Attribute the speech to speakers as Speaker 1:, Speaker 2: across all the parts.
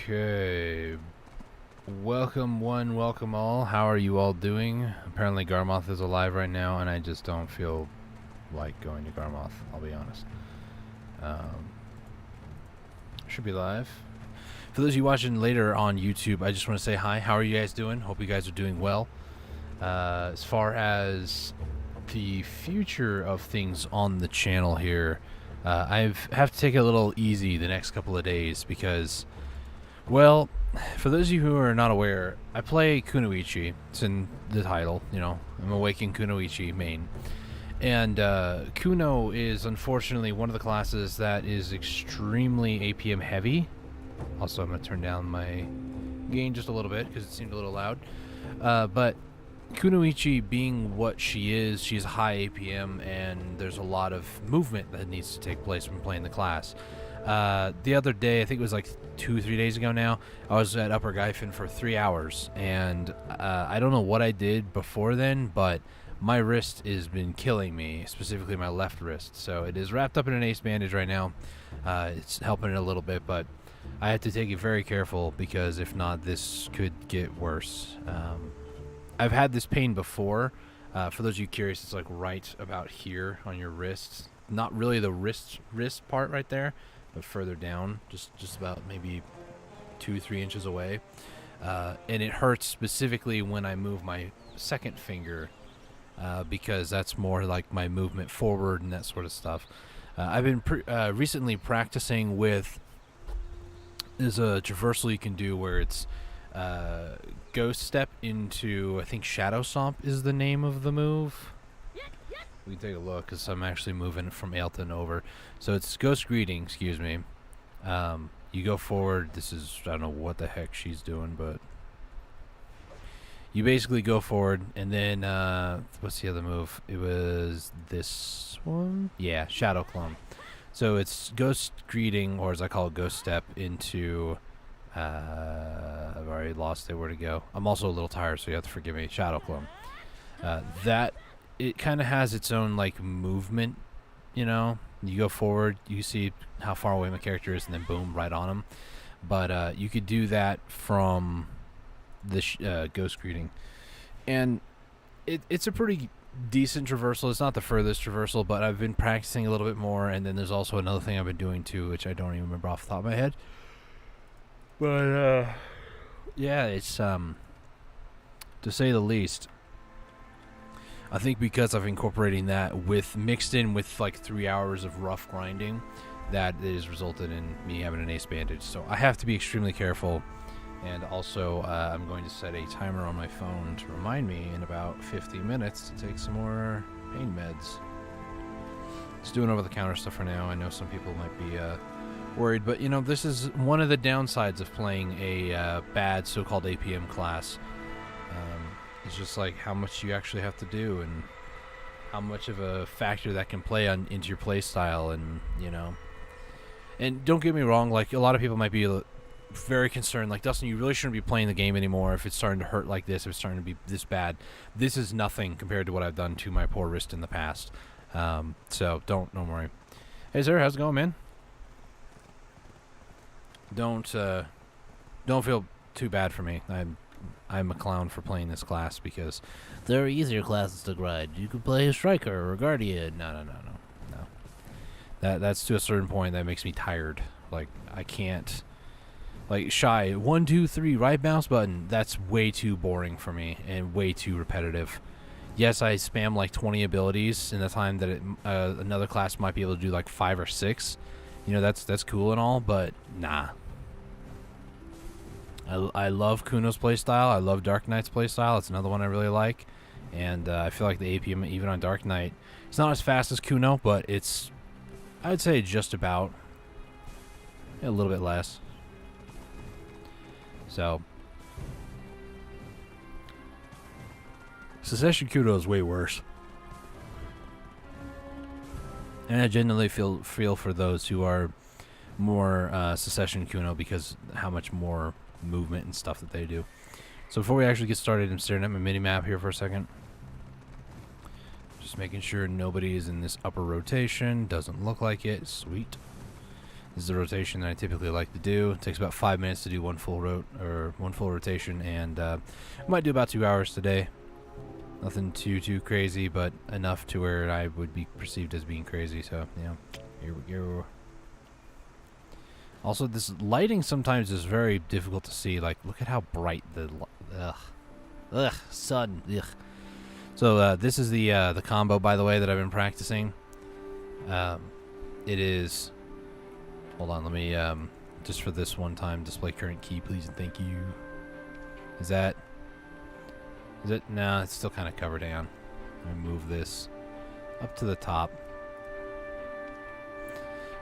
Speaker 1: Okay. Welcome one, welcome all. How are you all doing? Apparently Garmoth is alive right now, and I just don't feel like going to Garmoth, I'll be honest. Should be live. For those of you watching later on YouTube, I just want to say hi. How are you guys doing? Hope you guys are doing well. As far as the future of things on the channel here, I have to take it a little easy the next couple of days because, well, for those of you who are not aware, I play Kunoichi. It's in the title, you know. I'm Awakening Kunoichi main. And Kuno is unfortunately one of the classes that is extremely APM heavy. Also, I'm going to turn down my gain just a little bit because it seemed a little loud. But Kunoichi being what she is, she's high APM, and there's a lot of movement that needs to take place when playing the class. The other day, I think it was like 2-3 days ago now, I was at Upper Gyfin for 3 hours, and I don't know what I did before then, but my wrist has been killing me, specifically my left wrist. So it is wrapped up in an ace bandage right now. It's helping it a little bit, but I have to take it very careful because if not, this could get worse. I've had this pain before. For those of you curious, it's like right about here on your wrist. Not really the wrist part right there, but further down, just about maybe 2-3 inches away. And it hurts specifically when I move my second finger because that's more like my movement forward and that sort of stuff. I've been recently practicing with, there's a traversal you can do where it's Ghost Step into, I think Shadow Stomp is the name of the move. We can take a look because I'm actually moving from Ailton over. So it's Ghost Greeting, excuse me. You go forward. This is, I don't know what the heck she's doing, but you basically go forward, and then what's the other move? It was this one? Yeah, Shadow Clone. So it's Ghost Greeting, or as I call it, Ghost Step into I've already lost it where to go. I'm also a little tired, so you have to forgive me. Shadow Clone. That, it kind of has its own like movement, you know. You go forward, you see how far away my character is, and then boom, right on him. But you could do that from the Ghost Greeting, and it's a pretty decent traversal. It's not the furthest traversal, but I've been practicing a little bit more. And then there's also another thing I've been doing too, which I don't even remember off the top of my head. But yeah, it's to say the least. I think because I've incorporating that with mixed in with like 3 hours of rough grinding, that has resulted in me having an ace bandage. So I have to be extremely careful. And also, I'm going to set a timer on my phone to remind me in about 50 minutes to take some more pain meds. Just doing over-the-counter stuff for now. I know some people might be worried, but you know, this is one of the downsides of playing a bad so-called APM class. It's just like how much you actually have to do and how much of a factor that can play into your play style, and you know. And don't get me wrong, like a lot of people might be very concerned, like, Dustin, you really shouldn't be playing the game anymore if it's starting to hurt like this, if it's starting to be this bad. This is nothing compared to what I've done to my poor wrist in the past. So don't worry. Hey sir, how's it going, man? Don't feel too bad for me. I'm a clown for playing this class because there are easier classes to grind. You could play a striker or a guardian. No. That's to a certain point that makes me tired. Like, I can't. Like, Shy, 1, 2, 3, right mouse button. That's way too boring for me and way too repetitive. Yes, I spam like 20 abilities in the time that another class might be able to do like 5 or 6. You know, that's cool and all, but nah. I love Kuno's playstyle. I love Dark Knight's playstyle. It's another one I really like. And I feel like the APM, even on Dark Knight, it's not as fast as Kuno, but it's, I'd say, just about. A little bit less. So, Secession Kuno is way worse. And I genuinely feel for those who are more Secession Kuno because how much more movement and stuff that they do. So before we actually get started, I'm staring at my mini-map here for a second. Just making sure nobody is in this upper rotation. Doesn't look like it. Sweet. This is the rotation that I typically like to do. It takes about 5 minutes to do one full rotation, and I might do about 2 hours today. Nothing too crazy, but enough to where I would be perceived as being crazy. So yeah, here we go. Also, this lighting sometimes is very difficult to see. Like, look at how bright the sun. Ugh. So this is the combo, by the way, that I've been practicing. It is. Hold on, let me just for this one time display current key, please and thank you. Is it? No, it's still kind of covered. Hang on. Let me move this up to the top.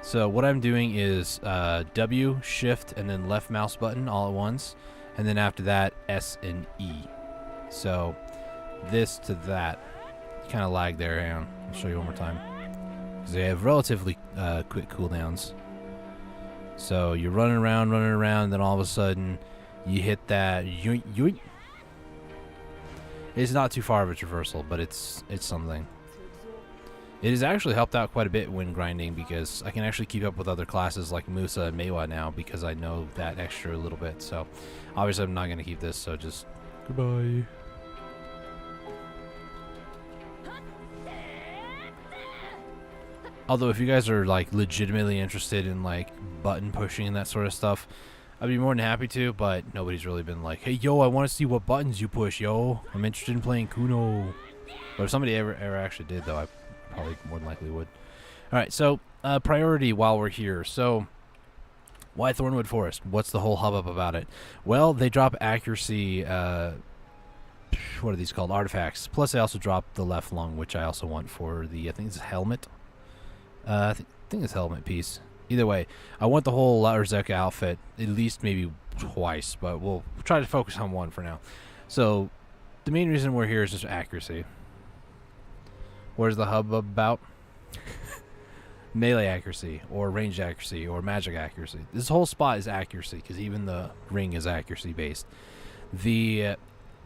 Speaker 1: So what I'm doing is W, Shift, and then left mouse button all at once, and then after that S and E. So this to that. Kind of lag there. Hang on. I'll show you one more time. Because they have relatively quick cooldowns. So you're running around, and then all of a sudden you hit that yoink, yoink. It's not too far of a traversal, but it's something. It has actually helped out quite a bit when grinding because I can actually keep up with other classes like Musa and Meiwa now because I know that extra a little bit. So obviously I'm not going to keep this, so just goodbye. Although if you guys are like legitimately interested in like button pushing and that sort of stuff, I'd be more than happy to, but nobody's really been like, hey yo, I want to see what buttons you push, yo. I'm interested in playing Kuno. But if somebody ever actually did though, I probably more than likely would. Alright, so priority while we're here. So why Thornwood Forest? What's the whole hubbub about it? Well, they drop accuracy, what are these called? Artifacts. Plus they also drop the left lung, which I also want for the, I think it's helmet. I think it's helmet piece. Either way, I want the whole Larzeka outfit at least maybe twice, but we'll try to focus on one for now. So the main reason we're here is just accuracy. What is the hub about? Melee accuracy, or ranged accuracy, or magic accuracy. This whole spot is accuracy, because even the ring is accuracy based. The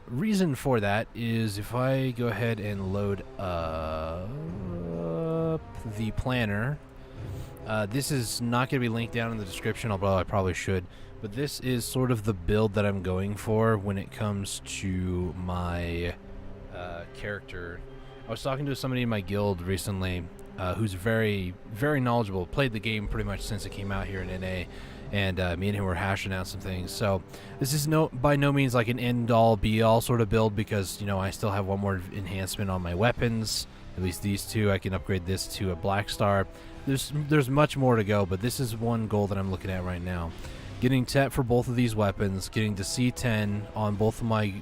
Speaker 1: reason for that is if I go ahead and load up the planner, this is not going to be linked down in the description, although I probably should, but this is sort of the build that I'm going for when it comes to my character. I was talking to somebody in my guild recently who's very knowledgeable, played the game pretty much since it came out here in NA, and me and him were hashing out some things. So this is by no means like an end-all be-all sort of build, because you know I still have one more enhancement on my weapons, at least these two. I can upgrade this to a black star. There's much more to go, but this is one goal that I'm looking at right now. Getting set for both of these weapons, getting to C10 on both of my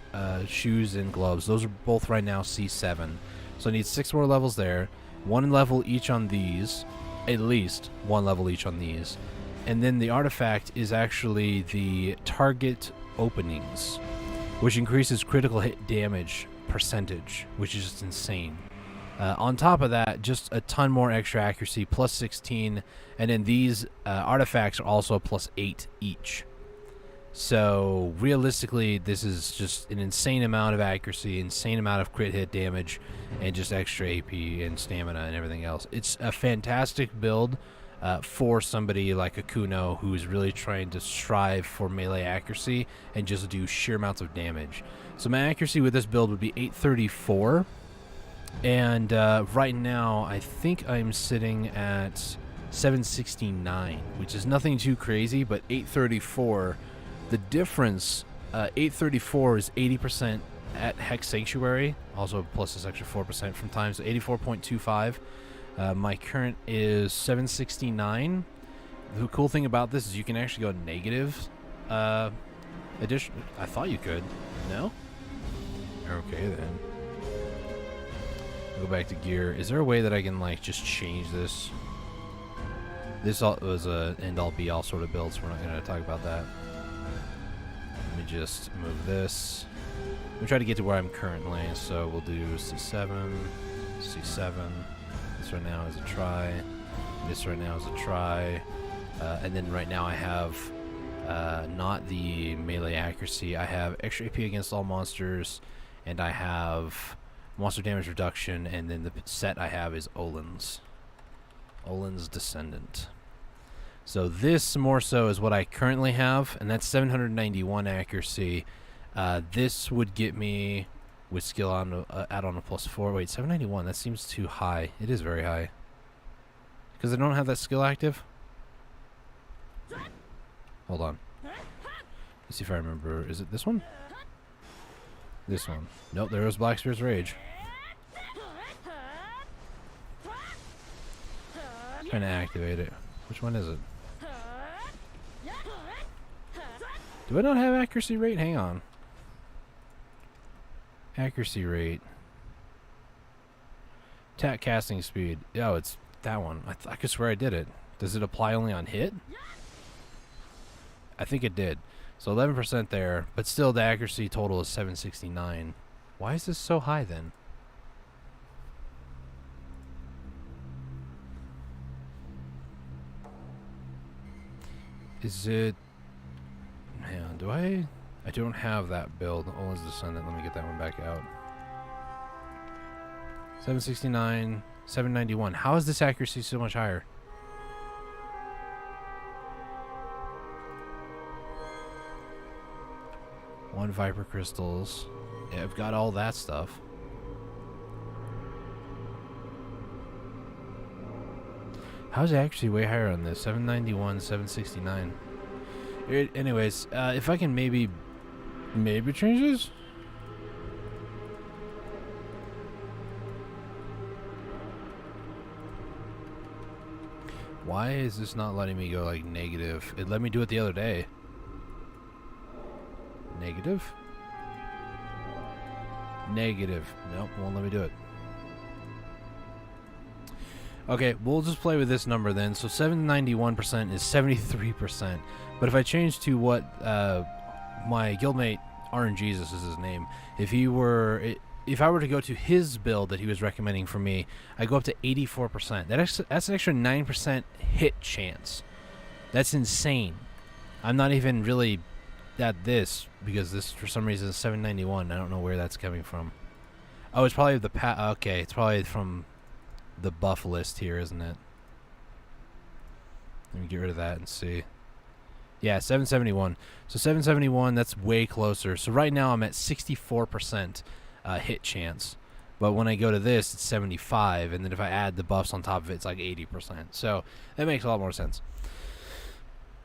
Speaker 1: shoes and gloves. Those are both right now C7. So I need 6 more levels there, 1 level each on these, at least 1 level each on these. And then the artifact is actually the target openings, which increases critical hit damage percentage, which is just insane. On top of that, just a ton more extra accuracy, plus 16, and then these artifacts are also plus 8 each. So realistically, this is just an insane amount of accuracy, insane amount of crit hit damage, and just extra AP and stamina and everything else. It's a fantastic build for somebody like a Kuno who's really trying to strive for melee accuracy and just do sheer amounts of damage. So my accuracy with this build would be 834. And right now, I think I'm sitting at 769, which is nothing too crazy, but 834, the difference, 834 is 80% at Hex Sanctuary, also plus this extra 4% from time, so 84.25. My current is 769. The cool thing about this is you can actually go negative addition. I thought you could. No? Okay, then. Go back to gear. Is there a way that I can like just change this? This was a end-all be-all sort of build, so we're not going to talk about that. Let me just move this. Let me try to get to where I'm currently. So we'll do C7, C7. This right now is a try. This right now is a try. And then right now I have not the melee accuracy. I have extra AP against all monsters, and I have monster damage reduction, and then the set I have is Olin's Descendant. So this more so is what I currently have, and that's 791 accuracy. This would get me with skill on add on a +4. Wait, 791. That seems too high. It is very high. Because I don't have that skill active. Hold on. Let's see if I remember. Is it this one? This one. Nope, there was Blackspear's Rage. Trying to activate it. Which one is it? Do I not have accuracy rate? Hang on. Accuracy rate. Attack casting speed. Oh, it's that one. I could swear I did it. Does it apply only on hit? I think it did. So 11% there, but still the accuracy total is 769. Why is this so high then? Is it... Hang on, do I don't have that build. Olin's Descendant. Let me get that one back out. 769, 791. How is this accuracy so much higher? One Viper Crystals. Yeah, I've got all that stuff. How's it actually way higher on this? 791, 769. Anyways, if I can maybe change this? Why is this not letting me go like negative? It let me do it the other day. Negative? Negative. Nope, won't let me do it. Okay, we'll just play with this number then. So 791% is 73%. But if I change to what my guildmate RNGesus is his name, if I were to go to his build that he was recommending for me, I go up to 84%. That's an extra 9% hit chance. That's insane. I'm not even really at this because this for some reason is 791. I don't know where that's coming from. Oh, it's probably okay, it's probably from the buff list here, isn't it? Let me get rid of that and see. Yeah, 771. So 771, that's way closer. So right now I'm at 64% hit chance. But when I go to this, it's 75. And then if I add the buffs on top of it, it's like 80%. So that makes a lot more sense.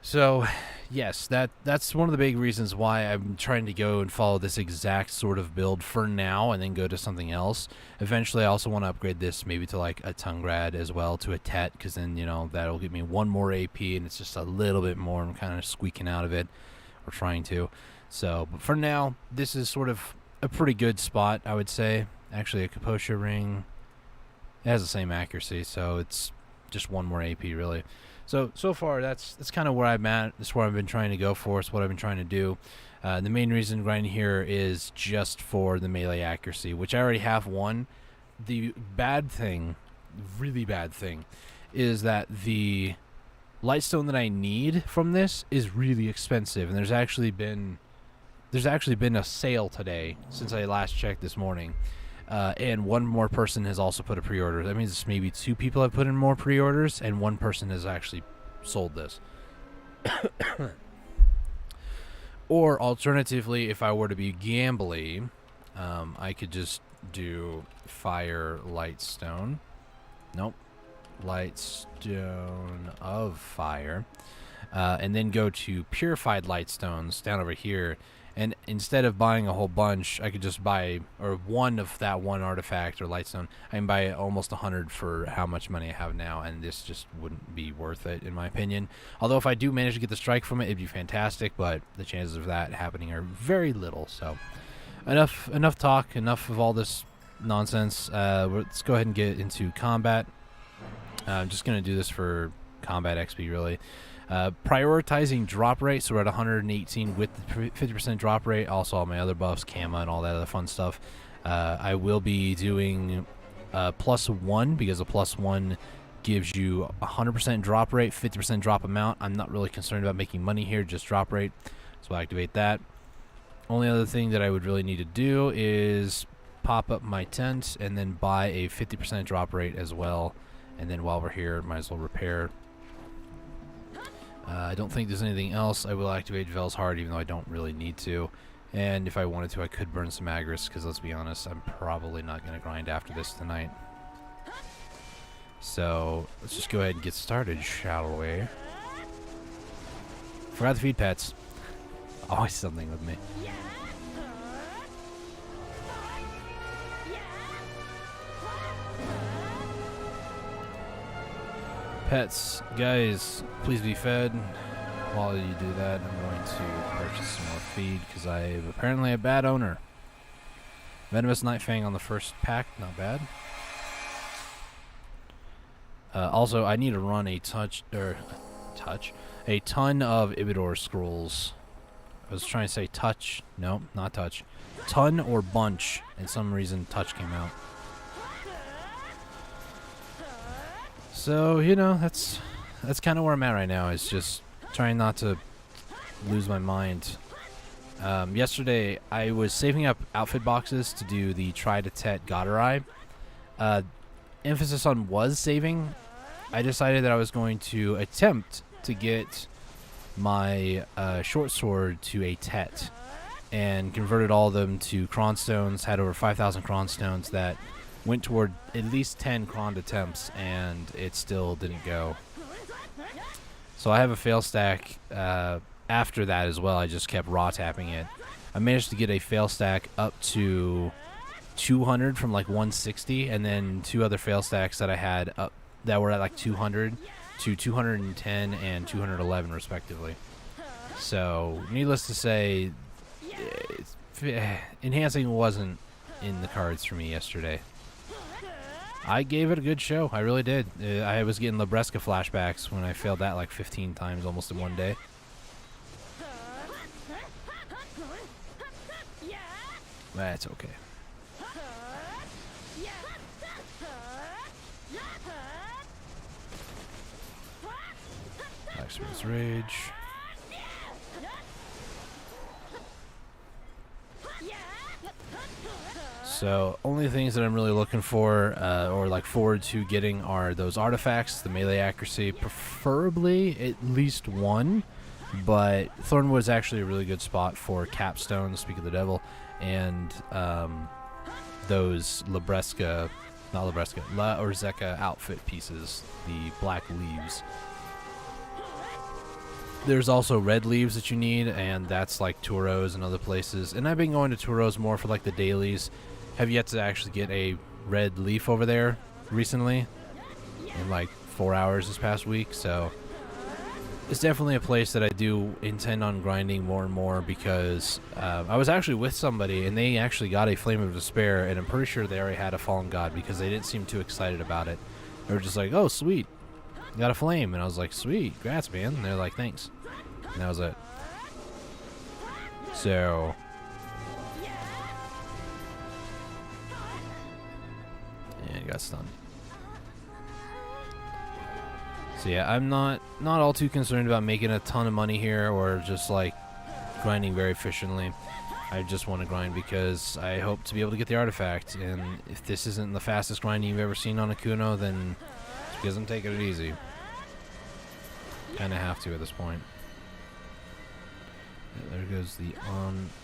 Speaker 1: So, yes, that's one of the big reasons why I'm trying to go and follow this exact sort of build for now and then go to something else. Eventually, I also want to upgrade this maybe to like a Tungrad as well, to a Tet, because then, you know, that'll give me one more AP and it's just a little bit more. I'm kind of squeaking out of it, or trying to. So, but for now, this is sort of a pretty good spot, I would say. Actually, a Kaposha Ring, it has the same accuracy, so it's just one more AP, really. So far, that's kind of where I'm at. That's where I've been trying to go for. It's what I've been trying to do. The main reason grinding here is just for the melee accuracy, which I already have one. The bad thing, really bad thing, is that the lightstone that I need from this is really expensive, and there's actually been a sale today since I last checked this morning. And one more person has also put a pre-order. That means maybe 2 people have put in more pre-orders, and 1 person has actually sold this. Or alternatively, if I were to be gambly, I could just do Fire Lightstone. Nope. Lightstone of Fire. And then go to Purified Lightstones down over here. And instead of buying a whole bunch, I could just buy, or one of that one artifact or lightstone. I can buy almost 100 for how much money I have now, and this just wouldn't be worth it, in my opinion. Although if I do manage to get the strike from it, it'd be fantastic, but the chances of that happening are very little. So, enough talk, enough of all this nonsense. Let's go ahead and get into combat. I'm just going to do this for combat XP, really. Prioritizing drop rate, so we're at 118 with the 50% drop rate. Also all my other buffs, Kama, and all that other fun stuff. I will be doing +1, because a +1 gives you 100% drop rate, 50% drop amount. I'm not really concerned about making money here, just drop rate, so I'll activate that. Only other thing that I would really need to do is pop up my tent and then buy a 50% drop rate as well. And then while we're here, might as well repair. I don't think there's anything else. I will activate Vel's Heart, even though I don't really need to. And if I wanted to, I could burn some Agris, because let's be honest, I'm probably not going to grind after this tonight. So, let's just go ahead and get started, shall we? Forgot to feed pets. Always something with me. Pets, guys, please be fed. While you do that, I'm going to purchase some more feed because I'm apparently a bad owner. Venomous Nightfang on the first pack, not bad. Also, I need to run a ton of Ibidor scrolls. I was trying to say touch. No, not touch. Ton or bunch, and some reason touch came out. So, you know, that's kind of where I'm at right now, is just trying not to lose my mind. Yesterday, I was saving up outfit boxes to do the Try to Tet Goderai. Emphasis on was saving. I decided that I was going to attempt to get my short sword to a Tet, and converted all of them to Cronstones, had over 5,000 Cronstones that went toward at least 10 Cron attempts, and it still didn't go. So I have a fail stack after that as well. I just kept raw tapping it. I managed to get a fail stack up to 200 from like 160, and then 2 other fail stacks that I had up that were at like 200 to 210 and 211 respectively. So needless to say, enhancing wasn't in the cards for me yesterday. I gave it a good show. I really did. I was getting Libresca flashbacks when I failed that like 15 times almost in one day. That's okay. Blacksmith's Rage. So, only things that I'm really looking for, or like forward to getting, are those artifacts, the melee accuracy, preferably at least one, but Thornwood is actually a really good spot for Capstone, Speak of the Devil, and those La Orzeka outfit pieces, the black leaves. There's also red leaves that you need, and that's like Turos and other places. And I've been going to Turos more for like the dailies. Have yet to actually get a red leaf over there recently, in like 4 hours this past week. So it's definitely a place that I do intend on grinding more and more, because I was actually with somebody and they actually got a Flame of Despair, and I'm pretty sure they already had a Fallen God because they didn't seem too excited about it. They were just like, oh sweet, got a flame, and I was like, sweet, congrats man, and they're like, thanks, and that was it. So and got stunned. So yeah, I'm not all too concerned about making a ton of money here, or just like grinding very efficiently. I just want to grind because I hope to be able to get the artifact, and if this isn't the fastest grinding you've ever seen on a Kuno, then it's because I'm taking it easy. Kind of have to at this point. There goes the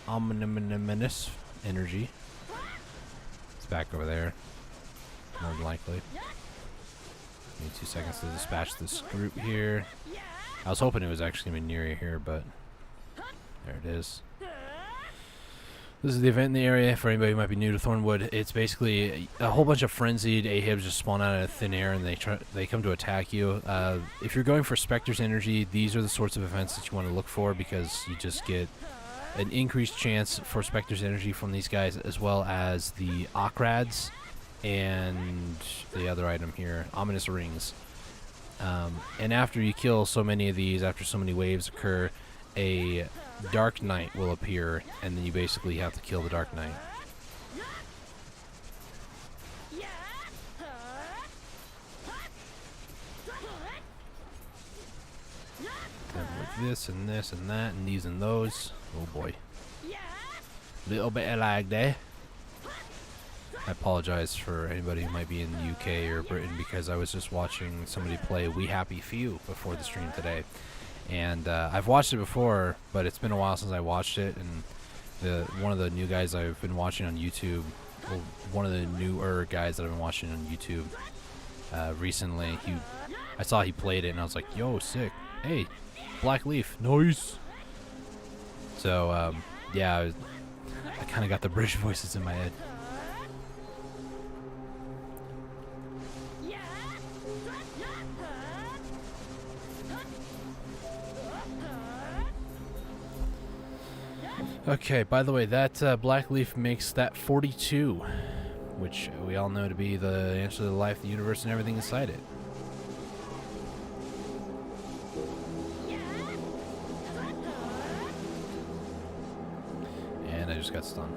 Speaker 1: ominous energy. It's back over there, more than likely. Need 2 seconds to dispatch this group here. I was hoping it was actually going to be near here, but there it is. This is the event in the area. For anybody who might be new to Thornwood, it's basically a whole bunch of frenzied Ahabs just spawn out of thin air, and they come to attack you. If you're going for Spectre's Energy, these are the sorts of events that you want to look for, because you just get an increased chance for Spectre's Energy from these guys, as well as the Okrads and the other item here, Ominous Rings. And after you kill so many of these, after so many waves occur, a Dark Knight will appear, and then you basically have to kill the Dark Knight. Then with this and this and that and these and those. Oh boy. Little bit of lag there. I apologize for anybody who might be in the UK or Britain, because I was just watching somebody play We Happy Few before the stream today. And I've watched it before, but it's been a while since I watched it. And one of the new guys I've been watching on YouTube, well, one of the newer guys that I've been watching on YouTube recently, I saw he played it, and I was like, yo, sick. Hey, Black Leaf, nice. So, yeah, I kind of got the British voices in my head. Okay, by the way, that Black Leaf makes that 42, which we all know to be the answer to the life, the universe, and everything inside it. And I just got stunned.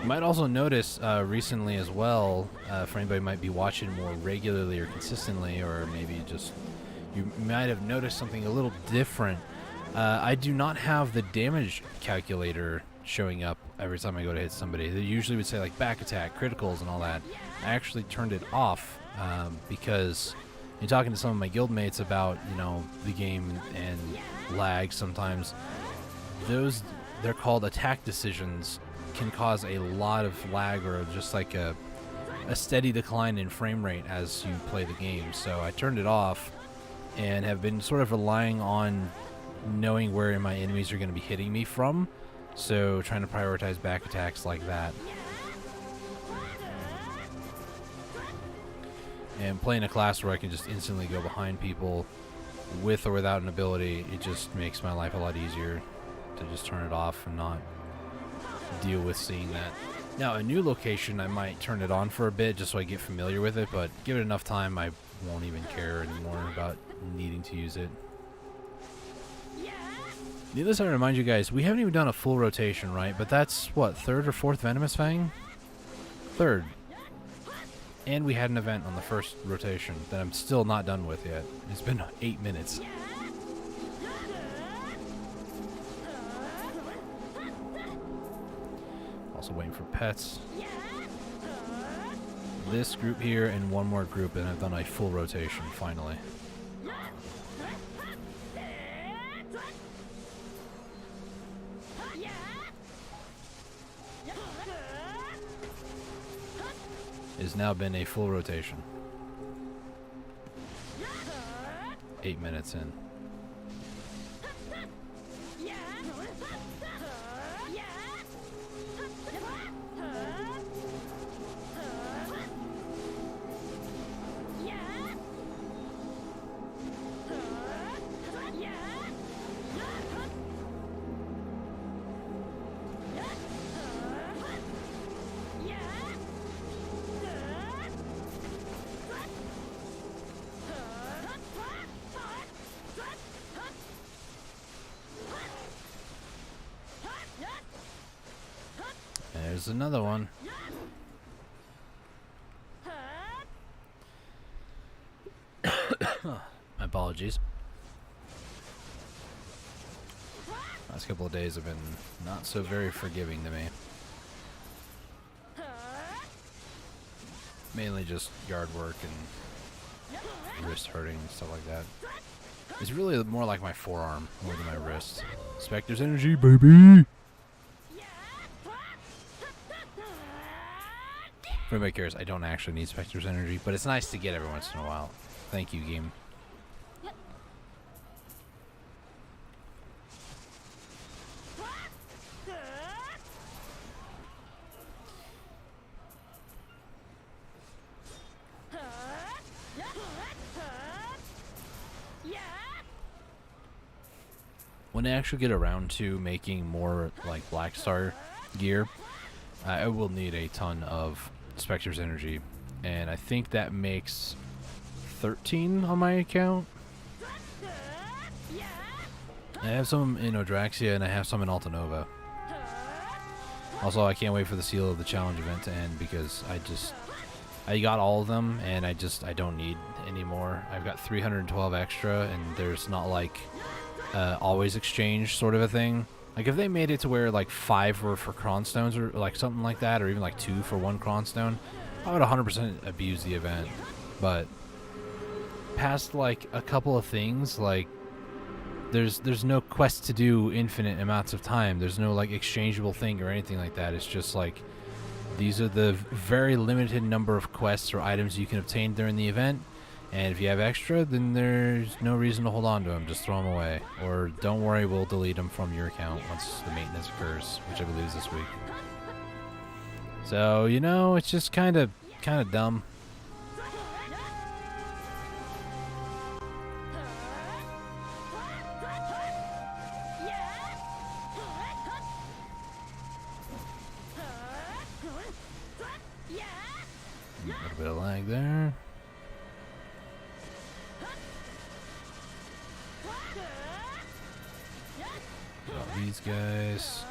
Speaker 1: You might also notice recently as well, for anybody who might be watching more regularly or consistently, or maybe just you might have noticed something a little different. I do not have the damage calculator showing up every time I go to hit somebody. They usually would say like back attack, criticals, and all that. I actually turned it off because in talking to some of my guildmates about, you know, the game and lag sometimes, they're called attack decisions, can cause a lot of lag or just like a steady decline in frame rate as you play the game. So I turned it off and have been sort of relying on knowing where my enemies are going to be hitting me from, so trying to prioritize back attacks like that. And playing a class where I can just instantly go behind people with or without an ability, it just makes my life a lot easier to just turn it off and not deal with seeing that. Now, a new location, I might turn it on for a bit just so I get familiar with it, but give it enough time, I won't even care anymore about needing to use it. Needless to remind you guys, we haven't even done a full rotation, right? But that's, what, 3rd or 4th Venomous Fang? 3rd. And we had an event on the 1st rotation that I'm still not done with yet. It's been 8 minutes. Also waiting for pets. This group here and one more group, and I've done a full rotation, finally. It's now been a full rotation. 8 minutes in. There's another one. My apologies. Last couple of days have been not so very forgiving to me. Mainly just yard work and wrist hurting and stuff like that. It's really more like my forearm more than my wrist. Spectre's energy, baby! For anybody cares, I don't actually need Spectre's energy, but it's nice to get every once in a while. Thank you, game. When I actually get around to making more like Black Star gear, I will need a ton of Spectre's energy, and I think that makes 13 on my account. I have some in Odraxia and I have some in Altanova. Also, I can't wait for the Seal of the Challenge event to end because I got all of them and I don't need any more. I've got 312 extra, and there's not like always exchange sort of a thing. Like, if they made it to where, like, 5 were for Cronstones or, like, something like that, or even, like, 2 for 1 Cronstone, I would 100% abuse the event. But past, like, a couple of things, like, there's no quest to do infinite amounts of time. There's no like exchangeable thing or anything like that. It's just like these are the very limited number of quests or items you can obtain during the event. And if you have extra, then there's no reason to hold on to them. Just throw them away. Or don't worry, we'll delete them from your account once the maintenance occurs, which I believe is this week. So, you know, it's just kind of dumb. A little bit of lag there. Got these guys.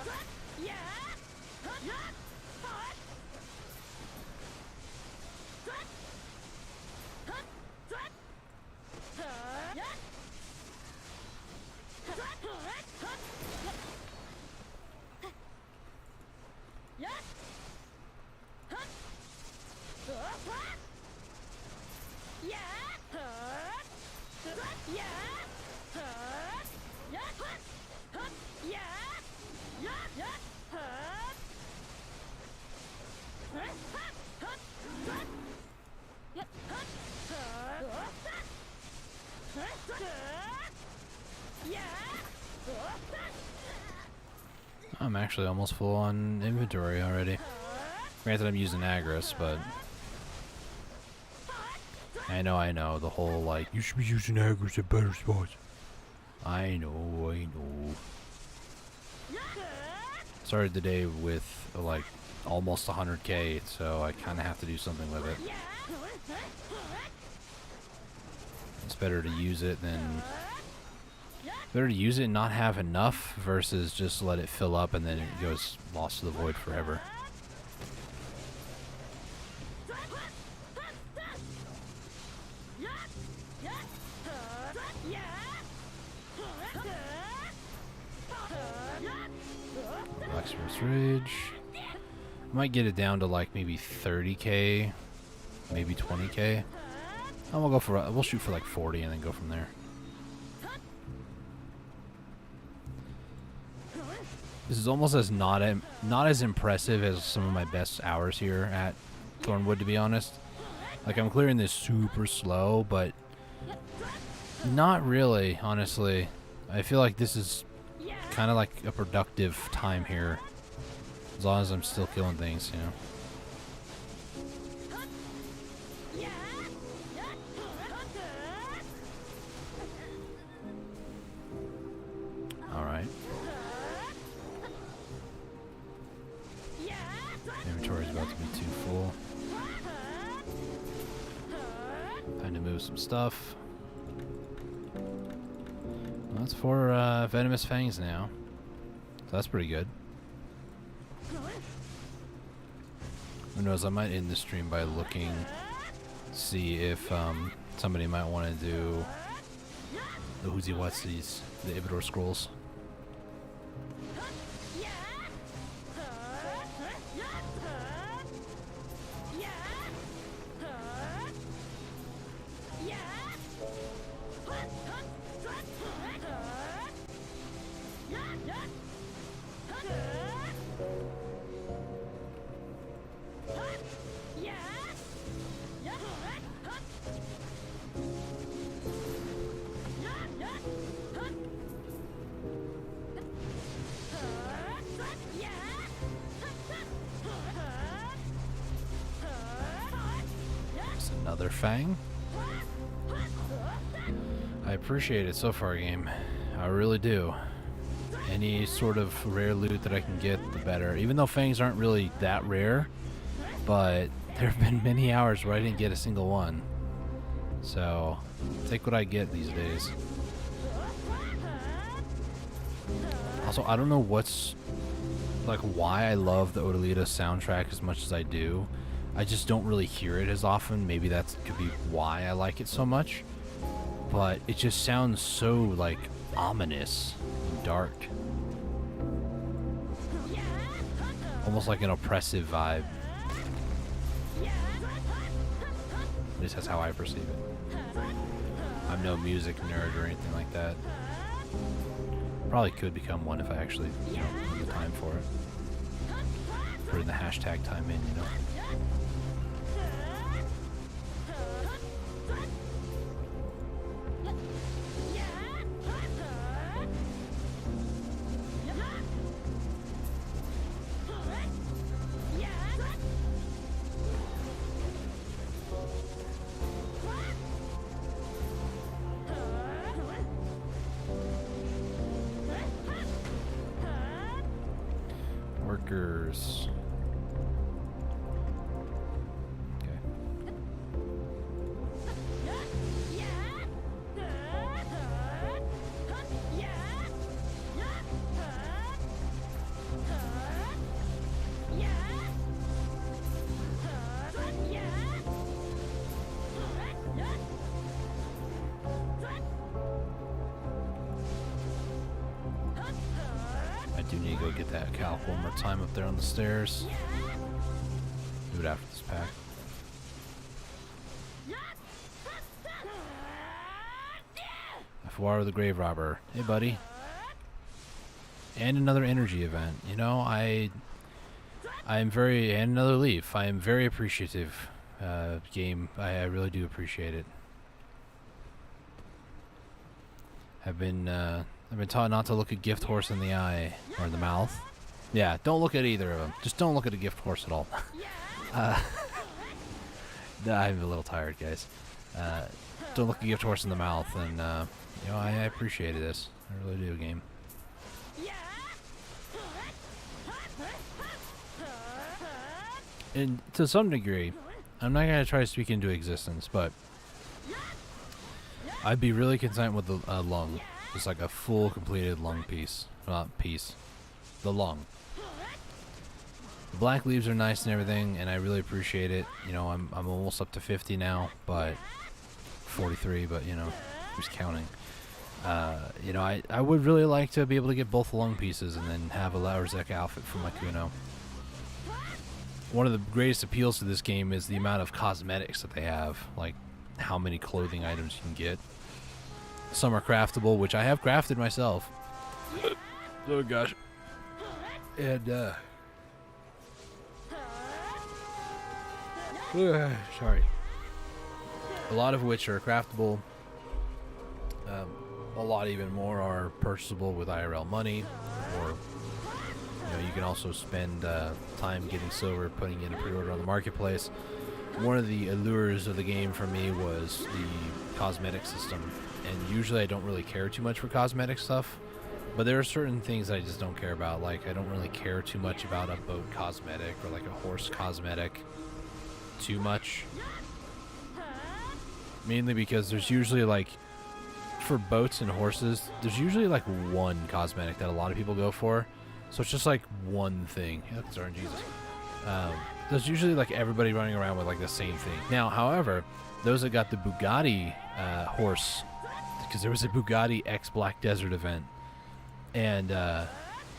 Speaker 1: I'm actually almost full on inventory already. Granted, I'm using Agris, but I know, the whole like, you should be using Agris at better spots. I know. Started the day with like almost 100k, so I kind of have to do something with it. It's better to use it than... Better to use it and not have enough versus just let it fill up and then it goes lost to the void forever. Blacksmith's Ridge. I might get it down to like maybe 30k, maybe 20k. And we'll shoot for like 40 and then go from there. This is almost as not as impressive as some of my best hours here at Thornwood, to be honest. Like, I'm clearing this super slow, but not really, honestly. I feel like this is kind of like a productive time here, as long as I'm still killing things, you know. Alright. Inventory's about to be too full. Time to move some stuff. Well, that's for Venomous Fangs now. So that's pretty good. Who knows, I might end the stream by looking, see if somebody might want to do the Whoosy Whatsies, the Ibidor Scrolls. Another Fang. I appreciate it so far, game. I really do. Any sort of rare loot that I can get, the better. Even though Fangs aren't really that rare, but there have been many hours where I didn't get a single one. So, take what I get these days. Also, I don't know why I love the Odalita soundtrack as much as I do. I just don't really hear it as often. Maybe that could be why I like it so much. But it just sounds so, like, ominous and dark. Almost like an oppressive vibe. At least that's how I perceive it. I'm no music nerd or anything like that. Probably could become one if I actually, you know, put the time for it. Put in the hashtag time in, you know. Workers. Okay. I do need to go get that calc one more time up there on the stairs. Do it after this pack. Fuar the Grave Robber. Hey, buddy. And another energy event. You know, I am very... And another leaf. I am very appreciative. Game. I really do appreciate it. I've been taught not to look a gift horse in the eye. Or in the mouth. Yeah, don't look at either of them. Just don't look at a gift horse at all. I'm a little tired, guys. Don't look a gift horse in the mouth, and you know, I appreciated this. I really do, game. And to some degree, I'm not gonna try to speak into existence, but I'd be really content with the lung, just like a full, completed lung piece. Not piece, the lung. The black leaves are nice and everything, and I really appreciate it. You know, I'm almost up to 50 now, but 43, but you know, who's counting? You know, I would really like to be able to get both lung pieces and then have a Lauerzek outfit for my Kuno. One of the greatest appeals to this game is the amount of cosmetics that they have, like how many clothing items you can get. Some are craftable, which I have crafted myself. Oh gosh. And sorry. A lot of which are craftable. A lot even more are purchasable with IRL money, or you know, you can also spend time getting silver, putting in a pre-order on the marketplace. One of the allures of the game for me was the cosmetic system, and usually I don't really care too much for cosmetic stuff, but there are certain things I just don't care about. Like I don't really care too much about a boat cosmetic or like a horse cosmetic too much, mainly because there's usually like, for boats and horses, there's usually like one cosmetic that a lot of people go for. So it's just like one thing. Yeah, that's RNG. There's usually like everybody running around with like the same thing. Now, however, those that got the Bugatti horse, because there was a Bugatti X Black Desert event, and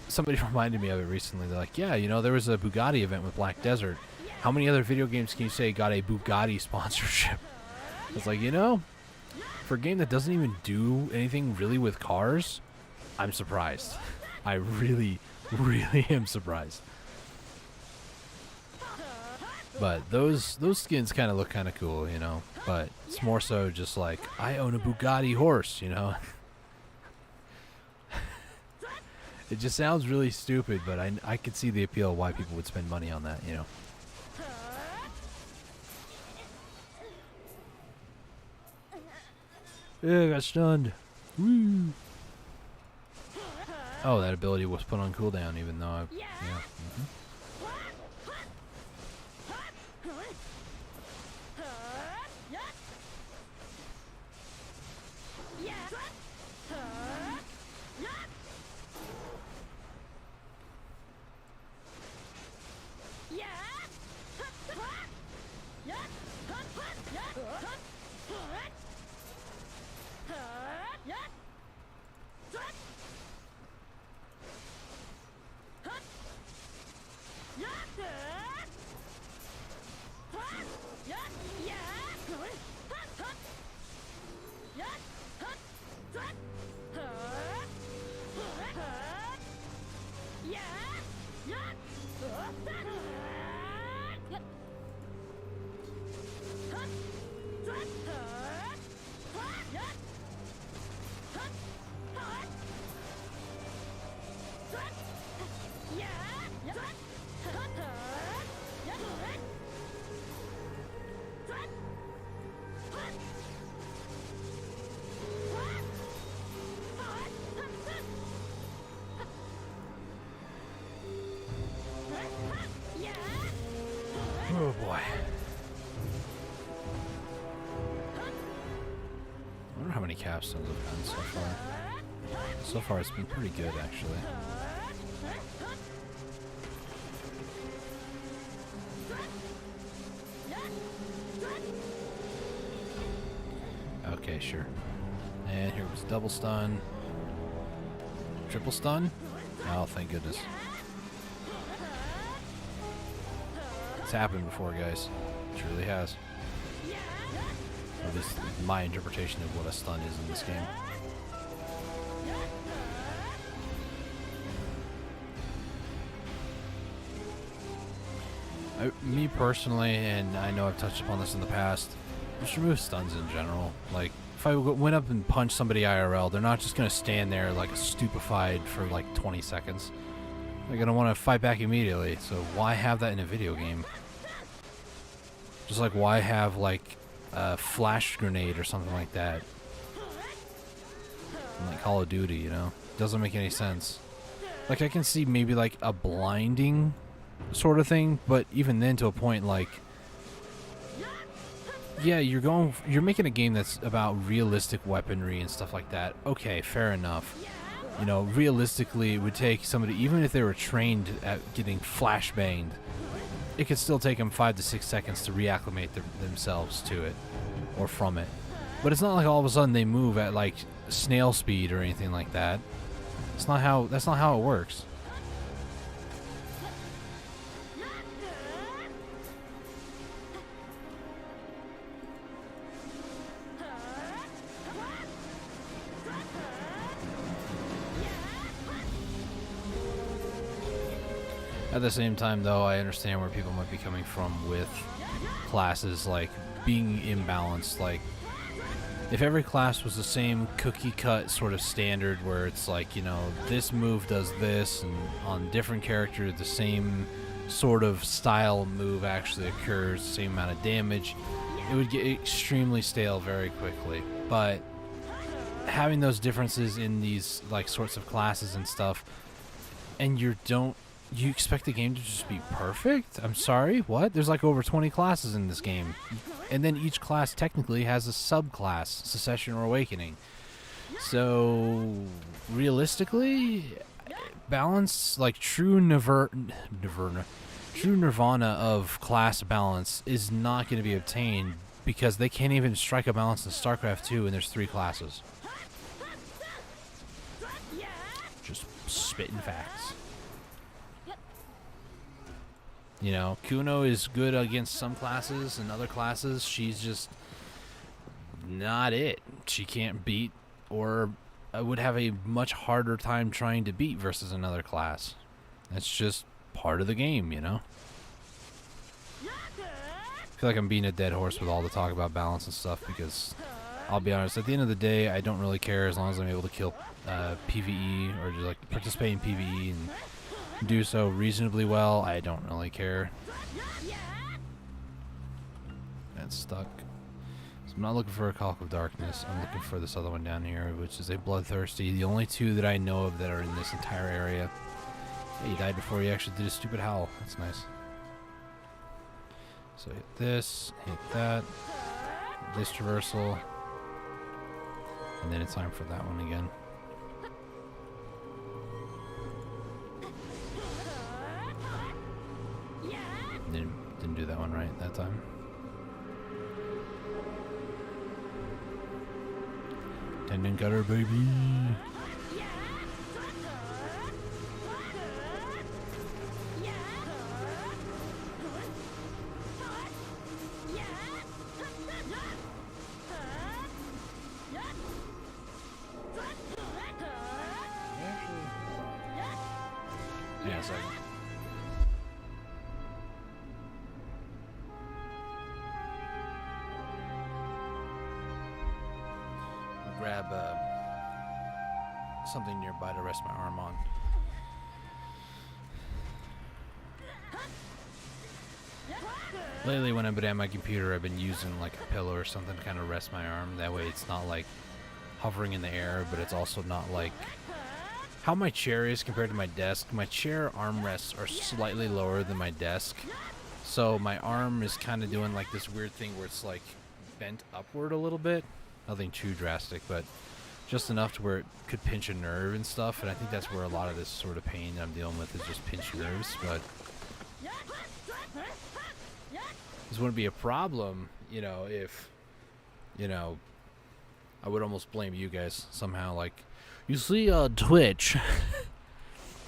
Speaker 1: somebody reminded me of it recently. They're like, yeah, you know, there was a Bugatti event with Black Desert. How many other video games can you say got a Bugatti sponsorship? It's like, you know, for a game that doesn't even do anything really with cars, I'm surprised. I really, really am surprised. But those skins kind of look kind of cool, you know. But it's more so just like, I own a Bugatti horse, you know. It just sounds really stupid, but I could see the appeal of why people would spend money on that, you know. Yeah, I got stunned. Woo. Oh, that ability was put on cooldown, even though I... Yeah. capstones I've gotten so far. So far, it's been pretty good, actually. Okay, sure. And here was double stun. Triple stun? Oh, thank goodness. It's happened before, guys. It truly has. At least my interpretation of what a stun is in this game. Me personally, and I know I've touched upon this in the past, just remove stuns in general. Like, if I went up and punched somebody IRL, they're not just going to stand there like stupefied for like 20 seconds. They're going to want to fight back immediately. So why have that in a video game? Just like why have like a flash grenade or something like that in like Call of Duty, you know? Doesn't make any sense. Like, I can see maybe like a blinding sort of thing, but even then to a point, like, yeah, you're making a game that's about realistic weaponry and stuff like that. Okay, fair enough. You know, realistically, it would take somebody, even if they were trained at getting flashbanged, it could still take them 5 to 6 seconds to reacclimate themselves to it or from it. But it's not like all of a sudden they move at like snail speed or anything like that. That's not how it works. At the same time, though, I understand where people might be coming from with classes like being imbalanced. Like, if every class was the same cookie cut sort of standard where it's like, you know, this move does this, and on different characters the same sort of style move actually occurs, same amount of damage, it would get extremely stale very quickly. But having those differences in these like sorts of classes and stuff, and you expect the game to just be perfect? I'm sorry, what? There's like over 20 classes in this game. And then each class technically has a subclass, Secession or Awakening. So, realistically, balance, like true nirvana of class balance is not going to be obtained because they can't even strike a balance in StarCraft 2 and there's 3 classes. Just spitting facts. You know, Kuno is good against some classes, and other classes, she's just not it. She can't beat, or would have a much harder time trying to beat versus another class. That's just part of the game, you know? I feel like I'm beating a dead horse with all the talk about balance and stuff, because I'll be honest, at the end of the day, I don't really care as long as I'm able to kill PvE, or just like participate in PvE and do so reasonably well. I don't really care. That's stuck. So I'm not looking for a Clock of Darkness. I'm looking for this other one down here, which is a Bloodthirsty. The only 2 that I know of that are in this entire area. Hey, he died before he actually did a stupid howl. That's nice. So hit this, hit that, this traversal, and then it's time for that one again. Didn't do that one right that time. Tendon cutter, baby. Yeah, a second. Grab something nearby to rest my arm on. Lately, when I've been at my computer, I've been using like a pillow or something to kind of rest my arm. That way it's not like hovering in the air, but it's also not like how my chair is compared to my desk. My chair armrests are slightly lower than my desk, so my arm is kind of doing like this weird thing where it's like bent upward a little bit. Nothing too drastic, but just enough to where it could pinch a nerve and stuff. And I think that's where a lot of this sort of pain I'm dealing with is just pinched nerves. But this wouldn't be a problem, you know, if, you know, I would almost blame you guys somehow. Like, you see on Twitch,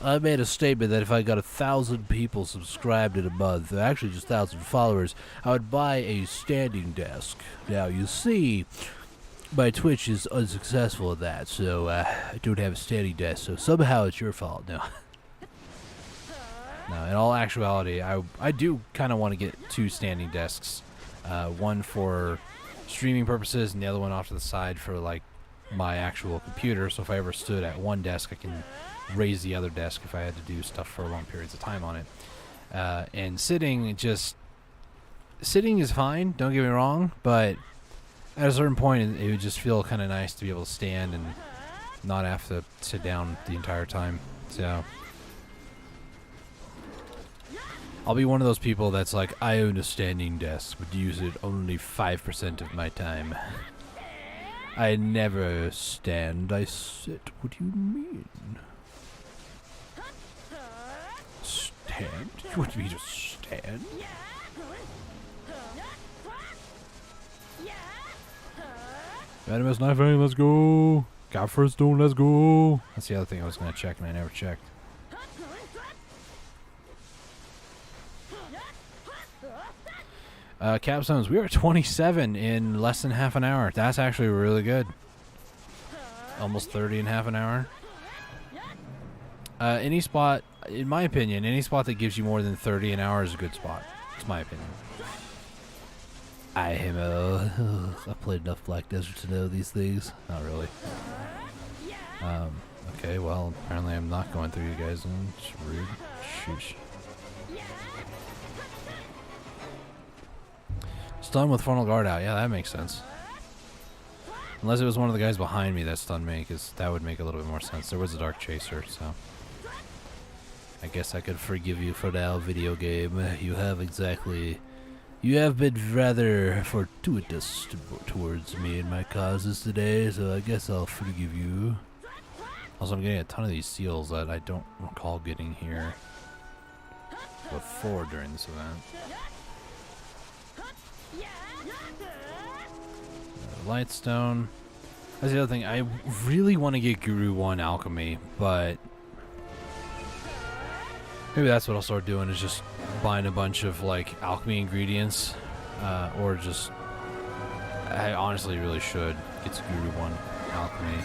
Speaker 1: I made a statement that if I got 1,000 people subscribed in a month, actually just 1,000 followers, I would buy a standing desk. Now, you see, my Twitch is unsuccessful at that, so I don't have a standing desk, so somehow it's your fault. No. No, in all actuality, I do kind of want to get 2 standing desks. One for streaming purposes and the other one off to the side for, like, my actual computer. So if I ever stood at one desk, I can raise the other desk if I had to do stuff for long periods of time on it. And sitting is fine, don't get me wrong, but at a certain point it would just feel kind of nice to be able to stand and not have to sit down the entire time. So I'll be one of those people that's like, I own a standing desk, but use it only 5% of my time. I never stand, I sit. What do you mean? Stand? You want me to stand? Venomous knife, let's go. Got first stone, let's go. That's the other thing I was going to check and I never checked. Capstones, we are 27 in less than half an hour. That's actually really good. Almost 30 in half an hour. Any spot, in my opinion, any spot that gives you more than 30 an hour is a good spot. It's my opinion. I've played enough Black Desert to know these things. Not really. Okay, well, apparently I'm not going through you guys, and it's rude. Shoosh. Stun with frontal guard out. Yeah, that makes sense. Unless it was one of the guys behind me that stunned me, because that would make a little bit more sense. There was a Dark Chaser, so I guess I could forgive you for now, video game. You have been rather fortuitous towards me and my causes today, so I guess I'll forgive you. Also, I'm getting a ton of these seals that I don't recall getting here before during this event. Lightstone. That's the other thing. I really want to get Guru 1 Alchemy, but maybe that's what I'll start doing, is just buying a bunch of, like, alchemy ingredients, or just, I honestly really should get to Guru 1 Alchemy,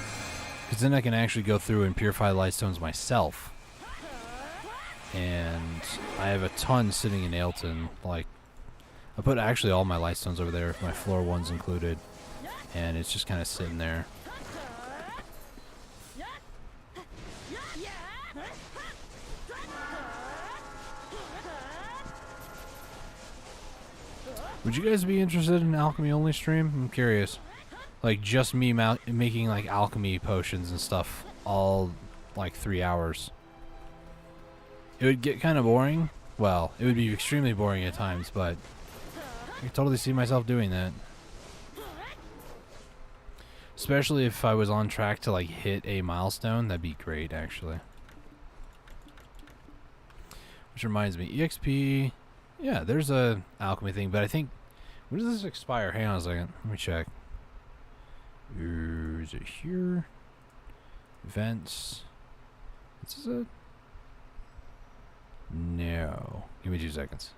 Speaker 1: because then I can actually go through and purify Lightstones myself. And I have a ton sitting in Ailton. Like, I put actually all my Lightstones over there, my floor ones included. And it's just kind of sitting there. Would you guys be interested in an alchemy only stream? I'm curious. Like, just me making, like, alchemy potions and stuff all, like, 3 hours. It would get kind of boring. Well, it would be extremely boring at times, but I could totally see myself doing that. Especially if I was on track to, like, hit a milestone. That'd be great, actually. Which reminds me, EXP... Yeah, there's a alchemy thing, but I think... When does this expire? Hang on a second. Let me check. Is it here? Events. This is it? No. Give me 2 seconds.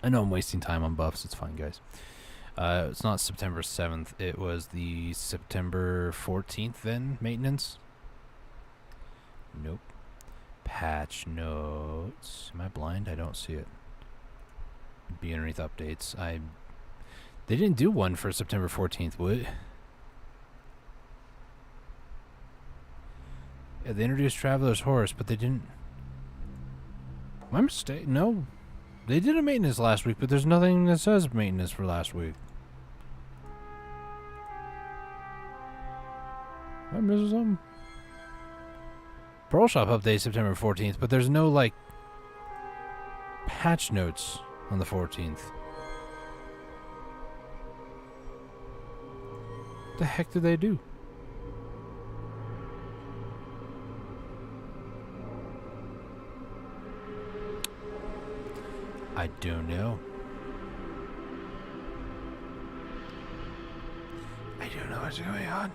Speaker 1: I know I'm wasting time on buffs. It's fine, guys. It's not September 7th. It was the September 14th then maintenance. Nope. Patch notes. Am I blind? I don't see it. It'd be underneath updates. They didn't do one for September 14th, would? Yeah, they introduced Traveler's Horse, but they didn't... My mistake? No. They did a maintenance last week, but there's nothing that says maintenance for last week. Am I missing something? Pearl Shop update September 14th, but there's no, like, patch notes on the 14th. What the heck did they do? I don't know. I don't know what's going on.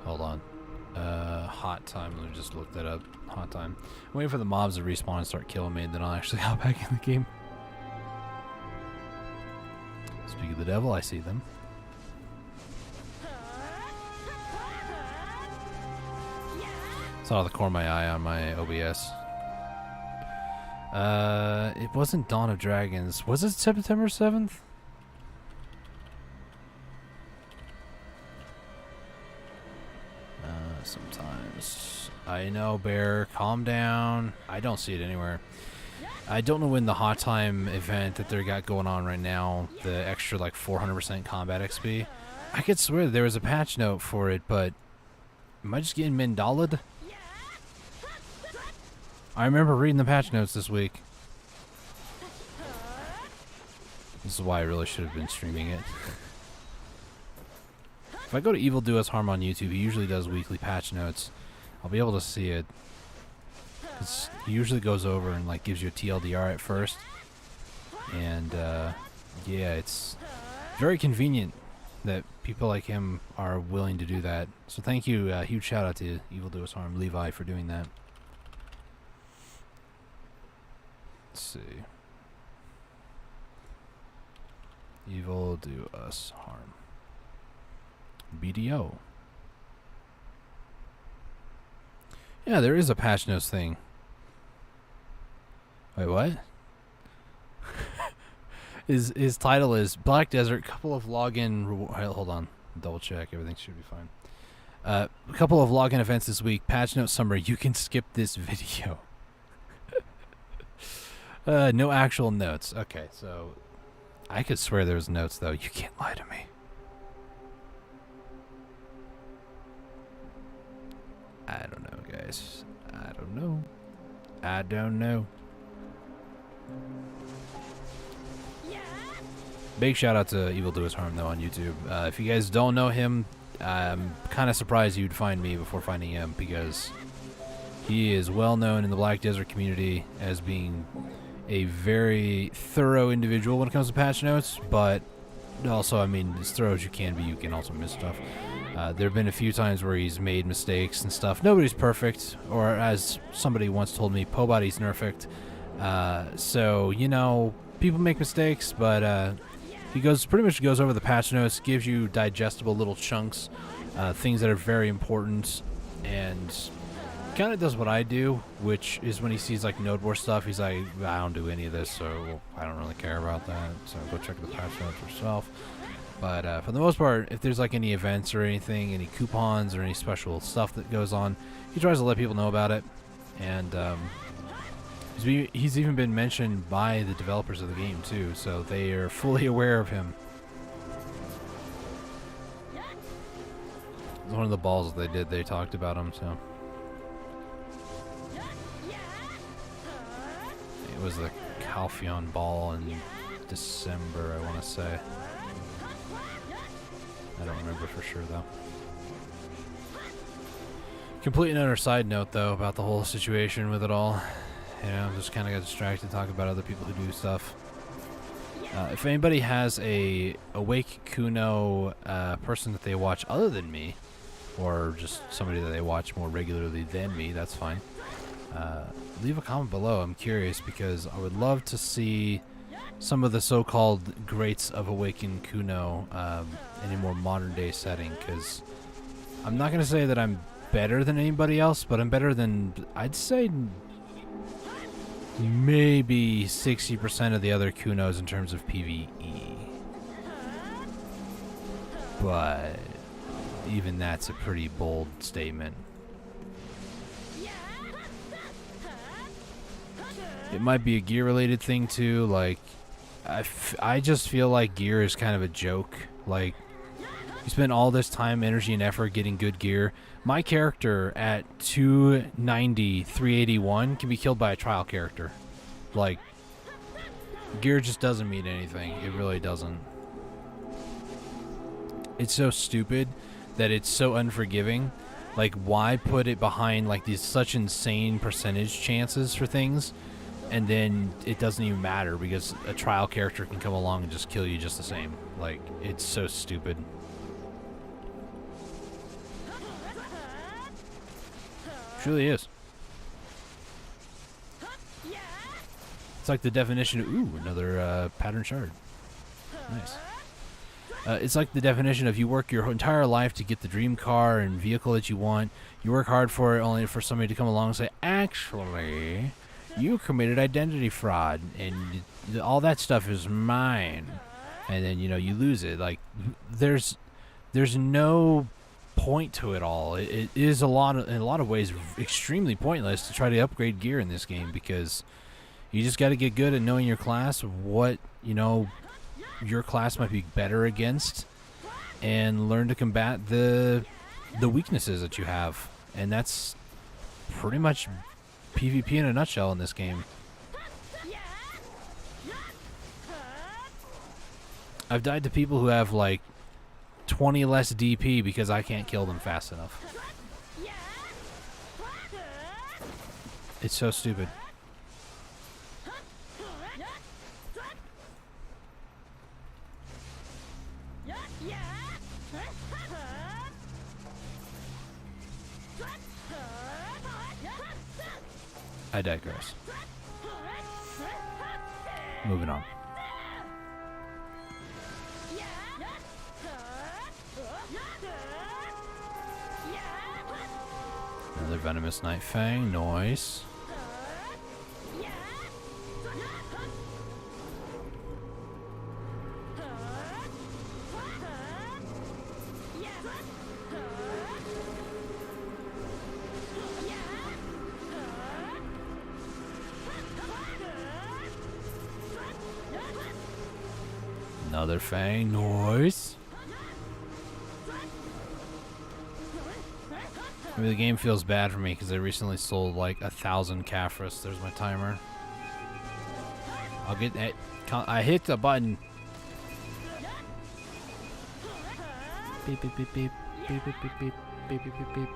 Speaker 1: Hold on. Hot time. Let me just look that up. Hot time. I'm waiting for the mobs to respawn and start killing me, and then I'll actually hop back in the game. Speak of the devil, I see them. Saw the corner of my eye on my OBS. It wasn't Dawn of Dragons. Was it September 7th? Sometimes. I know, Bear. Calm down. I don't see it anywhere. I don't know when the hot time event that they got going on right now, the extra like 400% combat XP. I could swear there was a patch note for it, but am I just getting Mendalid? I remember reading the patch notes this week. This is why I really should have been streaming it. If I go to Evil Do Us Harm on YouTube, he usually does weekly patch notes. I'll be able to see it. 'Cause he usually goes over and like gives you a TLDR at first. And yeah, it's very convenient that people like him are willing to do that. So thank you, huge shout out to Evil Do Us Harm, Levi, for doing that. Let's see. Evil Do Us Harm. BDO. Yeah, there is a patch notes thing. Wait, what? His title is Black Desert, couple of login hold on. Double check, everything should be fine. A couple of login events this week. Patch note summary. You can skip this video. No actual notes. Okay, so I could swear there was notes though. You can't lie to me. I don't know, guys. I don't know. I don't know. Big shout out to Evil Do Us Harm though on YouTube. If you guys don't know him, I'm kind of surprised you'd find me before finding him, because he is well known in the Black Desert community as being a very thorough individual when it comes to patch notes, but also, I mean, as thorough as you can be, you can also miss stuff. There have been a few times where he's made mistakes and stuff. Nobody's perfect, or as somebody once told me, Pobody's nerfect. So, you know, people make mistakes, but he pretty much goes over the patch notes, gives you digestible little chunks, things that are very important, and kind of does what I do, which is when he sees like Node War stuff, he's like, I don't do any of this, so I don't really care about that, so go check the patch notes yourself. But for the most part, if there's like any events or anything, any coupons or any special stuff that goes on, he tries to let people know about it. And he's even been mentioned by the developers of the game too, so they are fully aware of him. One of the balls that they did, they talked about him, so. It was the Calpheon ball in December, I want to say. I don't remember for sure, though. Completely another side note, though, about the whole situation with it all. You know, just kind of got distracted talking about other people who do stuff. If anybody has a Awake Kuno person that they watch other than me, or just somebody that they watch more regularly than me, that's fine. Leave a comment below. I'm curious, because I would love to see some of the so-called greats of Awakened Kuno in a more modern-day setting, because I'm not going to say that I'm better than anybody else, but I'm better than, I'd say, maybe 60% of the other Kunos in terms of PvE. But even that's a pretty bold statement. It might be a gear related thing too. Like, I just feel like gear is kind of a joke. Like, you spend all this time, energy, and effort getting good gear. My character at 290, 381 can be killed by a trial character. Like, gear just doesn't mean anything. It really doesn't. It's so stupid that it's so unforgiving. Like, why put it behind, like, these such insane percentage chances for things, and then it doesn't even matter because a trial character can come along and just kill you just the same. Like, it's so stupid. It really is. It's like the definition of, ooh, another pattern shard. Nice. It's like the definition of you work your entire life to get the dream car and vehicle that you want. You work hard for it only for somebody to come along and say, actually, you committed identity fraud and all that stuff is mine. And then, you know, you lose it. Like, there's no point to it all. It is in a lot of ways extremely pointless to try to upgrade gear in this game, because you just got to get good at knowing your class, what, you know, your class might be better against, and learn to combat the weaknesses that you have. And that's pretty much PvP in a nutshell in this game. I've died to people who have like 20 less DP because I can't kill them fast enough. It's so stupid. I digress. Moving on. Another venomous Night Fang, nice. Another Fang, nice. Maybe the game feels bad for me because I recently sold like 1,000 Caphras. There's my timer. I'll get that. I hit the button. Beep beep beep beep beep beep beep beep beep beep beep beep beep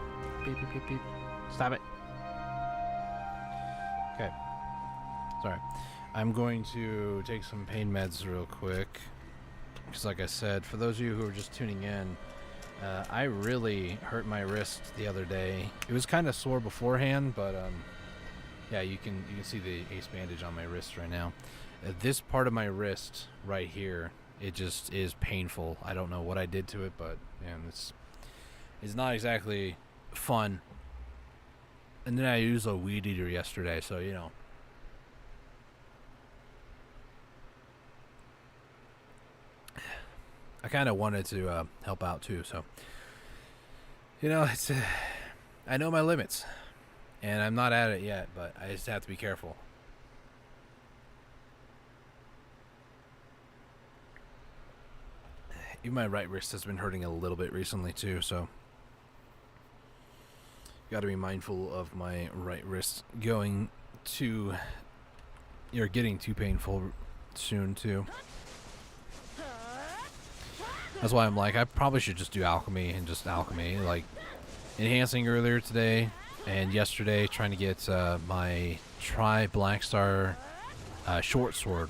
Speaker 1: beep beep beep. Stop it. Okay. Sorry. I'm going to take some pain meds real quick. Because like I said, for those of you who are just tuning in, I really hurt my wrist the other day. It was kind of sore beforehand, but yeah, you can see the ace bandage on my wrist right now. This part of my wrist right here, it just is painful. I don't know what I did to it, but man, it's not exactly fun. And then I used a weed eater yesterday, so you know. I kind of wanted to help out too, so you know, it's I know my limits, and I'm not at it yet, but I just have to be careful. Even my right wrist has been hurting a little bit recently too, so got to be mindful of my right wrist getting too painful soon too. That's why I'm like, I probably should just do alchemy and just alchemy. Like, enhancing earlier today and yesterday, trying to get my Black Star short sword.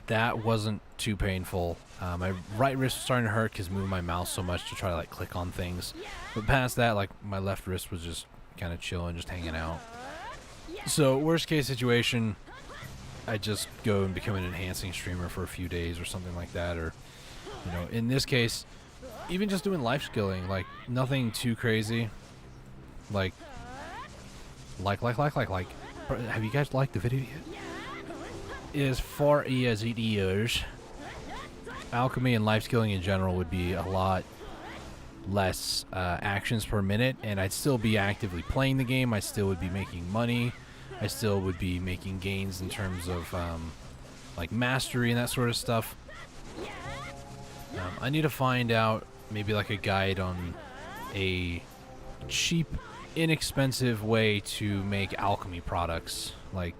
Speaker 1: That wasn't too painful. My right wrist was starting to hurt because moving my mouse so much to try to like click on things. But past that, like, my left wrist was just kind of chilling, just hanging out. So worst case situation, I just go and become an enhancing streamer for a few days or something like that. Or, you know, in this case, even just doing life skilling, like nothing too crazy. Like, have you guys liked the video yet? As far as it is, alchemy and life skilling in general would be a lot less actions per minute, and I'd still be actively playing the game. I still would be making money. I still would be making gains in terms of like mastery and that sort of stuff. I need to find out maybe like a guide on a cheap, inexpensive way to make alchemy products. Like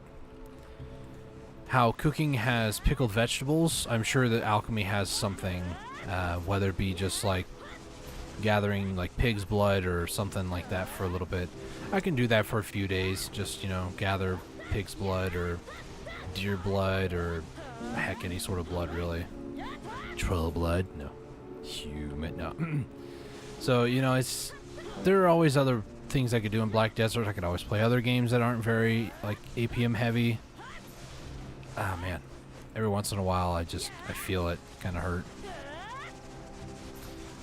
Speaker 1: how cooking has pickled vegetables, I'm sure that alchemy has something, whether it be just like gathering like pig's blood or something like that for a little bit. I can do that for a few days, just, you know, gather pig's blood or deer blood or heck, any sort of blood really. Troll blood? No. Human? No. So, you know, there are always other things I could do in Black Desert. I could always play other games that aren't very like APM heavy. Ah, man. Every once in a while, I feel it kind of hurt.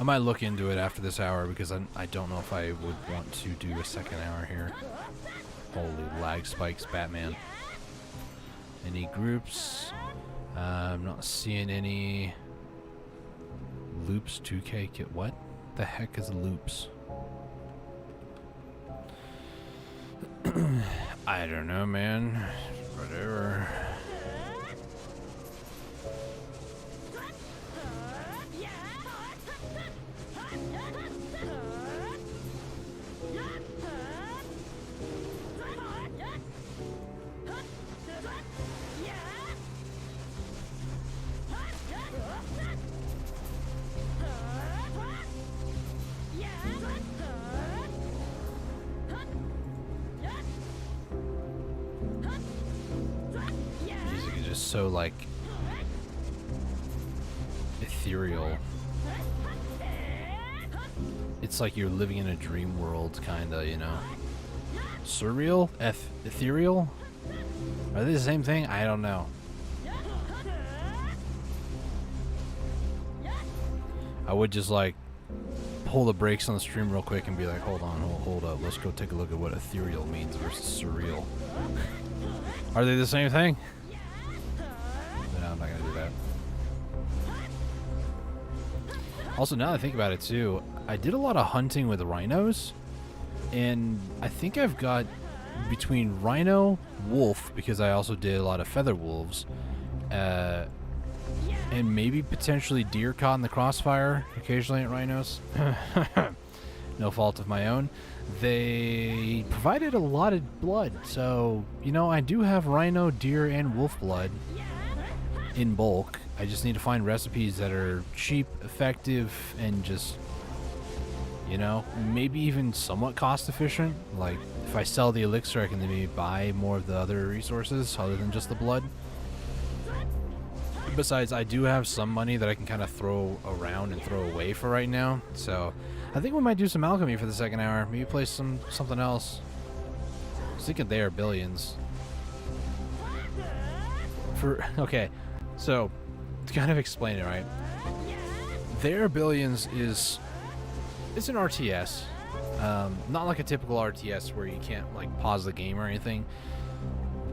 Speaker 1: I might look into it after this hour because I don't know if I would want to do a second hour here. Holy lag spikes, Batman. Any groups? I'm not seeing any. Loops 2K kit. What the heck is loops? I don't know, man. Whatever. So like ethereal. It's like you're living in a dream world, kinda, you know. Surreal? Ethereal? Are they the same thing? I don't know. I would just like pull the brakes on the stream real quick and be like, hold on, hold up, let's go take a look at what ethereal means versus surreal. Are they the same thing? I'm not gonna do that. Also, now that I think about it too, I did a lot of hunting with rhinos, and I think I've got between rhino, wolf, because I also did a lot of feather wolves, and maybe potentially deer caught in the crossfire occasionally at rhinos. No fault of my own. They provided a lot of blood, so, you know, I do have rhino, deer, and wolf blood in bulk. I just need to find recipes that are cheap, effective, and just, you know, maybe even somewhat cost efficient. Like, if I sell the elixir, I can maybe buy more of the other resources other than just the blood. Besides, I do have some money that I can kind of throw around and throw away for right now. So, I think we might do some alchemy for the second hour. Maybe play something else. I was thinking they are billions. Okay. So, to kind of explain it, right? Their Billions it's an RTS. Not like a typical RTS where you can't like pause the game or anything.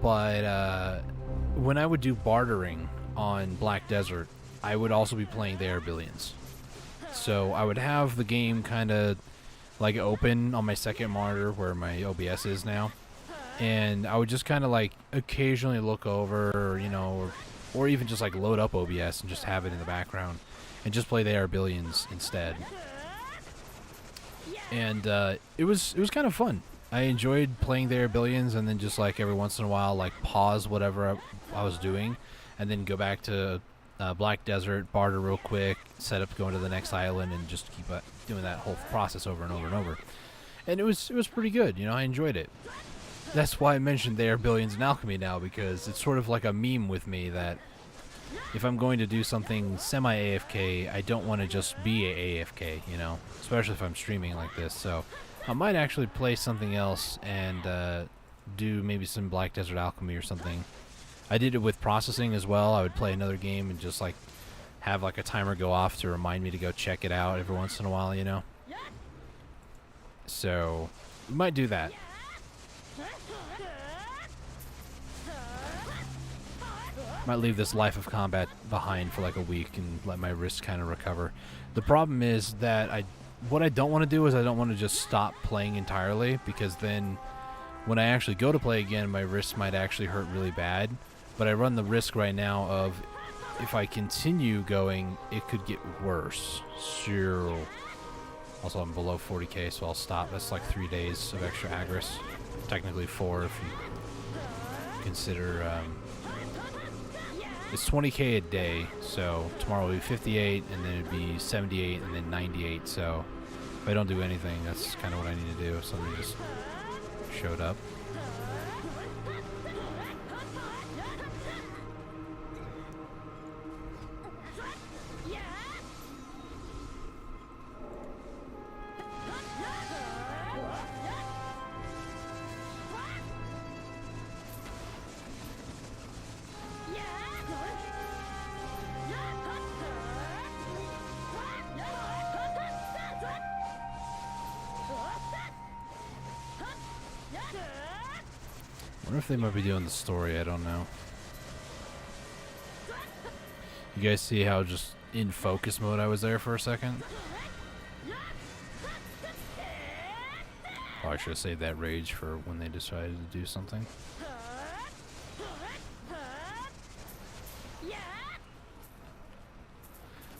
Speaker 1: But when I would do bartering on Black Desert, I would also be playing Their Billions. So I would have the game kind of like open on my second monitor where my OBS is now. And I would just kind of like occasionally look over, or, you know, or even just like load up OBS and just have it in the background and just play the AR Billions instead. And it was kind of fun. I enjoyed playing the AR Billions and then just like every once in a while like pause whatever I was doing and then go back to Black Desert, barter real quick, set up going to the next island, and just keep doing that whole process over and over and over. And it was pretty good, you know. I enjoyed it. That's why I mentioned they are Billions in alchemy now, because it's sort of like a meme with me that if I'm going to do something semi-AFK, I don't want to just be a AFK, you know, especially if I'm streaming like this. So I might actually play something else and do maybe some Black Desert Alchemy or something. I did it with processing as well. I would play another game and just like have like a timer go off to remind me to go check it out every once in a while, you know. So we might do that. Might leave this life of combat behind for like a week and let my wrist kind of recover. The problem is that what I don't want to do is I don't want to just stop playing entirely, because then when I actually go to play again, my wrists might actually hurt really bad. But I run the risk right now of if I continue going, it could get worse. So, also, I'm below 40k, so I'll stop. That's like 3 days of extra aggros. Technically 4 if you consider... it's 20k a day, so tomorrow will be 58, and then it'd be 78, and then 98. So if I don't do anything, that's kind of what I need to do. If somebody just showed up. I wonder if they might be doing the story, I don't know. You guys see how just in focus mode I was there for a second? Oh, I should have saved that rage for when they decided to do something.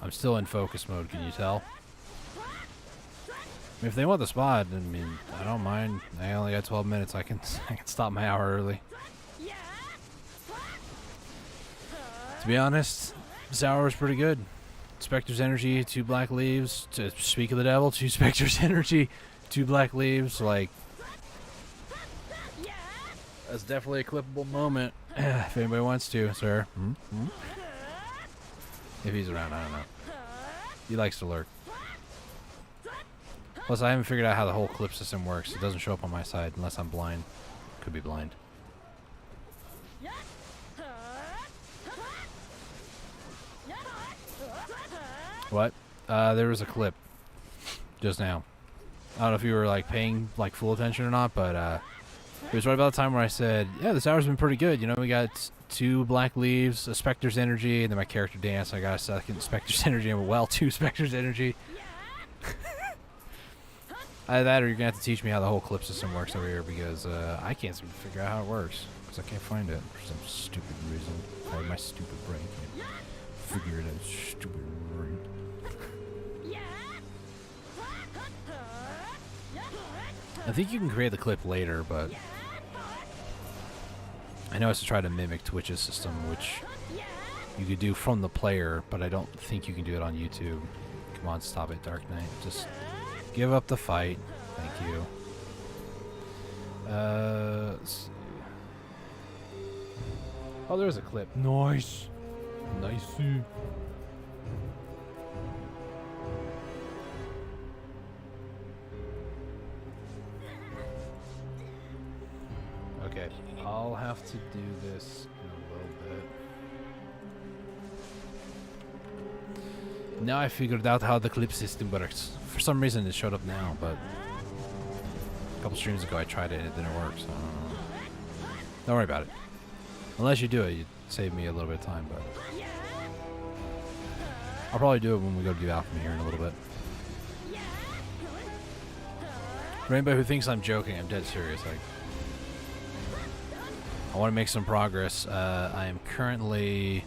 Speaker 1: I'm still in focus mode, can you tell? I mean, if they want the spot, I mean, I don't mind. I only got 12 minutes. I can stop my hour early. To be honest, this hour was pretty good. Spectre's Energy, 2 black leaves. To speak of the devil, 2 Spectre's Energy, 2 black leaves. Like, that's definitely a clippable moment. If anybody wants to, sir. If he's around, I don't know. He likes to lurk. Plus, I haven't figured out how the whole clip system works. It doesn't show up on my side unless I'm blind. Could be blind. What? There was a clip just now. I don't know if you were like paying like full attention or not, but it was right about the time where I said, yeah, this hour's been pretty good. You know, we got 2 black leaves, a Spectre's Energy, and then my character danced. I got a second Spectre's Energy, and well, 2 Spectre's Energy. Either that or you're going to have to teach me how the whole clip system works over here, because I can't seem to figure out how it works, because I can't find it for some stupid reason. Or my stupid brain can't figure it out. Stupid brain. I think you can create the clip later, but I know it's to try to mimic Twitch's system, which you could do from the player, but I don't think you can do it on YouTube. Come on, stop it, Dark Knight. Just give up the fight. Thank you. Let's see. Oh, there's a clip. Nice. Nice. Okay, I'll have to do this in a little bit. Now I figured out how the clip system works. For some reason it showed up now, but a couple streams ago I tried it and it didn't work, so don't worry about it. Unless you do it, you save me a little bit of time, but I'll probably do it when we go to do Alchemy here in a little bit. For anybody who thinks I'm joking, I'm dead serious. I want to make some progress. I am currently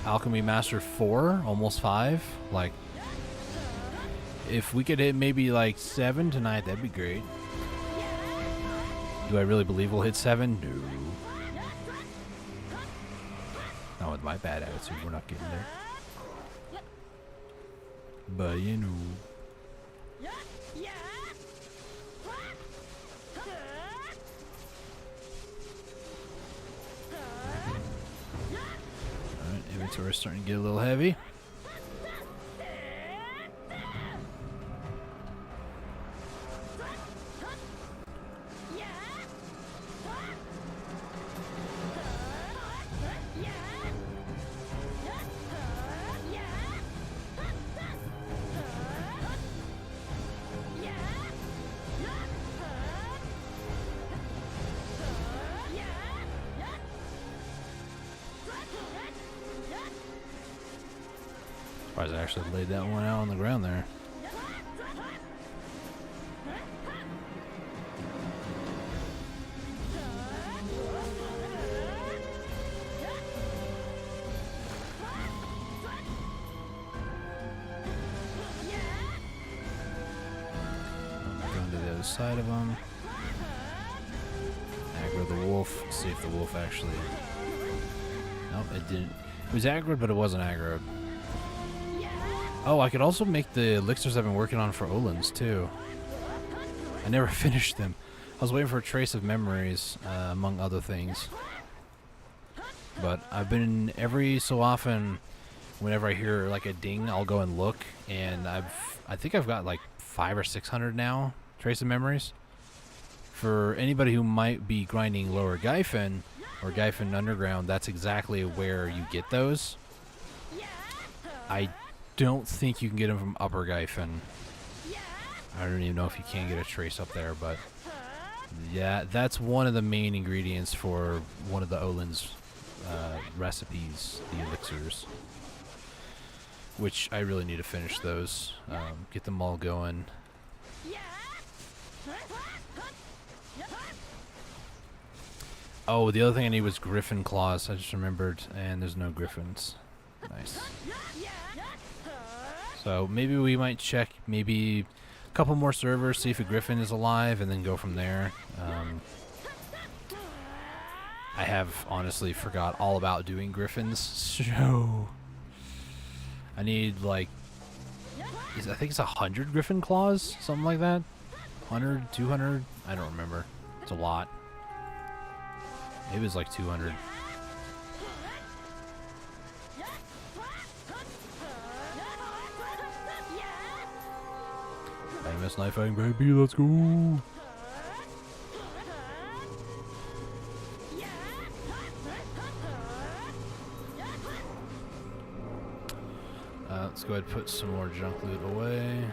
Speaker 1: Alchemy Master 4, almost 5. Like, if we could hit maybe like 7 tonight, that'd be great. Do I really believe we'll hit 7? No. Not with my bad attitude, we're not getting there. But you know. Alright, inventory's starting to get a little heavy. Surprised I actually laid that one out on the ground there. side of him. Aggro the wolf. See if the wolf actually... Nope, it didn't. It was aggroed, but it wasn't aggroed. Oh, I could also make the elixirs I've been working on for Olins, too. I never finished them. I was waiting for a trace of memories, among other things. But I've been, every so often, whenever I hear like a ding, I'll go and look, and I think I've got like 500 or 600 now, trace of memories. For anybody who might be grinding lower Gyfin, or Gyfin Underground, that's exactly where you get those. I don't think you can get them from Upper Gyfin. I don't even know if you can get a trace up there, but yeah, that's one of the main ingredients for one of the Olin's recipes, the elixirs. Which I really need to finish those, get them all going. Oh, the other thing I need was griffin claws. I just remembered, and there's no griffins. Nice. So maybe we might check maybe a couple more servers, see if a griffin is alive, and then go from there. I have honestly forgot all about doing griffins, so I need like, I think it's 100 griffin claws, something like that. 100, 200, I don't remember. It's a lot. Maybe it's like 200. Famous knife fighting baby, let's go! Let's go ahead and put some more junk loot away.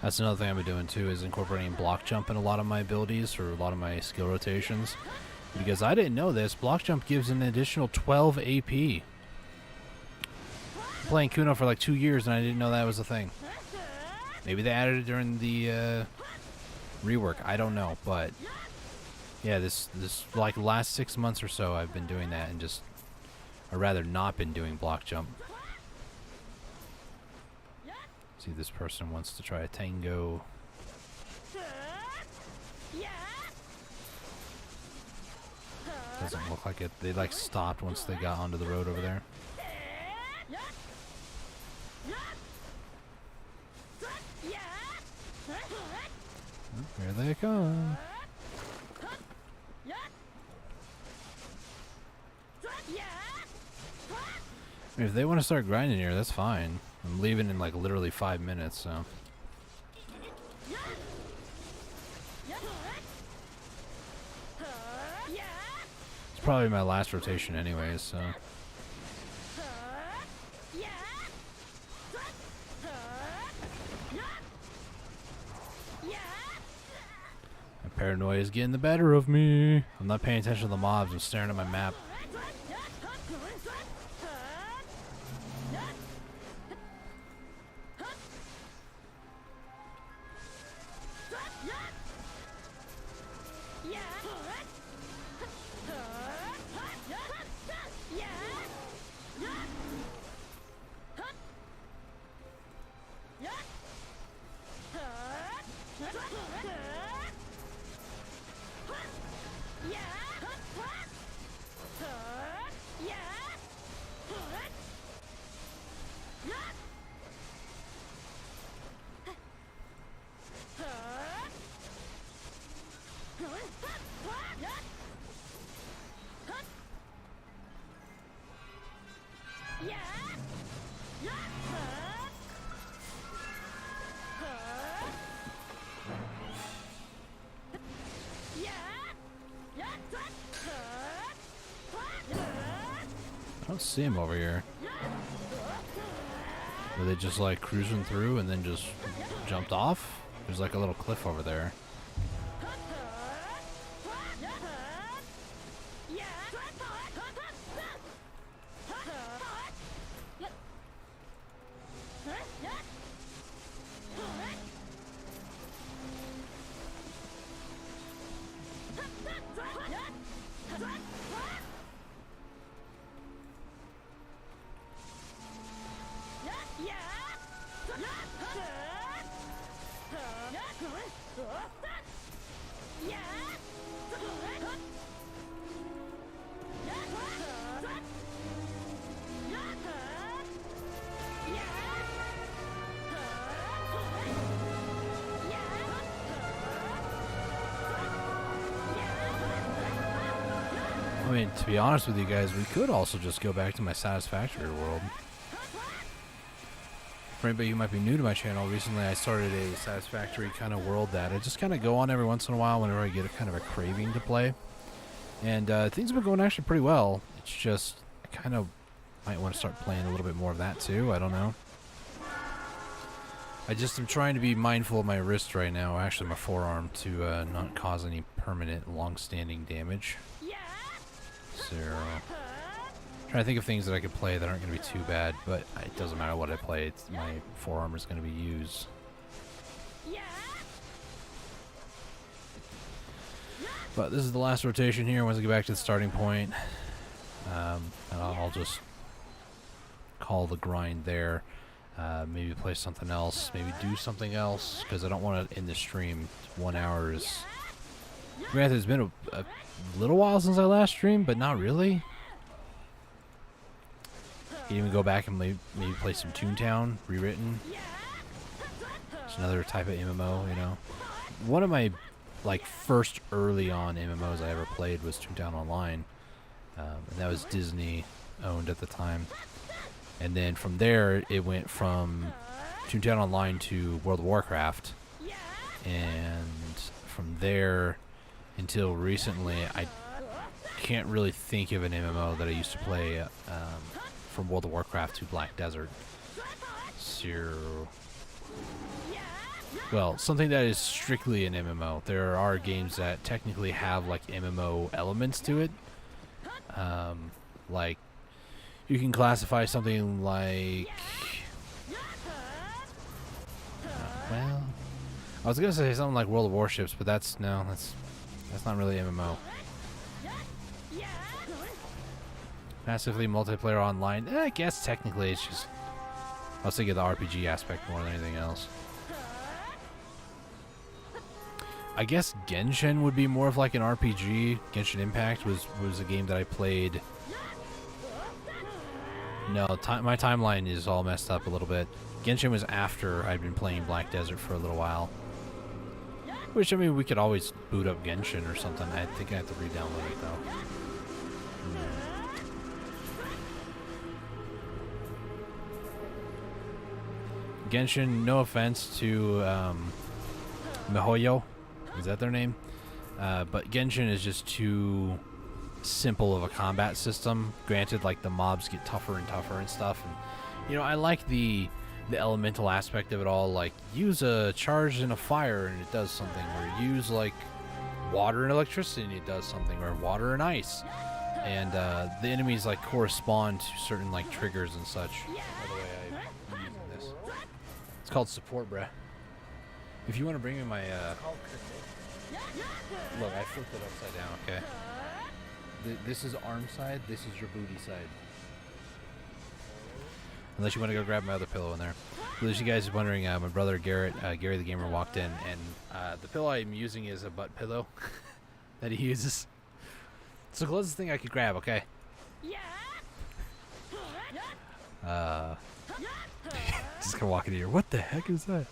Speaker 1: That's another thing I've been doing too, is incorporating block jump in a lot of my abilities, or a lot of my skill rotations. Because I didn't know this, block jump gives an additional 12 AP. I'm playing Kuno for like 2 years and I didn't know that was a thing. Maybe they added it during the rework, I don't know, but yeah, this like last 6 months or so I've been doing that, and just, or rather not been doing block jump. See, this person wants to try a tango. Doesn't look like it. They like stopped once they got onto the road over there. Oh, here they come. If they want to start grinding here, that's fine. I'm leaving in like literally 5 minutes, so. It's probably my last rotation anyways, so. My paranoia is getting the better of me. I'm not paying attention to the mobs, I'm staring at my map. don't see him over here. Were they just like cruising through and then just jumped off? There's like a little cliff over there. I mean, to be honest with you guys, we could also just go back to my Satisfactory world. For anybody who might be new to my channel, recently I started a Satisfactory kind of world that I just kind of go on every once in a while whenever I get a kind of a craving to play. And things have been going actually pretty well. It's just, I kind of might want to start playing a little bit more of that too. I don't know. I just am trying to be mindful of my wrist right now, actually my forearm, to not cause any permanent long-standing damage. So, trying to think of things that I could play that aren't going to be too bad, but it doesn't matter what I play, my forearm is going to be used. But this is the last rotation here. Once I get back to the starting point, and I'll just call the grind there. Maybe play something else, maybe do something else, because I don't want to end the stream. 1 hour is... Granted, it's been a little while since I last streamed, but not really. You can even go back and maybe play some Toontown, rewritten. It's another type of MMO, you know. One of my first early on MMOs I ever played was Toontown Online, and that was Disney owned at the time. And then from there, it went from Toontown Online to World of Warcraft, and from there until recently, I can't really think of an MMO that I used to play from World of Warcraft to Black Desert. So, well, something that is strictly an MMO. There are games that technically have like MMO elements to it. Like, you can classify something like... well, I was gonna say something like World of Warships, but that's not really MMO. Massively multiplayer online. I guess technically it's just... I was thinking of the RPG aspect more than anything else. I guess Genshin would be more of like an RPG. Genshin Impact was a game that I played... No, my timeline is all messed up a little bit. Genshin was after I'd been playing Black Desert for a little while. Which, I mean, we could always boot up Genshin or something. I think I have to re-download it, though. Genshin, no offense to MiHoYo. Is that their name? But Genshin is just too simple of a combat system. Granted, like, the mobs get tougher and tougher and stuff. And, you know, I like the elemental aspect of it all. Like, use a charge in a fire and it does something. Or use, like, water and electricity and it does something. Or water and ice. And the enemies, like, correspond to certain, like, triggers and such. By the way, I'm using this. It's called support, bruh. If you want to bring me my, look, I flipped it upside down, okay? This is arm side, this is your booty side. Unless you want to go grab my other pillow in there. For those of you guys wondering, my brother Garrett, Gary the Gamer, walked in, and the pillow I'm using is a butt pillow that he uses. It's the closest thing I could grab, okay? Just gonna walk in here. What the heck is that?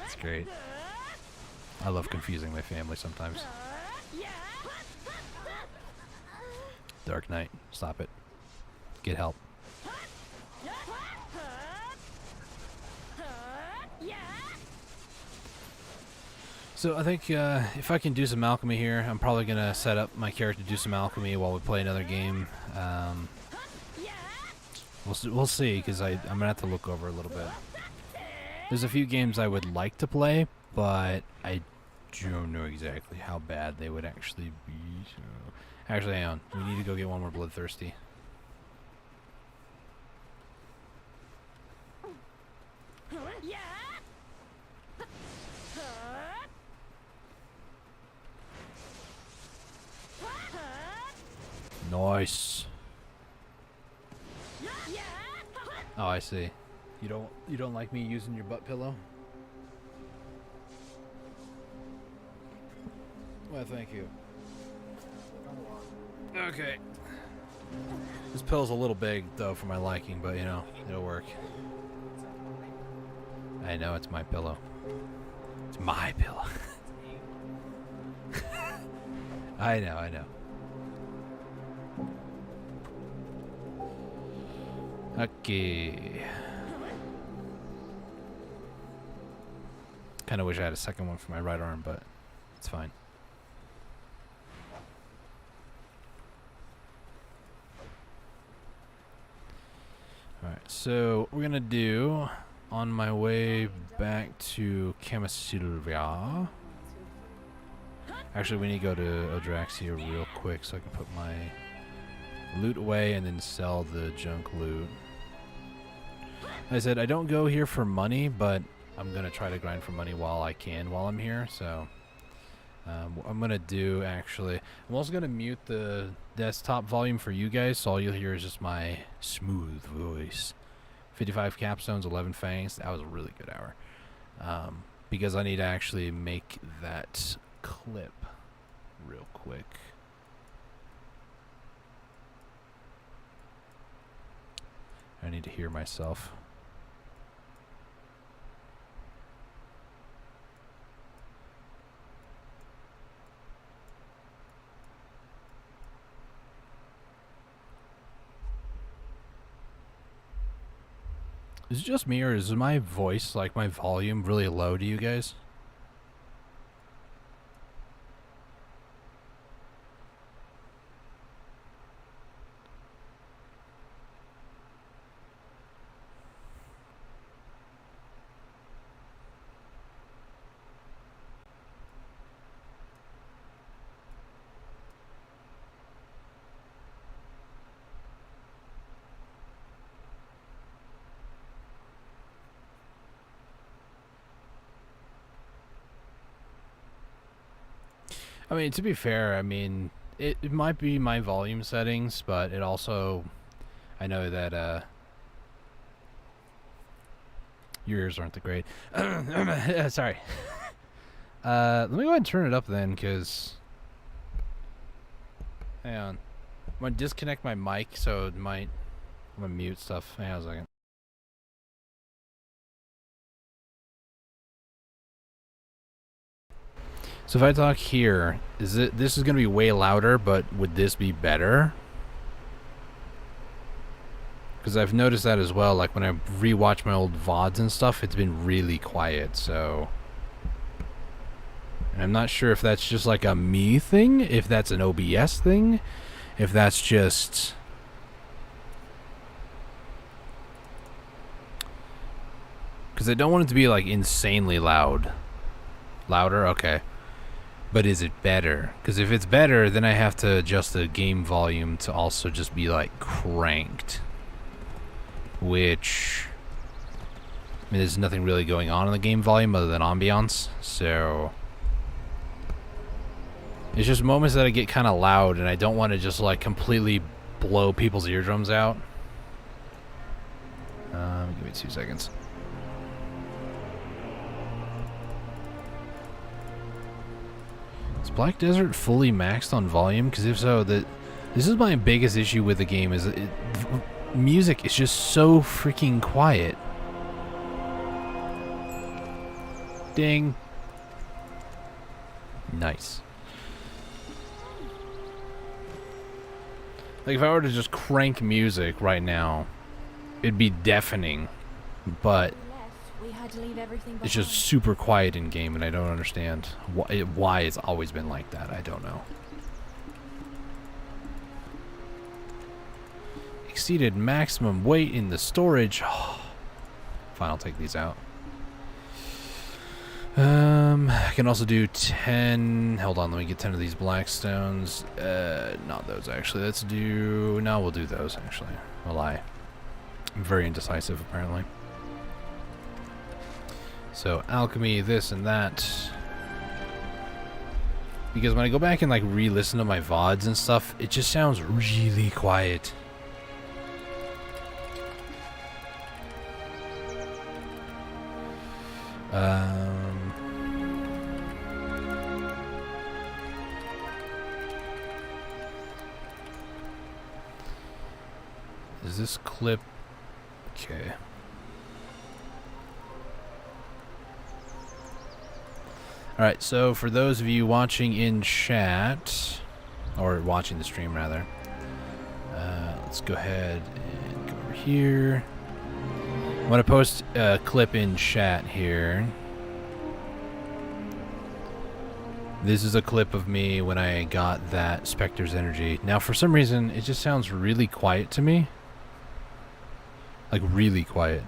Speaker 1: It's great. I love confusing my family sometimes. Dark Knight, stop it. Get help. So I think if I can do some alchemy here, I'm probably going to set up my character to do some alchemy while we play another game. We'll see, because I'm going to have to look over a little bit. There's a few games I would like to play, but I don't know exactly how bad they would actually be. So. Actually, hang on. We need to go get one more bloodthirsty. Nice. Oh, I see. You don't like me using your butt pillow? Well, thank you. Okay. This pillow's a little big, though, for my liking, but, you know, it'll work. I know, it's my pillow. It's my pillow. I know. Okay. Kind of wish I had a second one for my right arm, but it's fine. Alright, so we're gonna do, on my way back to Camasilvia. Actually, we need to go to Odraxia real quick so I can put my loot away and then sell the junk loot. Like I said, I don't go here for money, but I'm gonna try to grind for money while I can while I'm here, so I'm gonna do, actually, I'm also gonna mute the desktop volume for you guys, so all you'll hear is just my smooth voice. 55 capstones, 11 fangs. That was a really good hour, because I need to actually make that clip real quick. I need to hear myself. Is it just me, or is my voice, like my volume, really low to you guys? I mean, to be fair, I mean, it might be my volume settings, but it also, I know that, your ears aren't that great. Sorry. Let me go ahead and turn it up then, because, hang on. I'm going to disconnect my mic, so it might, I'm going to mute stuff. Hang on a second. So if I talk here, this is going to be way louder, but would this be better? Because I've noticed that as well, like when I rewatch my old VODs and stuff, it's been really quiet, so... And I'm not sure if that's just like a me thing, if that's an OBS thing, if that's just... Because I don't want it to be like insanely loud. Louder? Okay. But is it better? Because if it's better, then I have to adjust the game volume to also just be like cranked. Which, I mean, there's nothing really going on in the game volume other than ambiance, so it's just moments that I get kind of loud, and I don't want to just like completely blow people's eardrums out. Give me 2 seconds. Is Black Desert fully maxed on volume? Because if so, this is my biggest issue with the game, is music is just so freaking quiet. Ding. Nice. Like, if I were to just crank music right now, it'd be deafening. But
Speaker 2: We had to leave everything behind.
Speaker 1: It's just super quiet in game, and I don't understand why it's always been like that. I don't know. Exceeded maximum weight in the storage. Fine, I'll take these out. I can also do 10. Hold on, let me get 10 of these black stones. Not those actually. Let's do. No, we'll do those actually. I'll lie. I'm very indecisive apparently. So alchemy, this and that. Because when I go back and like re-listen to my VODs and stuff, it just sounds really quiet. Is this clip okay? Alright, so for those of you watching in chat, or watching the stream rather, let's go ahead and go over here. I'm going to post a clip in chat here. This is a clip of me when I got that Spectre's energy. Now for some reason, it just sounds really quiet to me. Like really quiet.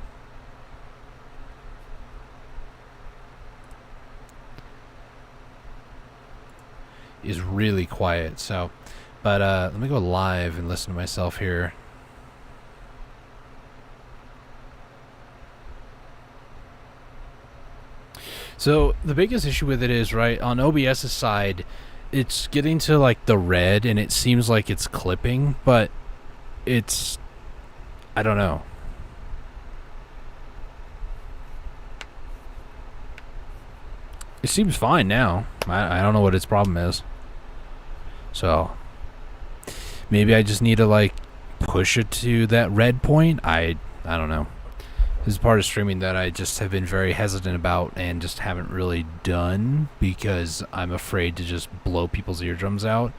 Speaker 1: Is really quiet. So, but let me go live and listen to myself here. So the biggest issue with it is, right, on OBS's side, it's getting to like the red and it seems like it's clipping, but it's, I don't know. It seems fine now. I don't know what its problem is. So maybe I just need to like push it to that red point. I don't know. This is part of streaming that I just have been very hesitant about and just haven't really done because I'm afraid to just blow people's eardrums out.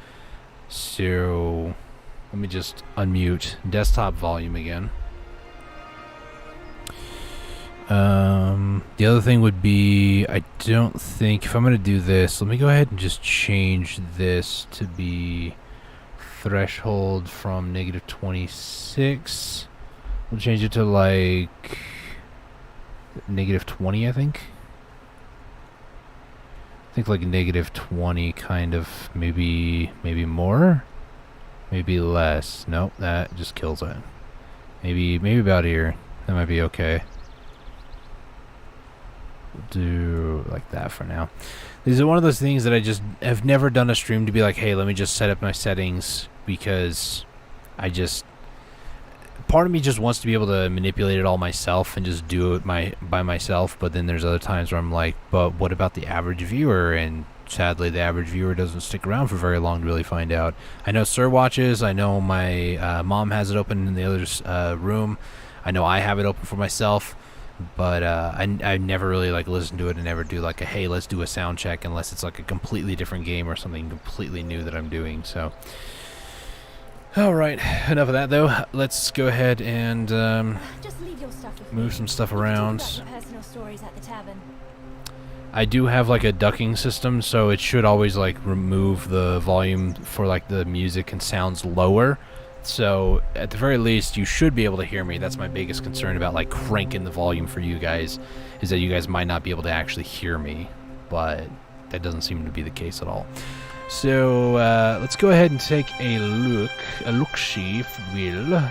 Speaker 1: So let me just unmute desktop volume again. The other thing would be, I don't think, if I'm going to do this, let me go ahead and just change this to be threshold from -26. We'll change it to like -20, I think. I think like -20 kind of, maybe more, maybe less. Nope, that just kills it. Maybe about here. That might be okay. Do like that for now. These are one of those things that I just have never done a stream to be like, hey, let me just set up my settings, because I just, part of me just wants to be able to manipulate it all myself and just do it by myself, but then there's other times where I'm like, but what about the average viewer? And sadly the average viewer doesn't stick around for very long to really find out. I know Sir watches, I know my mom has it open in the other room, I know I have it open for myself. But I never really like listen to it and never do like a hey, let's do a sound check unless it's like a completely different game or something completely new that I'm doing. So alright, enough of that though. Let's go ahead and
Speaker 2: Just leave your stuff with
Speaker 1: move
Speaker 2: me.
Speaker 1: some stuff
Speaker 2: We can
Speaker 1: around.
Speaker 2: talk about your personal stories at the tavern.
Speaker 1: I do have like a ducking system, so it should always like remove the volume for like the music and sounds lower. So at the very least, you should be able to hear me. That's my biggest concern about like cranking the volume for you guys, is that you guys might not be able to actually hear me, but that doesn't seem to be the case at all. So let's go ahead and take a look-see, if you will.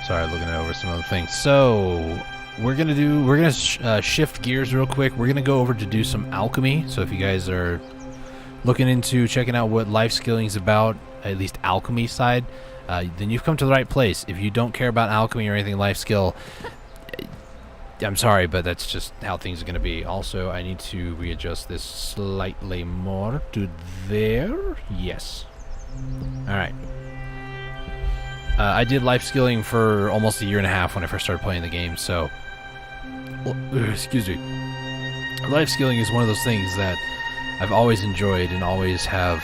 Speaker 1: Sorry, looking over some other things. So we're gonna shift gears real quick. We're gonna go over to do some alchemy. So if you guys are looking into checking out what life skilling is about, at least alchemy side, then you've come to the right place. If you don't care about alchemy or anything life skill, I'm sorry, but that's just how things are gonna be. Also, I need to readjust this slightly more to there. Yes. All right. I did life skilling for almost a year and a half when I first started playing the game, so excuse me. Life skilling is one of those things that I've always enjoyed and always have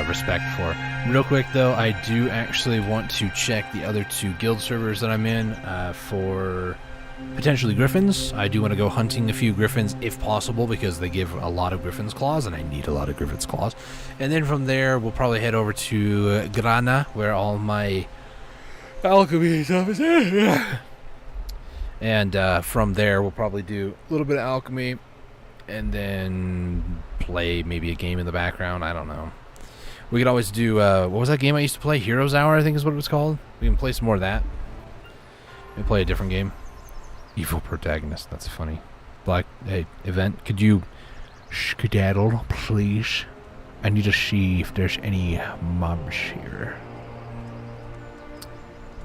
Speaker 1: respect for. Real quick though, I do actually want to check the other 2 guild servers that I'm in for potentially griffins. I do want to go hunting a few griffins if possible because they give a lot of griffins claws and I need a lot of griffins claws. And then from there we'll probably head over to Grana where all my alchemy stuff is. And from there we'll probably do a little bit of alchemy and then play maybe a game in the background. I don't know. We could always do what was that game I used to play? Heroes Hour, I think is what it was called. We can play some more of that. Maybe play a different game. Evil protagonist. That's funny. Black. Hey, event. Could you skedaddle, please? I need to see if there's any mobs here.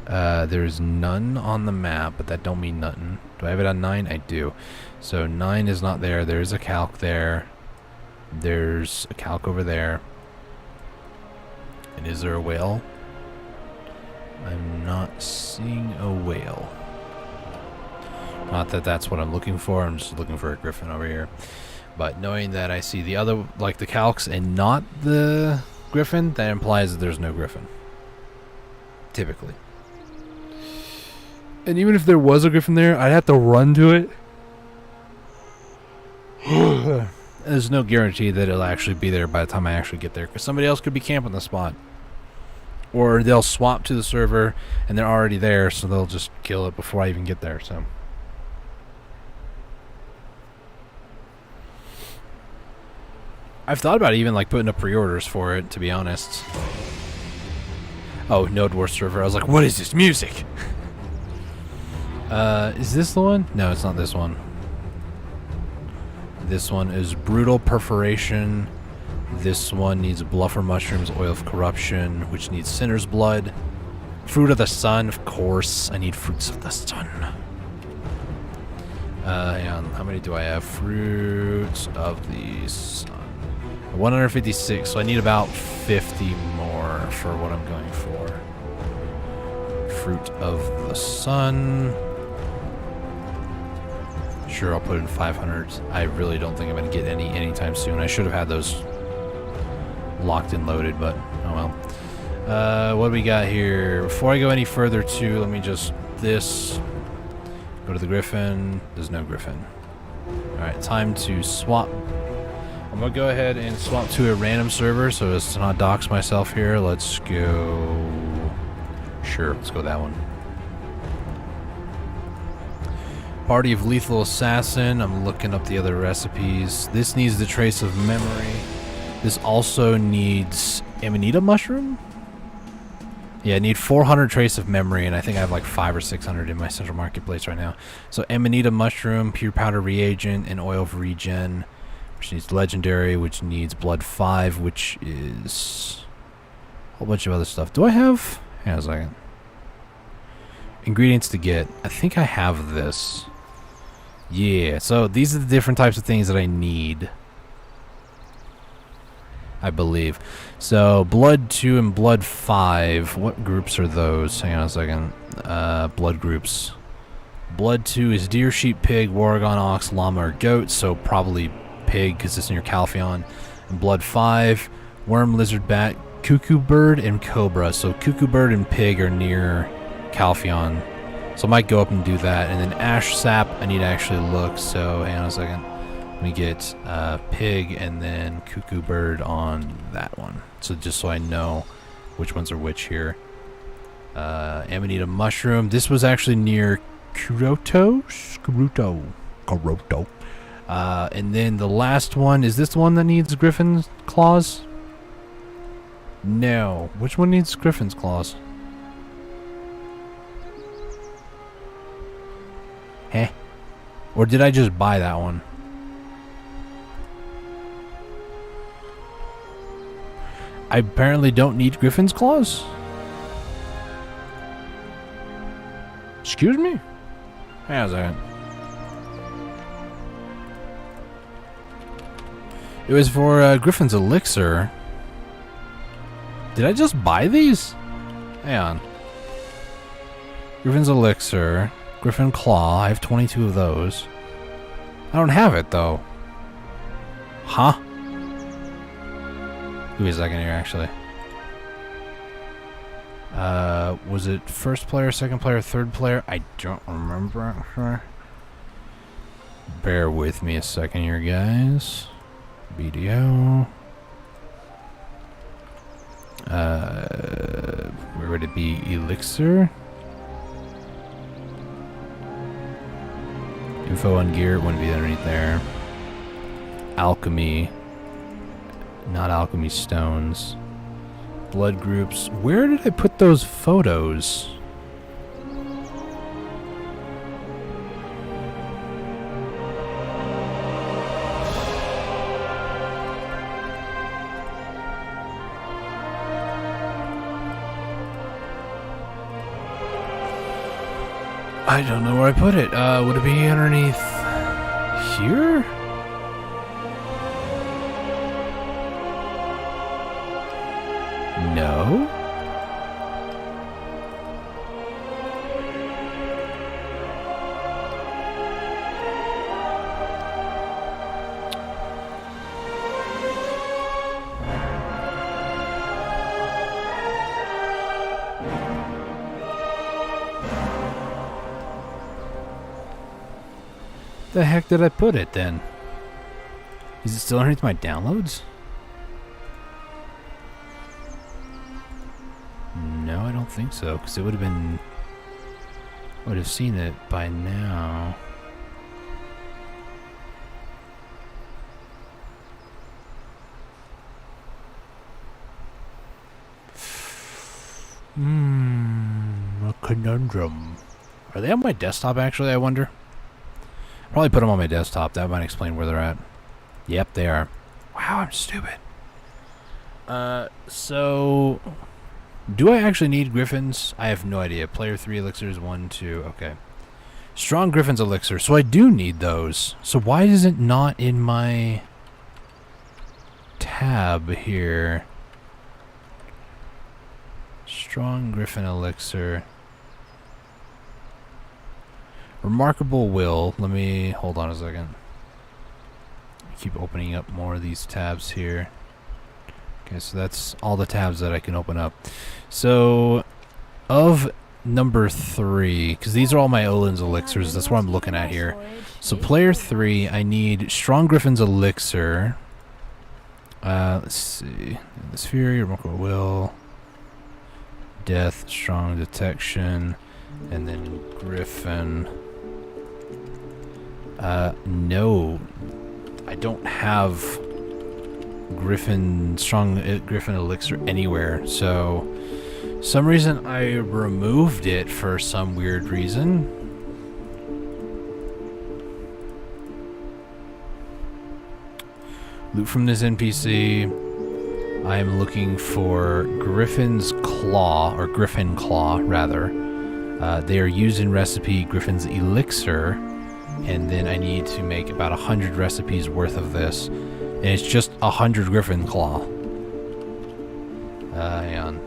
Speaker 1: There's none on the map, but that don't mean nothing. Do I have it on 9? I do. So 9 is not there. There's a calc there. There's a calc over there. And is there a whale? I'm not seeing a whale. Not that that's what I'm looking for. I'm just looking for a griffin over here. But knowing that I see the other, like the calcs and not the griffin, that implies that there's no griffin. Typically. And even if there was a griffin there, I'd have to run to it. There's no guarantee that it'll actually be there by the time I actually get there. Because somebody else could be camping the spot. Or they'll swap to the server and they're already there, so they'll just kill it before I even get there. So I've thought about even like putting up pre-orders for it, to be honest. Oh, Node War server. I was like, what is this music? Is this the one? No, it's not this one. This one is Brutal Perforation. This one needs Bluffer Mushrooms, Oil of Corruption, which needs Sinner's Blood. Fruit of the Sun, of course. I need Fruits of the Sun. Hang on. How many do I have? Fruits of the Sun. 156, so I need about 50 more for what I'm going for. Fruit of the Sun. Sure, I'll put in 500. I really don't think I'm going to get any anytime soon. I should have had those locked and loaded, but oh well. What do we got here? Before I go any further let me just go to the Griffin. There's no Griffin. Alright, time to swap. I'm going to go ahead and swap to a random server so as to not dox myself here. Let's go... Sure, let's go that one. Party of Lethal Assassin. I'm looking up the other recipes. This needs the Trace of Memory. This also needs Amanita Mushroom? Yeah, I need 400 Trace of Memory, and I think I have like 500 or 600 in my Central Marketplace right now. So Amanita Mushroom, Pure Powder Reagent, and Oil of Regen, which needs Legendary, which needs Blood 5, which is a whole bunch of other stuff. Do I have... Hang on a second. Ingredients to get. I think I have this. Yeah, so these are the different types of things that I need, I believe. So Blood 2 and Blood 5, what groups are those? Hang on a second. Blood groups. Blood 2 is deer, sheep, pig, Wargon, ox, llama, or goat, so probably pig because it's near Calpheon. And Blood 5, worm, lizard, bat, cuckoo bird, and cobra. So cuckoo bird and pig are near Calpheon. So I might go up and do that. And then ash sap, I need to actually look. So hang on a second. Let me get pig and then cuckoo bird on that one. So just so I know which ones are which here. Amanita mushroom. This was actually near Kuroto. And then the last one, is this the one that needs Griffin's claws? No. Which one needs Griffin's claws? Heh. Or did I just buy that one? I apparently don't need Griffin's claws. Excuse me? How's that? It was for Griffin's elixir. Did I just buy these? Hang on. Griffin's elixir. Griffin claw. I have 22 of those. I don't have it though. Huh? Give me a second here, actually. Was it first player, second player, third player? I don't remember, actually. Bear with me a second here, guys. BDO. Where would it be? Elixir? Info on gear, it wouldn't be underneath there. Alchemy. Not alchemy stones. Blood groups. Where did I put those photos? I don't know where I put it. Would it be underneath here? No. The heck did I put it then? Is it still underneath my downloads? No, I don't think so, because it would have been... would have seen it by now. A conundrum. Are they on my desktop, actually, I wonder? Probably put them on my desktop. That might explain where they're at. Yep, they are. Wow, I'm stupid. So... do I actually need Griffins? I have no idea. Player 3 elixirs, 1, 2. Okay. Strong Griffin's elixir. So I do need those. So why is it not in my tab here? Strong Griffin elixir. Remarkable will. Let me hold on a second. Keep opening up more of these tabs here. Okay, so that's all the tabs that I can open up. So, of number 3, because these are all my Olin's elixirs, that's what I'm looking at here. So, player 3, I need Strong Griffin's elixir. Let's see. This Fury, Remarkable Will, Death, Strong Detection, and then Griffin. No, I don't have Strong Griffin elixir anywhere, so some reason I removed it for some weird reason. Loot from this NPC. I am looking for Griffin's Claw, or Griffin Claw rather. They are used in recipe Griffin's elixir, and then I need to make about 100 recipes worth of this. And it's just 100 Griffin Claw. Hang on.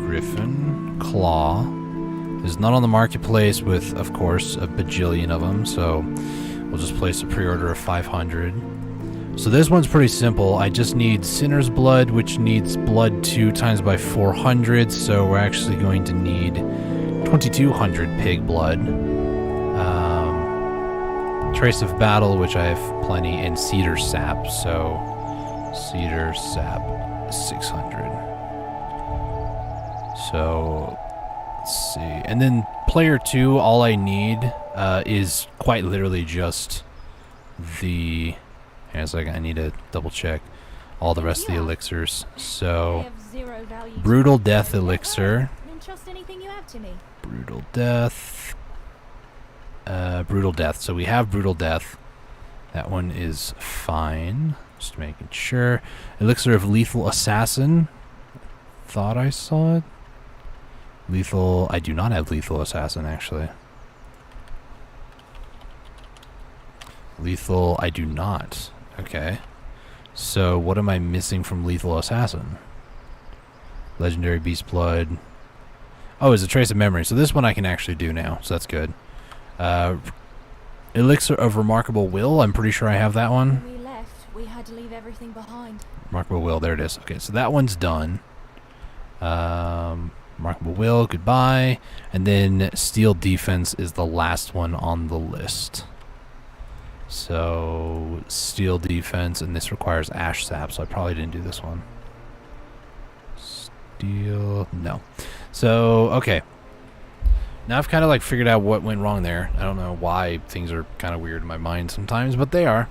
Speaker 1: Griffin Claw is not on the marketplace with, of course, a bajillion of them, so we'll just place a pre-order of 500. So this one's pretty simple. I just need Sinner's Blood, which needs blood 2 times by 400, so we're actually going to need 2200 pig blood. Trace of Battle, which I have plenty, and Cedar Sap. So, Cedar Sap, 600. So, let's see. And then player 2, all I need is quite literally just the... hang on a second, I need to double check all the rest of the elixirs. So, Brutal Death elixir. Brutal Death. Brutal Death. So we have Brutal Death. That one is fine. Just making sure. Elixir of Lethal Assassin. Thought I saw it. Lethal. I do not have Lethal Assassin, actually. Lethal. I do not. Okay. So what am I missing from Lethal Assassin? Legendary Beast Blood. Oh, it's a Trace of Memory. So this one I can actually do now. So that's good. Elixir of Remarkable Will. I'm pretty sure I have that one.
Speaker 2: everything behind.
Speaker 1: Remarkable will, there it is. Okay, so that one's done. Remarkable will, goodbye. And then steel defense is the last one on the list. So steel defense, and this requires ash sap, so I probably didn't do this one. Steel, no. So, okay. Now I've kind of like figured out what went wrong there. I don't know why things are kind of weird in my mind sometimes, but they are.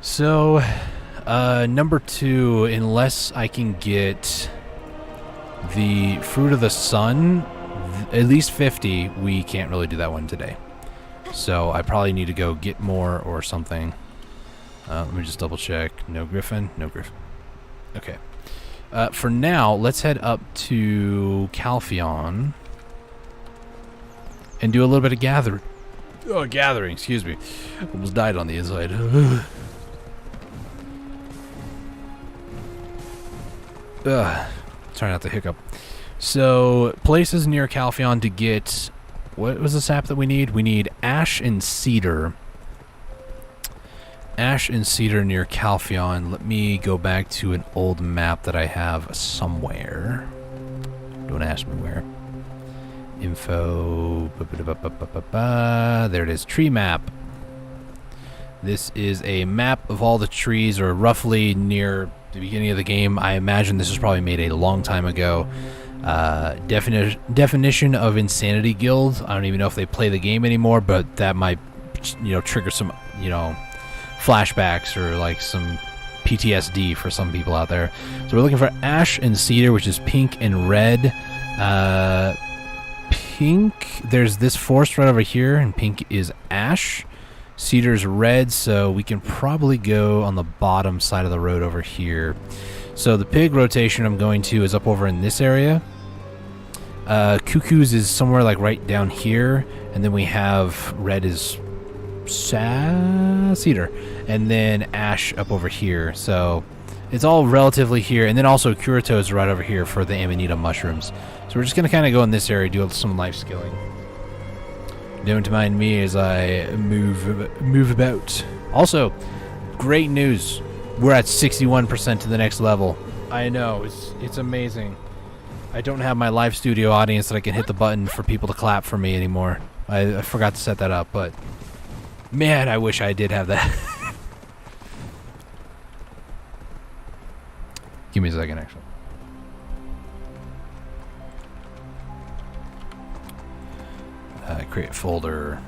Speaker 1: So, number 2, unless I can get the fruit of the sun, at least 50, we can't really do that one today. So I probably need to go get more or something. Let me just double check. No griffin? No griffin. Okay. For now, let's head up to Calpheon and do a little bit of gathering. Oh, gathering, excuse me. Almost died on the inside. Try not to hiccup. So, places near Calpheon to get... What was the sap that we need? We need ash and cedar. Ash and cedar near Calpheon. Let me go back to an old map that I have somewhere. Don't ask me where. Info. There it is. Tree map. This is a map of all the trees, or roughly near the beginning of the game. I imagine this was probably made a long time ago. Definition of Insanity Guild. I don't even know if they play the game anymore, but that might, trigger some, flashbacks or like some PTSD for some people out there. So we're looking for ash and cedar, which is pink and red. Pink, there's this forest right over here, and pink is ash. Cedar's red, so we can probably go on the bottom side of the road over here. So the pig rotation I'm going to is up over in this area. Cuckoo's is somewhere like right down here, and then we have red is cedar, and then ash up over here. So it's all relatively here, and then also Kurito is right over here for the Amanita mushrooms. So we're just gonna kind of go in this area, do some life skilling. Don't mind me as I move about. Also, great news. We're at 61% to the next level. I know, it's amazing. I don't have my live studio audience that I can hit the button for people to clap for me anymore. I forgot to set that up, but man, I wish I did have that. Give me a second, actually. Create folder.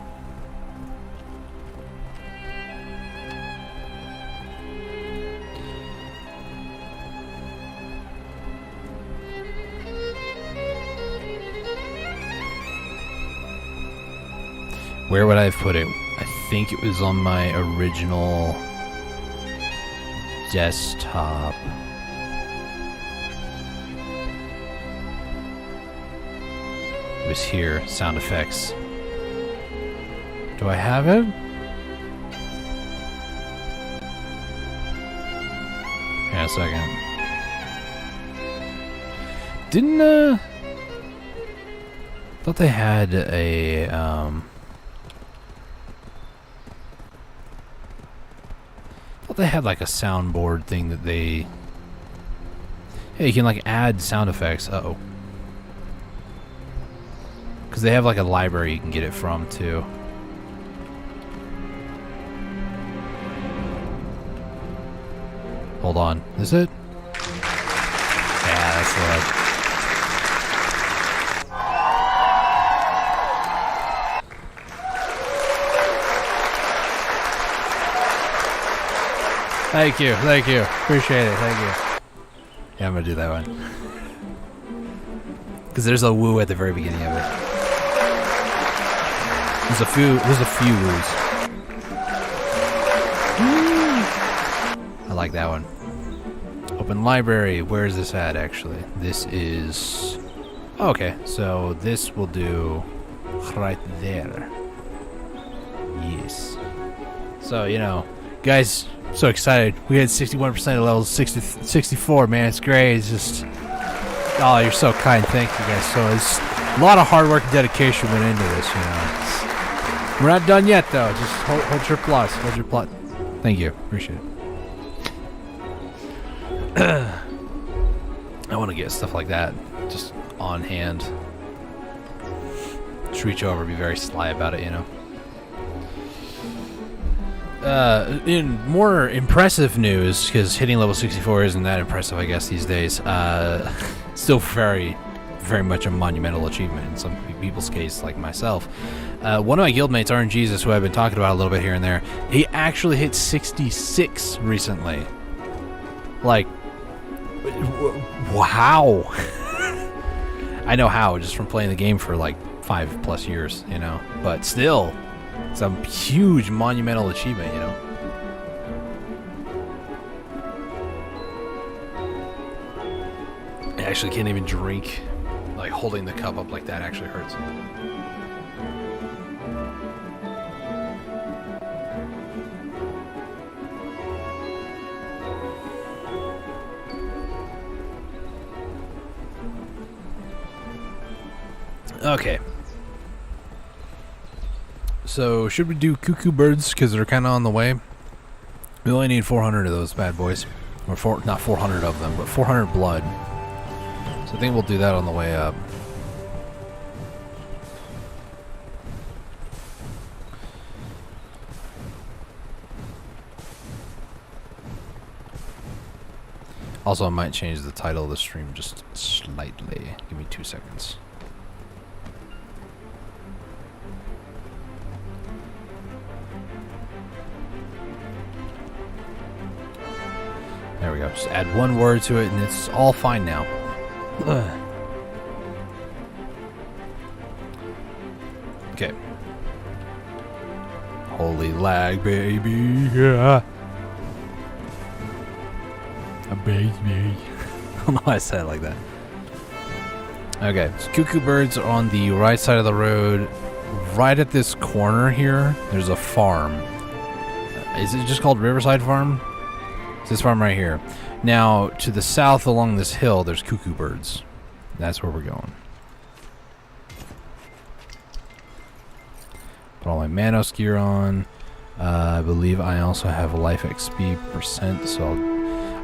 Speaker 1: Where would I have put it? I think it was on my original desktop. It was here, sound effects. Do I have it? Yeah, a second. Didn't, thought they had a, thought they had like a soundboard thing that they... Hey, you can like add sound effects. Uh-oh. Because they have like a library you can get it from, too. Hold on. Is it? Yeah, that's right. Thank you. Thank you. Appreciate it. Thank you. Yeah, I'm going to do that one. Because there's a woo at the very beginning of it. There's a few woos. I like that one. Open library. Where is this at, actually? This is... Oh, okay, so this will do right there. Yes. So, guys, so excited. We had 61% of level 64, man. It's great. It's just... Oh, you're so kind. Thank you, guys. So it's a lot of hard work and dedication went into this, We're not done yet, though. Just hold your plus. Hold your plot. Thank you. Appreciate it. I want to get stuff like that just on hand. Just reach over, be very sly about it, you know. In more impressive news, because hitting level 64 isn't that impressive, I guess, these days. Still very, very much a monumental achievement in some people's case, like myself. One of my guildmates, RNGesus, who I've been talking about a little bit here and there, he actually hit 66 recently. Like, wow. I know how, just from playing the game for like 5+ years, you know, but still, it's a huge monumental achievement, you know. I actually can't even drink. Like, holding the cup up like that actually hurts. Okay. So, should we do cuckoo birds? Because they're kind of on the way. We only need 400 of those bad boys. Or not 400 of them, but 400 blood. So I think we'll do that on the way up. Also, I might change the title of the stream just slightly. Give me 2 seconds. There we go. Just add one word to it and it's all fine now. Okay. Holy lag, baby. Yeah. A baby. I don't know why I said it like that. Okay. So cuckoo birds are on the right side of the road. Right at this corner here, there's a farm. Is it just called Riverside Farm? It's this farm right here. Now, to the south along this hill, there's cuckoo birds. That's where we're going. Put all my Manos gear on. I believe I also have a life XP %, so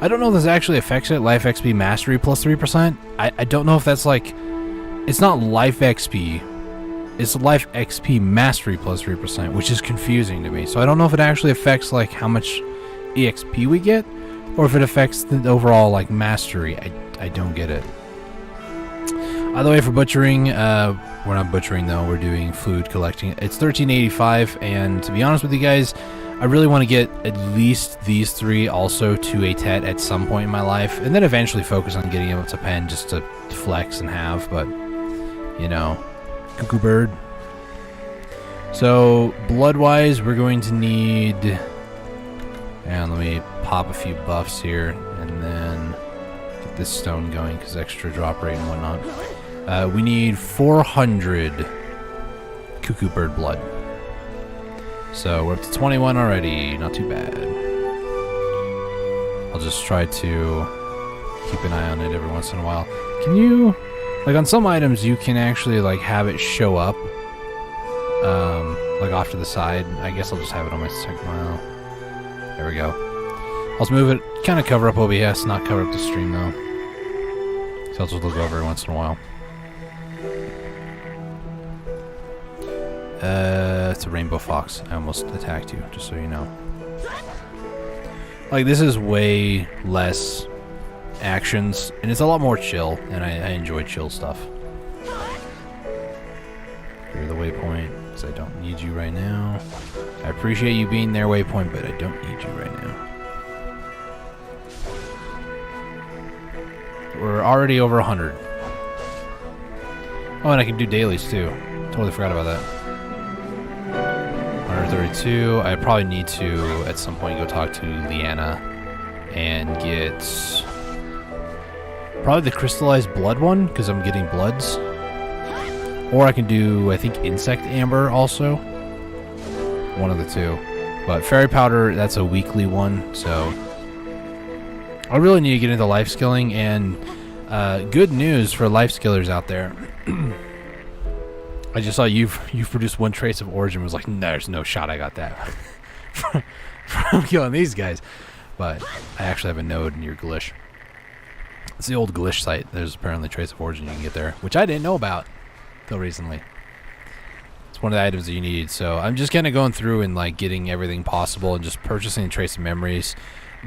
Speaker 1: I don't know if this actually affects it. Life XP mastery plus 3%. I don't know if that's like... It's not life XP. It's life XP mastery plus 3%, which is confusing to me. So I don't know if it actually affects like how much EXP we get, or if it affects the overall like mastery. I don't get it. Either way, for butchering, we're not butchering though, we're doing food collecting. It's 1385, and to be honest with you guys, I really want to get at least these 3 also to a Tet at some point in my life, and then eventually focus on getting them up to Pen just to flex and have, but you know, cuckoo bird. So blood wise, we're going to need, and let me pop a few buffs here and then get this stone going because extra drop rate and whatnot. We need 400 cuckoo bird blood. So we're up to 21 already, not too bad. I'll just try to keep an eye on it every once in a while. Can you, like on some items you can actually like have it show up like off to the side. I guess I'll just have it on my second mile. There we go. I'll move it, kind of cover up OBS, not cover up the stream though. So I'll just look over every once in a while. It's a rainbow fox. I almost attacked you, just so you know. Like, this is way less actions, and it's a lot more chill, and I enjoy chill stuff. Clear the waypoint, because I don't need you right now. I appreciate you being there, waypoint, but I don't need you right now. We're already over 100. Oh, and I can do dailies, too. Totally forgot about that. 132. I probably need to, at some point, go talk to Leanna and get probably the crystallized blood one, because I'm getting bloods. Or I can do, I think, insect amber also. One of the two. But fairy powder, that's a weekly one, so I really need to get into life skilling, and good news for life skillers out there. I just saw you've produced 1 trace of origin. Was like, there's no shot I got that from killing these guys. But I actually have a node in your Glish. It's the old Glish site. There's apparently Trace of Origin you can get there, which I didn't know about until recently. It's one of the items that you need. So I'm just kind of going through and like getting everything possible and just purchasing Trace of Memories.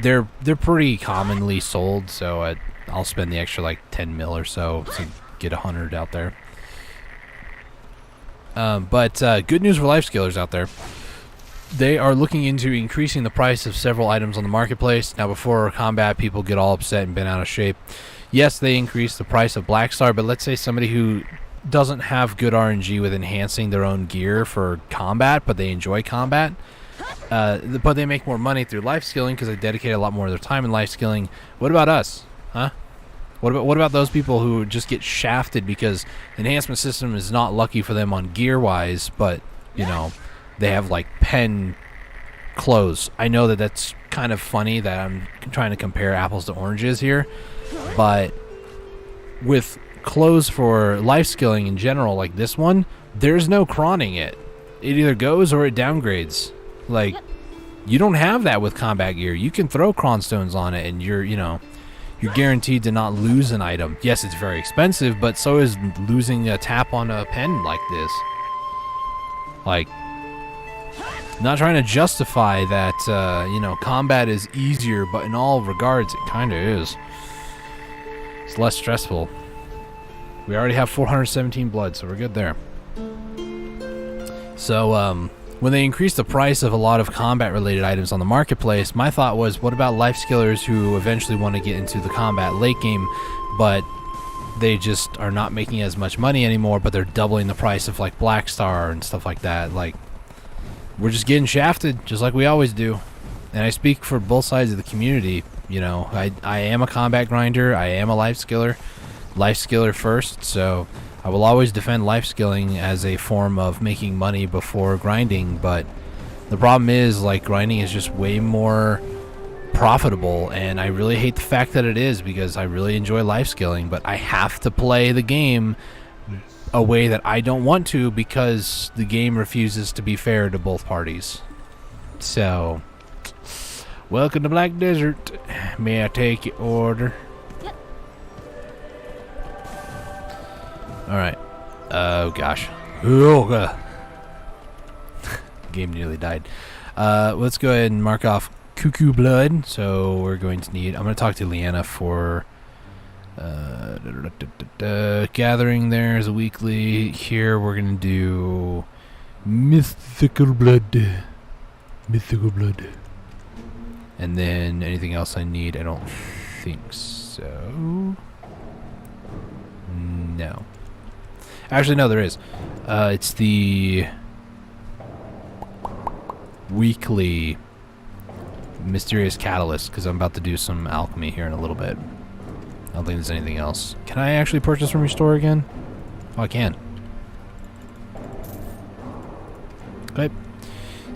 Speaker 1: They're pretty commonly sold, so I'll spend the extra like 10 mil or so to get 100 out there. But good news for life skillers out there. They are looking into increasing the price of several items on the marketplace. Now, before combat, people get all upset and bent out of shape. Yes, they increased the price of Black Star, but let's say somebody who doesn't have good RNG with enhancing their own gear for combat, but they enjoy combat, but they make more money through life skilling because they dedicate a lot more of their time in life skilling. What about us? Huh? What about those people who just get shafted because the enhancement system is not lucky for them on gear-wise, but, you know, they have, like, pen clothes. I know that that's kind of funny that I'm trying to compare apples to oranges here, but with clothes for life skilling in general, like this one, there's no crawning it. It either goes or it downgrades. Like, you don't have that with combat gear. You can throw cron stones on it, and you're guaranteed to not lose an item. Yes, it's very expensive, but so is losing a tap on a pen like this. Like, not trying to justify that, combat is easier, but in all regards, it kind of is. It's less stressful. We already have 417 blood, so we're good there. So, when they increased the price of a lot of combat-related items on the marketplace, my thought was, what about life skillers who eventually want to get into the combat late game, but they just are not making as much money anymore, but they're doubling the price of, like, Black Star and stuff like that? Like, we're just getting shafted, just like we always do. And I speak for both sides of the community. You know, I am a combat grinder. I am a life skiller first, so I will always defend life skilling as a form of making money before grinding. But the problem is, like, grinding is just way more profitable, and I really hate the fact that it is, because I really enjoy life skilling, but I have to play the game a way that I don't want to because the game refuses to be fair to both parties. So, welcome to Black Desert. May I take your order?
Speaker 2: Yep.
Speaker 1: Alright. Oh gosh. Oh god. Game nearly died. Let's go ahead and mark off Cuckoo Blood. So we're going to need... I'm going to talk to Leanna for... gathering there is a weekly. Here we're gonna do mythical blood, and then anything else I need. I don't think so. No, actually no, there is. It's the weekly mysterious catalyst, because I'm about to do some alchemy here in a little bit. I don't think there's anything else. Can I actually purchase from your store again? Oh, I can. Okay.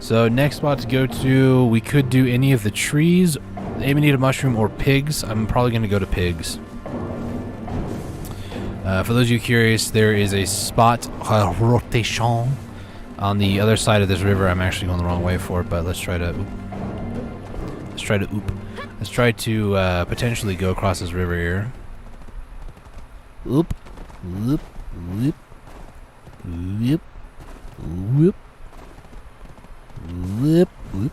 Speaker 1: So next spot to go to, we could do any of the trees, Amanita mushroom, or pigs. I'm probably going to go to pigs. For those of you curious, there is a spot, rotation, on the other side of this river. I'm actually going the wrong way for it, but let's try to potentially go across this river here. Oop, whoop, whoop, whoop, whoop, whoop, whoop.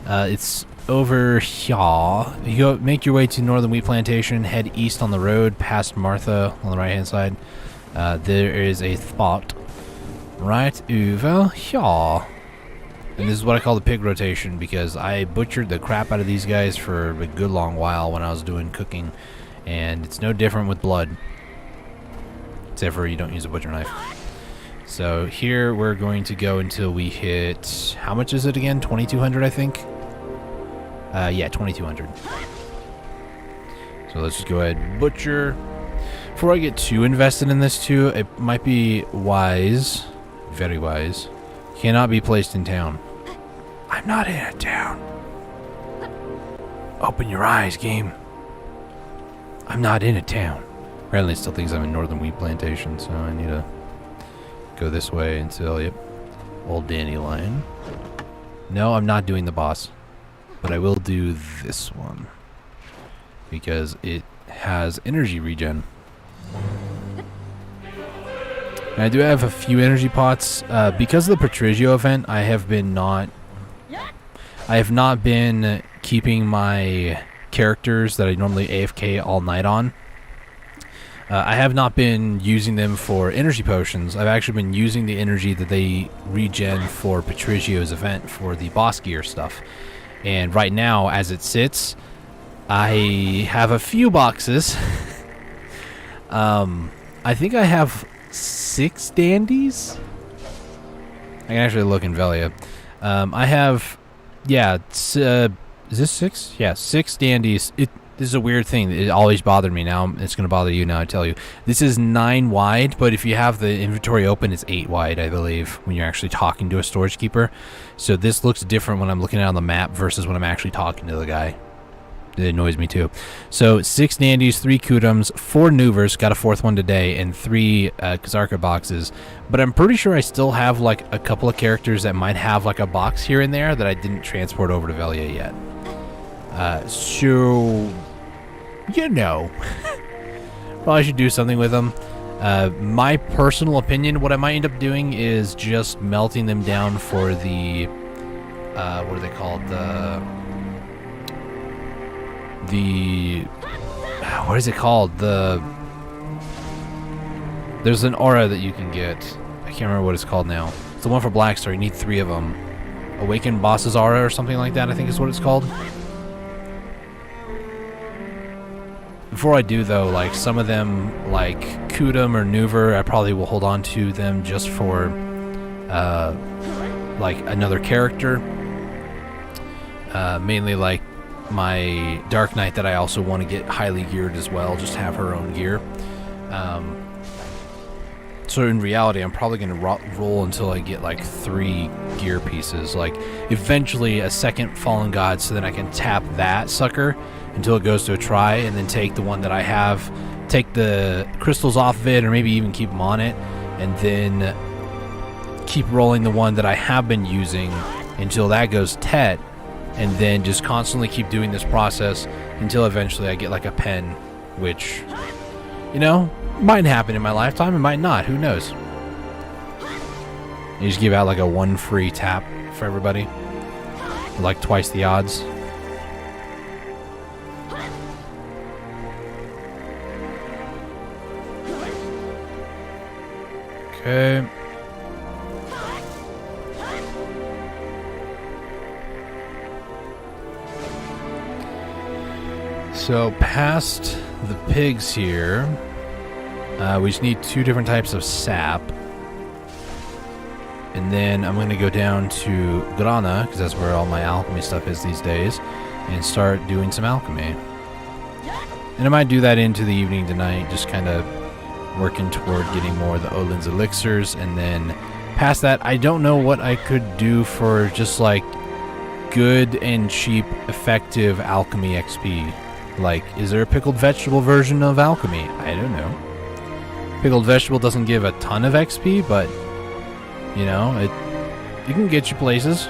Speaker 1: It's over here. You go, make your way to Northern Wheat Plantation, head east on the road past Martha on the right hand side. There is a spot right over here. And this is what I call the pig rotation, because I butchered the crap out of these guys for a good long while when I was doing cooking. And it's no different with blood. Except for you don't use a butcher knife. So here we're going to go until we hit... How much is it again? 2,200, I think? Yeah, 2,200. So let's just go ahead and butcher. Before I get too invested in this too, it might be wise, very wise, cannot be placed in town. I'm not in a town. Open your eyes, game. I'm not in a town. Apparently it still thinks I'm in Northern Wheat Plantation, so I need to go this way until, yep, old dandelion. No, I'm not doing the boss, but I will do this one because it has energy regen. And I do have a few energy pots. Because of the Patrigio event, I have not been keeping my characters that I normally AFK all night on. I have not been using them for energy potions. I've actually been using the energy that they regen for Patrigio's event for the boss gear stuff. And right now, as it sits, I have a few boxes. I think I have 6 dandies. I can actually look in Velia. I have, yeah, is this 6? Yeah, 6 dandies. This is a weird thing. It always bothered me. Now it's going to bother you now, I tell you. This is 9 wide, but if you have the inventory open, it's 8 wide, I believe, when you're actually talking to a storage keeper. So this looks different when I'm looking at it on the map versus when I'm actually talking to the guy. It annoys me too. So 6 dandies, 3 kudums, 4 noovers, got a 4th one today, and 3 Kazarka boxes. But I'm pretty sure I still have like a couple of characters that might have like a box here and there that I didn't transport over to Velia yet. So, you know, probably should do something with them. My personal opinion, what I might end up doing is just melting them down for the, what are they called? What is it called? There's an aura that you can get. I can't remember what it's called now. It's the one for Blackstar. You need 3 of them. Awakened Boss's Aura or something like that, I think is what it's called. Before I do, though, like some of them, like Kudum or Nuver, I probably will hold on to them just for, like another character. Mainly like my Dark Knight that I also want to get highly geared as well, just have her own gear. So in reality, I'm probably going to roll until I get like 3 gear pieces. Like eventually a second Fallen God, so then I can tap that sucker until it goes to a try, and then take the one that I have, take the crystals off of it, or maybe even keep them on it, and then keep rolling the one that I have been using until that goes tet, and then just constantly keep doing this process until eventually I get like a pen, which, you know, might happen in my lifetime, it might not, who knows. You just give out like a 1 free tap for everybody, like twice the odds. Okay. So past the pigs here, we just need 2 different types of sap. And then I'm going to go down to Grana, because that's where all my alchemy stuff is these days, and start doing some alchemy. And I might do that into the evening tonight, just kind of working toward getting more of the Odin's elixirs, and then past that, I don't know what I could do for just like good and cheap, effective alchemy XP. Like, is there a pickled vegetable version of alchemy? I don't know. Pickled vegetable doesn't give a ton of XP, but you know, it can get you places.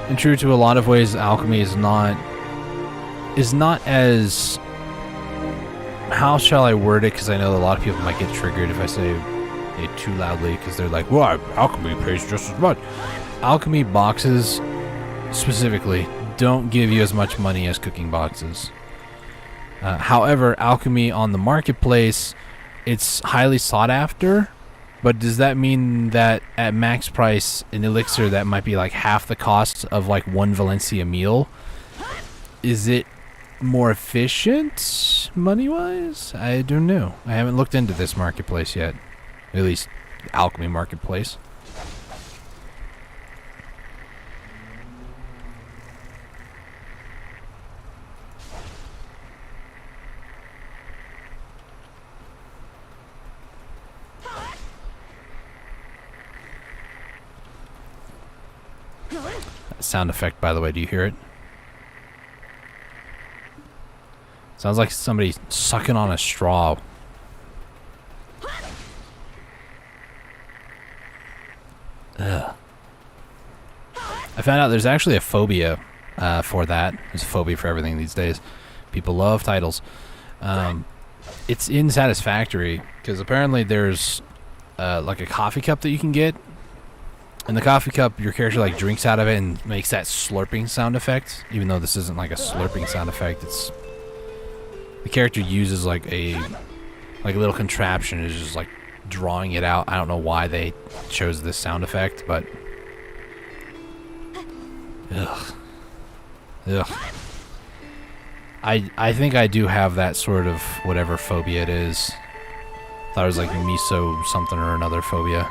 Speaker 1: And true to a lot of ways, alchemy is not as, how shall I word it, because I know a lot of people might get triggered if I say it too loudly, because they're like, well, alchemy pays just as much. Alchemy boxes specifically don't give you as much money as cooking boxes. However, alchemy on the marketplace, it's highly sought after, but does that mean that at max price an elixir that might be like half the cost of like 1 Valencia meal, is it more efficient money-wise? I don't know. I haven't looked into this marketplace yet. At least alchemy marketplace. Sound effect, by the way, do you hear it? Sounds like somebody sucking on a straw. Ugh. I found out there's actually a phobia for that. There's a phobia for everything these days. People love titles. It's in Satisfactory because apparently there's like a coffee cup that you can get. And the coffee cup, your character like drinks out of it and makes that slurping sound effect. Even though this isn't like a slurping sound effect, it's the character uses like a little contraption is just like drawing it out. I don't know why they chose this sound effect, but ugh. I think I do have that sort of whatever phobia it is. Thought it was like miso something or another phobia.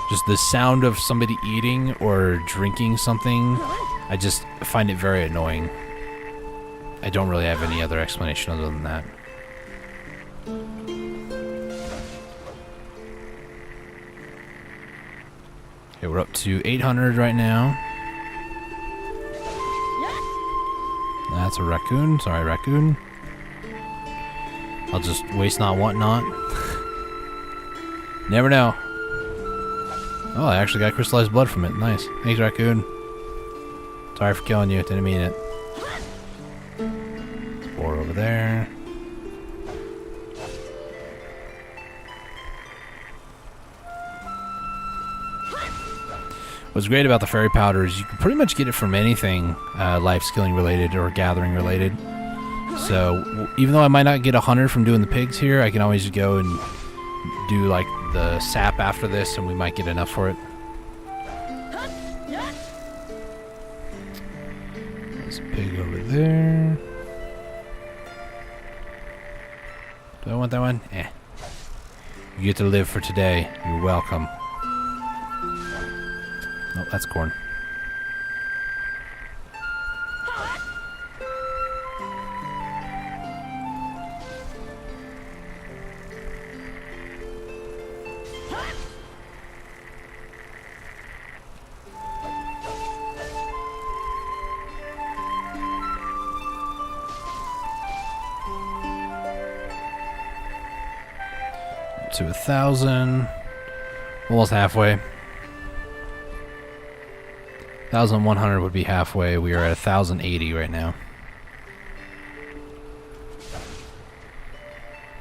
Speaker 1: Just the sound of somebody eating or drinking something, I just find it very annoying. I don't really have any other explanation other than that. Okay, we're up to 800 right now. That's a raccoon. Sorry, raccoon. I'll just waste not, want not. Never know. Oh, I actually got crystallized blood from it. Nice. Thanks, raccoon. Sorry for killing you. Didn't mean it. 4 over there. What's great about the fairy powder is you can pretty much get it from anything life skilling related or gathering related. So even though I might not get 100 from doing the pigs here, I can always go and do like the sap after this and we might get enough for it. There's a pig over there. Do I want that one? Eh. You get to live for today. You're welcome. Oh, that's corn. To 1,000. Almost halfway. 1,100 would be halfway. We are at 1,080 right now.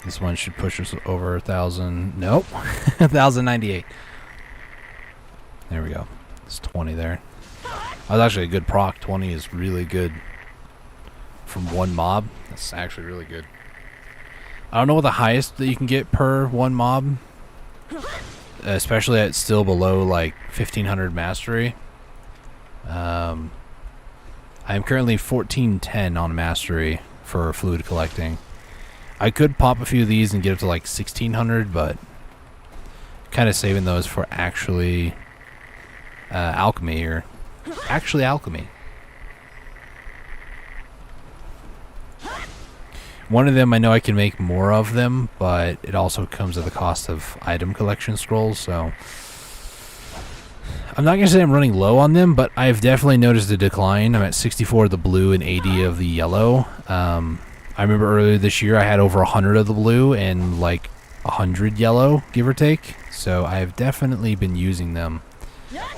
Speaker 1: This one should push us over 1,000. Nope. 1,098. There we go. It's 20 there. That was actually a good proc. 20 is really good. From one mob. That's actually really good. I don't know what the highest that you can get per one mob. Especially at still below like 1,500 mastery. I'm currently 1410 on mastery for fluid collecting. I could pop a few of these and get up to like 1,600, but kind of saving those for actually alchemy or actually alchemy. One of them I know I can make more of them, but it also comes at the cost of item collection scrolls, so I'm not going to say I'm running low on them, but I've definitely noticed a decline. I'm at 64 of the blue and 80 of the yellow. I remember earlier this year I had over 100 of the blue and like 100 yellow, give or take. So I've definitely been using them,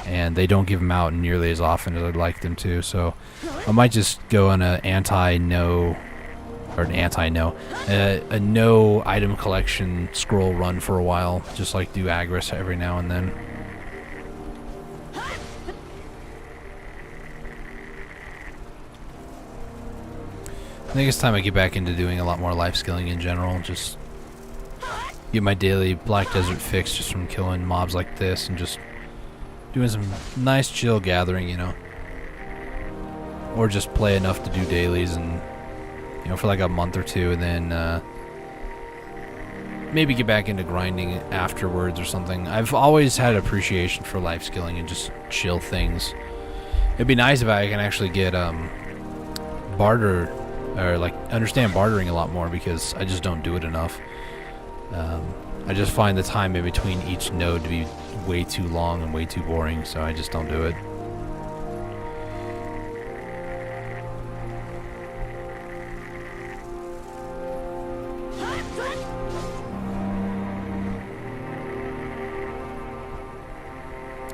Speaker 1: and they don't give them out nearly as often as I'd like them to. So I might just go on a no item collection scroll run for a while, just like do Agris every now and then. I think it's time I get back into doing a lot more life skilling in general. Just get my daily Black Desert fix just from killing mobs like this and just doing some nice chill gathering, you know. Or just play enough to do dailies and, you know, for like a month or two, and then maybe get back into grinding afterwards or something. I've always had appreciation for life skilling and just chill things. It'd be nice if I can actually get barter, or like understand bartering a lot more, because I just don't do it enough. I just find the time in between each node to be way too long and way too boring, so I just don't do it.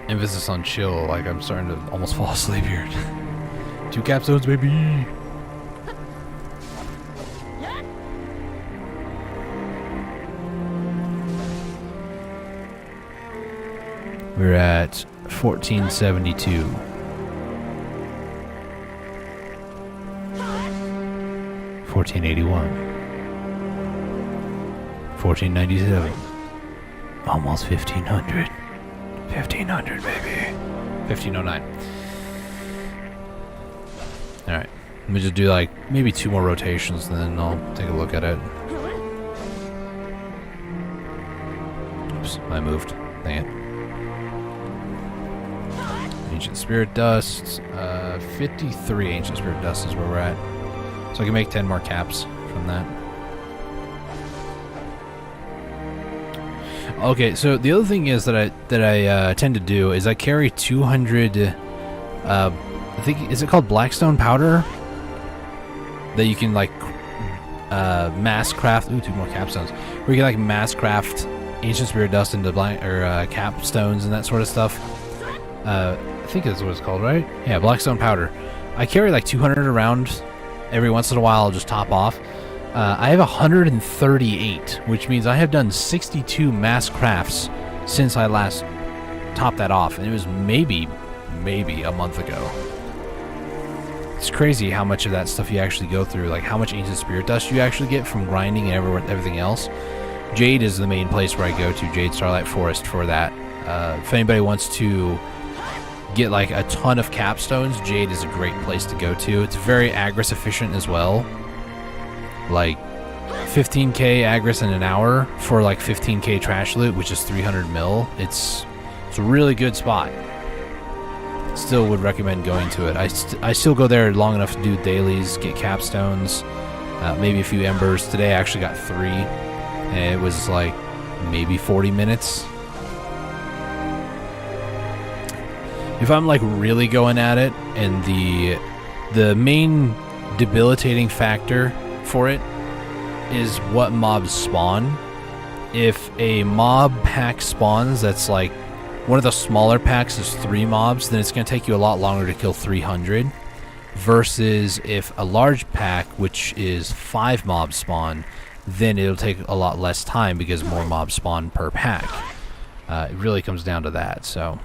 Speaker 1: emphasis on chill. Like, I'm starting to almost fall asleep here. 2 capstones, baby. We're at 1472. 1481. 1497. Almost 1500. 1500, baby. 1509. Alright. Let me just do like maybe 2 more rotations and then I'll take a look at it. Oops, I moved. Dang it. Ancient Spirit Dust. 53 Ancient Spirit Dust is where we're at. So I can make 10 more caps from that. Okay, so the other thing is that I tend to do is I carry 200. I think, is it called Blackstone powder? That you can like mass craft. Ooh, 2 more capstones. Where you can like mass craft Ancient Spirit Dust into capstones and that sort of stuff. I think that's what it's called, right? Yeah, Blackstone powder. I carry like 200 around. Every once in a while, I'll just top off. I have 138, which means I have done 62 mass crafts since I last topped that off, and it was maybe a month ago. It's crazy how much of that stuff you actually go through, like how much Ancient Spirit Dust you actually get from grinding and everything else. Jade is the main place where I go to, Jade Starlight Forest, for that. If anybody wants to get like a ton of capstones, Jade is a great place to go to. It's very agris efficient as well. Like 15k agris in an hour for like 15k trash loot, which is 300 mil. It's a really good spot. Still would recommend going to it. I still go there long enough to do dailies, get capstones, maybe a few embers. Today I actually got 3, and it was like maybe 40 minutes. If I'm like really going at it, and the main debilitating factor for it is what mobs spawn. If a mob pack spawns that's like one of the smaller packs is 3 mobs, then it's going to take you a lot longer to kill 300, versus if a large pack, which is 5 mobs spawn, then it'll take a lot less time because more mobs spawn per pack. It really comes down to that. So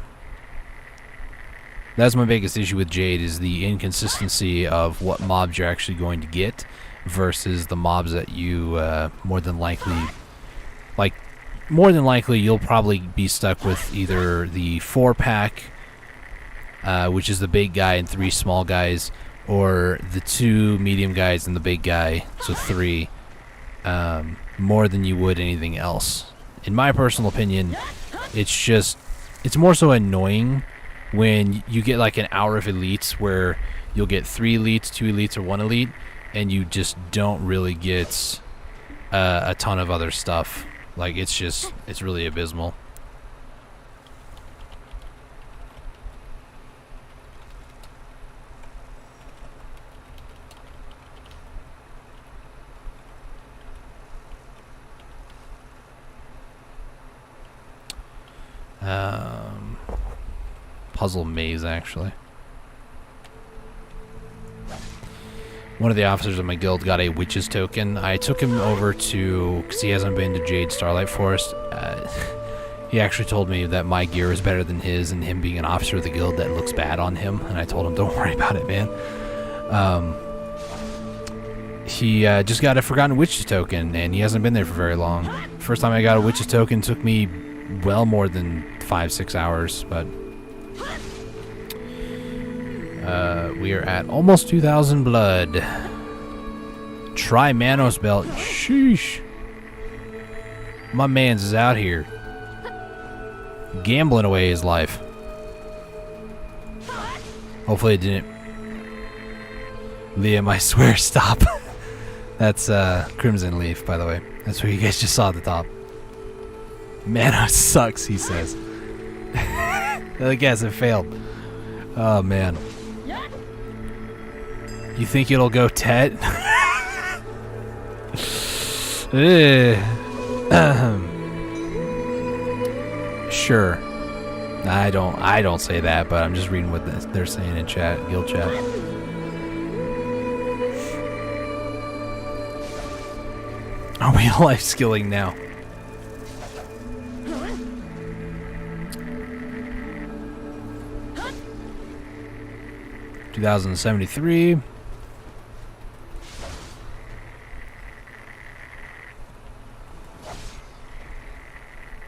Speaker 1: that's my biggest issue with Jade, is the inconsistency of what mobs you're actually going to get versus the mobs that you more than likely you'll probably be stuck with either the 4-pack, which is the big guy and 3 small guys, or the 2 medium guys and the big guy, so 3, more than you would anything else. In my personal opinion, it's more so annoying when you get like an hour of elites where you'll get 3 elites, 2 elites, or 1 elite, and you just don't really get a ton of other stuff. Like, it's really abysmal. Puzzle maze, actually. One of the officers of my guild got a witch's token. I took him over to, because he hasn't been to Jade Starlight Forest. He actually told me that my gear is better than his, and him being an officer of the guild, that looks bad on him. And I told him, don't worry about it, man. He just got a forgotten witch's token, and he hasn't been there for very long. First time I got a witch's token took me well more than 5-6 hours, but we are at almost 2,000 blood. Try Manos belt. Sheesh. My man's is out here gambling away his life. Hopefully it didn't. Liam, I swear, stop. That's Crimson Leaf, by the way. That's what you guys just saw at the top. Manos sucks, he says. I guess it failed. Oh, man. You think it'll go Tet? Sure. I don't say that, but I'm just reading what they're saying in chat, guild chat. Are we life skilling now? $2,073.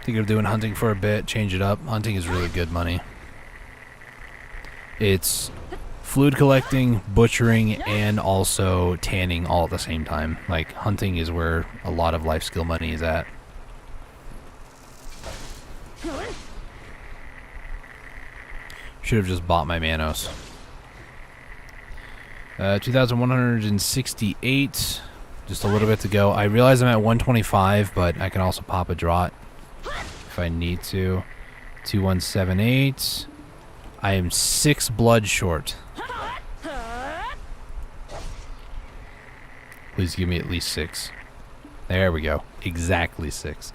Speaker 1: Thinking of doing hunting for a bit, change it up. Hunting is really good money. It's fluid collecting, butchering, and also tanning all at the same time. Like, hunting is where a lot of life skill money is at. Should have just bought my Manos. 2,168. Just a little bit to go. I realize I'm at 125, but I can also pop a draught if I need to. 2178. I am 6 blood short. Please give me at least 6. There we go. Exactly 6.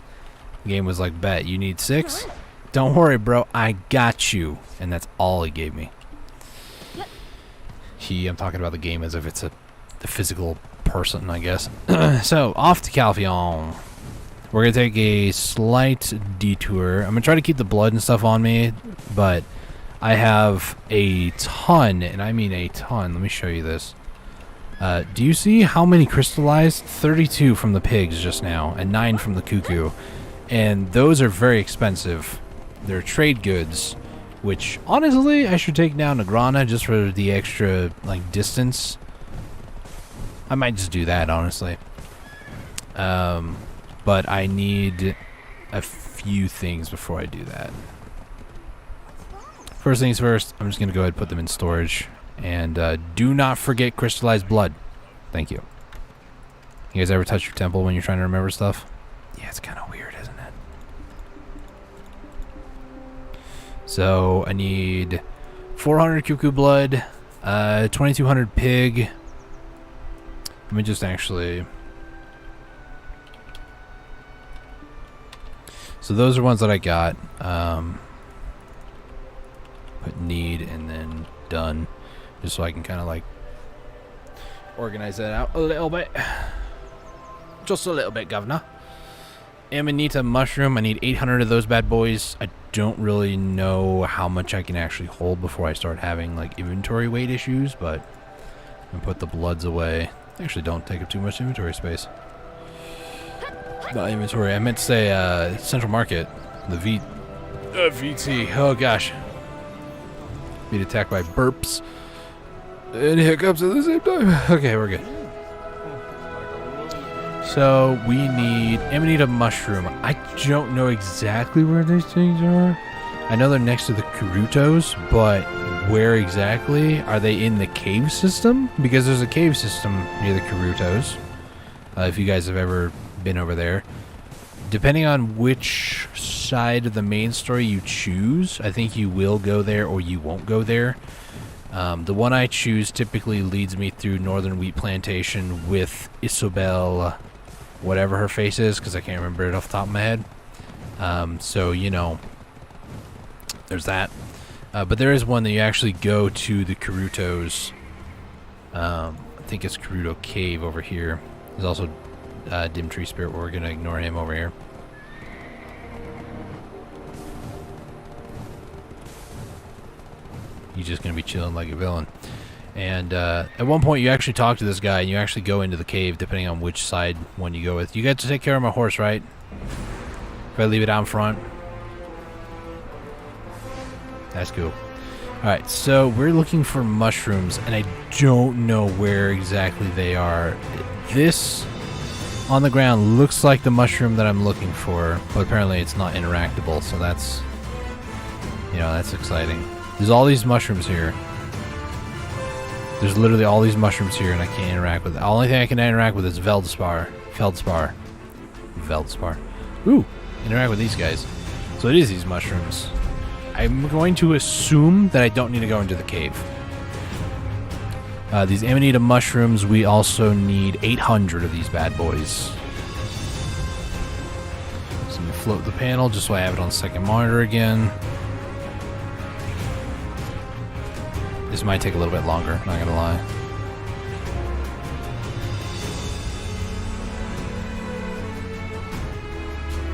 Speaker 1: The game was like, bet, you need 6? Don't worry, bro. I got you. And that's all it gave me. I'm talking about the game as if it's a physical person, I guess. So, off to Calphion. We're going to take a slight detour. I'm going to try to keep the blood and stuff on me, but I have a ton, and I mean a ton. Let me show you this. Do you see how many crystallized? 32 from the pigs just now, and 9 from the cuckoo. And those are very expensive. They're trade goods, which, honestly, I should take down to Grana just for the extra, like, distance. I might just do that, honestly. But I need a few things before I do that. First things first, I'm just going to go ahead and put them in storage. And do not forget crystallized blood. Thank you. You guys ever touch your temple when you're trying to remember stuff? Yeah, it's kind of weird, isn't it? So I need 400 cuckoo blood, 2200 pig. Let me just actually... So those are ones that I got. Put need and then done. Just so I can kind of like organize that out a little bit. Just a little bit, governor. Amanita mushroom. I need 800 of those bad boys. I don't really know how much I can actually hold before I start having like inventory weight issues, but I'm gonna put the bloods away. They actually don't take up too much inventory space. Not inventory. I meant to say Central Market. The VT. Oh gosh. Being attacked by burps and hiccups at the same time. Okay, we're good. So we need Amanita mushroom. I don't know exactly where these things are. I know they're next to the Kurutos, but where exactly? Are they in the cave system? Because there's a cave system near the Kurutos. If you guys have ever been over there. Depending on which side of the main story you choose, I think you will go there or you won't go there. The one I choose typically leads me through Northern Wheat Plantation with Isobel, whatever her face is, because I can't remember it off the top of my head. So, you know, there's that. But there is one that you actually go to the Kurutos. I think it's Kuruto Cave over here. There's also Dim Tree Spirit, we're going to ignore him over here. He's just going to be chilling like a villain. And at one point you actually talk to this guy and you actually go into the cave depending on which side one you go with. You get to take care of my horse, right? If I leave it out in front. That's cool. Alright, so we're looking for mushrooms and I don't know where exactly they are. This on the ground looks like the mushroom that I'm looking for, but apparently it's not interactable, so that's, you know, that's exciting. There's all these mushrooms here. There's literally all these mushrooms here and I can't interact with it. The only thing I can interact with is Feldspar. Ooh, interact with these guys. So it is these mushrooms. I'm going to assume that I don't need to go into the cave. These Amanita mushrooms, we also need 800 of these bad boys. So let me float the panel just so I have it on second monitor again. This might take a little bit longer, not gonna lie.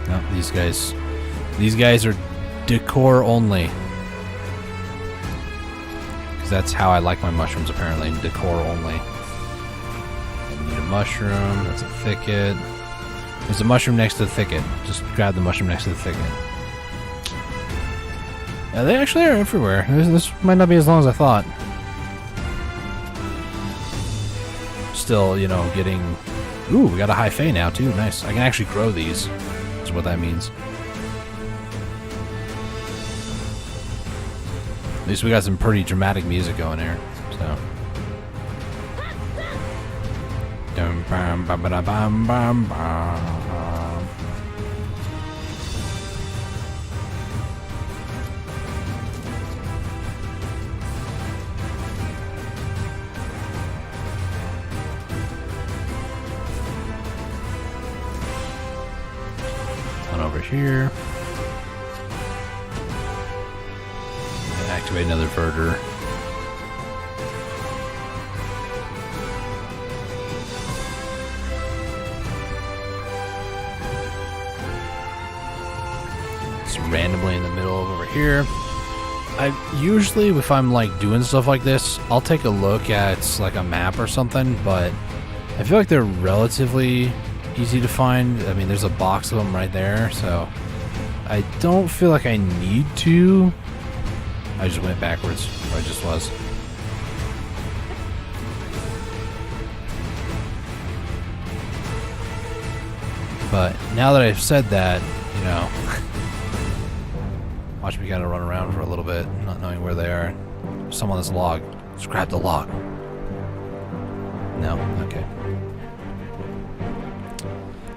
Speaker 1: No, these guys are decor only. Because that's how I like my mushrooms, apparently. Decor only. I need a mushroom. That's a thicket. There's a mushroom next to the thicket. Just grab the mushroom next to the thicket. Yeah, they actually are everywhere. This might not be as long as I thought. Still, you know, getting... Ooh, we got a high Fae now, too. Nice. I can actually grow these. Is what that means. At least we got some pretty dramatic music going here. So... Dum bam bam bam bam bam bam. One over here. And activate another verter. Randomly in the middle of over here. I usually, if I'm like doing stuff like this, I'll take a look at like a map or something, but I feel like they're relatively easy to find. I mean, there's a box of them right there, so I don't feel like I need to. I just went backwards where I just was. But now that I've said that, you know, watch me kind of run around for a little bit, not knowing where they are. Some on this log. Just grab the log. No? Okay.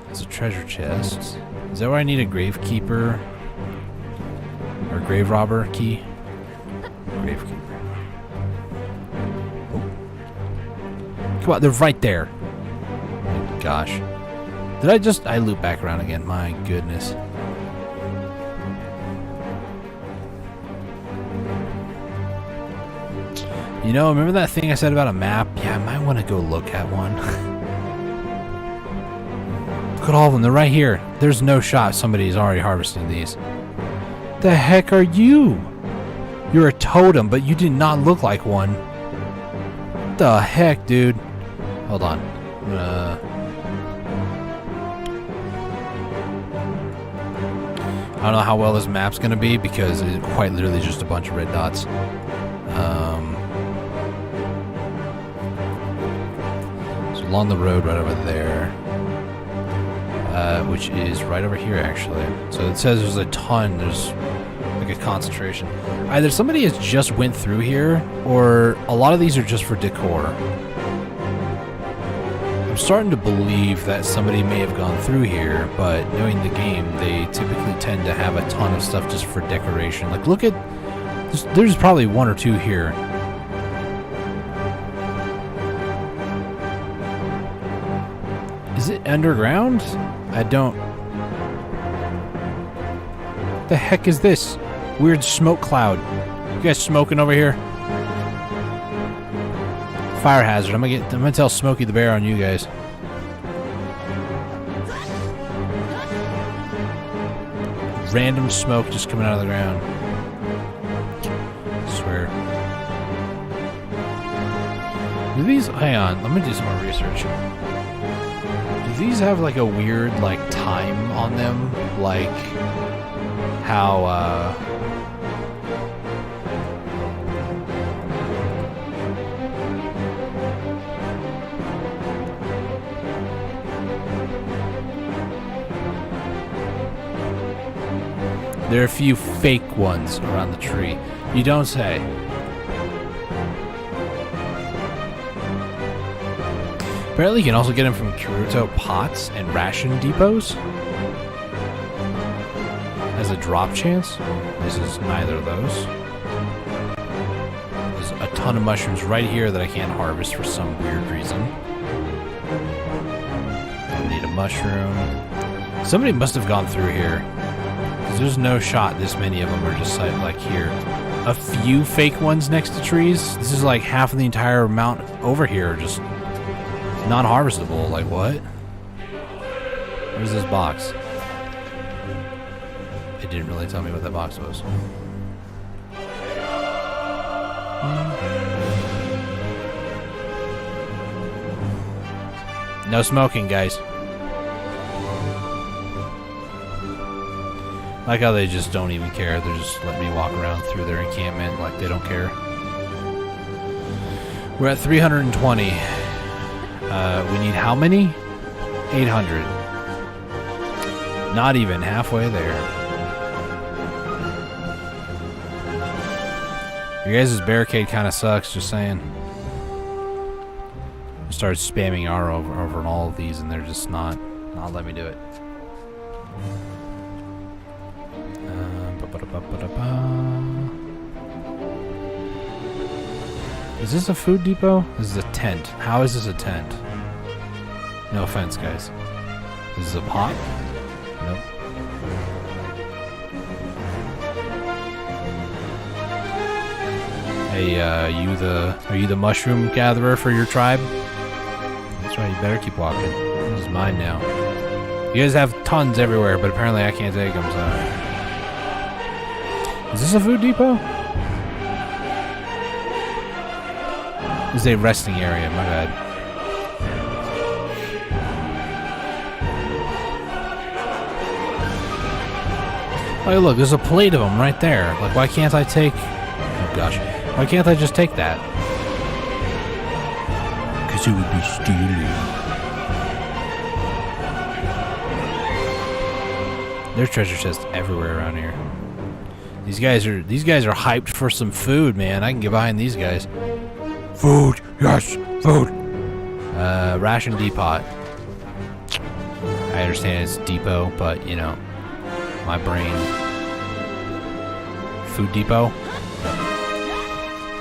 Speaker 1: There's a treasure chest. Is that where I need a gravekeeper? Or grave robber key? Gravekeeper. Oh. Come on, they're right there. Oh, gosh. Did I loop back around again? My goodness. You know, remember that thing I said about a map? Yeah, I might want to go look at one. Look at all of them. They're right here. There's no shot somebody's already harvesting these. The heck are you? You're a totem, but you did not look like one. What the heck, dude? Hold on. I don't know how well this map's going to be because it's quite literally just a bunch of red dots. Along the road right over there, which is right over here actually. So it says there's a ton, there's like a concentration. Either somebody has just went through here, or a lot of these are just for decor. I'm starting to believe that somebody may have gone through here, but knowing the game, they typically tend to have a ton of stuff just for decoration. Like look at, there's probably one or two here. Is it underground? I don't... The heck is this? Weird smoke cloud. You guys smoking over here? Fire hazard. I'm gonna tell Smokey the Bear on you guys. Random smoke just coming out of the ground. I swear. Do these... Hang on. Let me do some more research. These have like a weird like time on them, like how there are a few fake ones around the tree. You don't say. Apparently you can also get them from Kuruto pots and ration depots as a drop chance. This is neither of those. There's a ton of mushrooms right here that I can't harvest for some weird reason. I need a mushroom. Somebody must have gone through here, because there's no shot this many of them are just like here. a few fake ones next to trees. This is like half of the entire amount over here, just non-harvestable. Like what? Where's this box? It didn't really tell me what that box was. No smoking, guys. Like how they just don't even care. They're just letting me walk around through their encampment like they don't care. We're at 320. We need how many? 800. Not even halfway there. Your guys' barricade kind of sucks, just saying. I started spamming R over on all of these and they're just not letting me do it. Is this a food depot? This is a tent. How is this a tent? No offense, guys. This is a pot? Nope. Hey, are you the mushroom gatherer for your tribe? That's right, you better keep walking. This is mine now. You guys have tons everywhere, but apparently I can't take them, so... Is this a food depot? This is a resting area, my bad. Oh, look, there's a plate of them right there. Like, why can't I take... Oh, gosh. Why can't I just take that? Because it would be stealing. There's treasure chests everywhere around here. These guys are hyped for some food, man. I can get behind these guys. Food, yes, food. Ration depot. I understand it's depot, but you know, my brain. Food depot.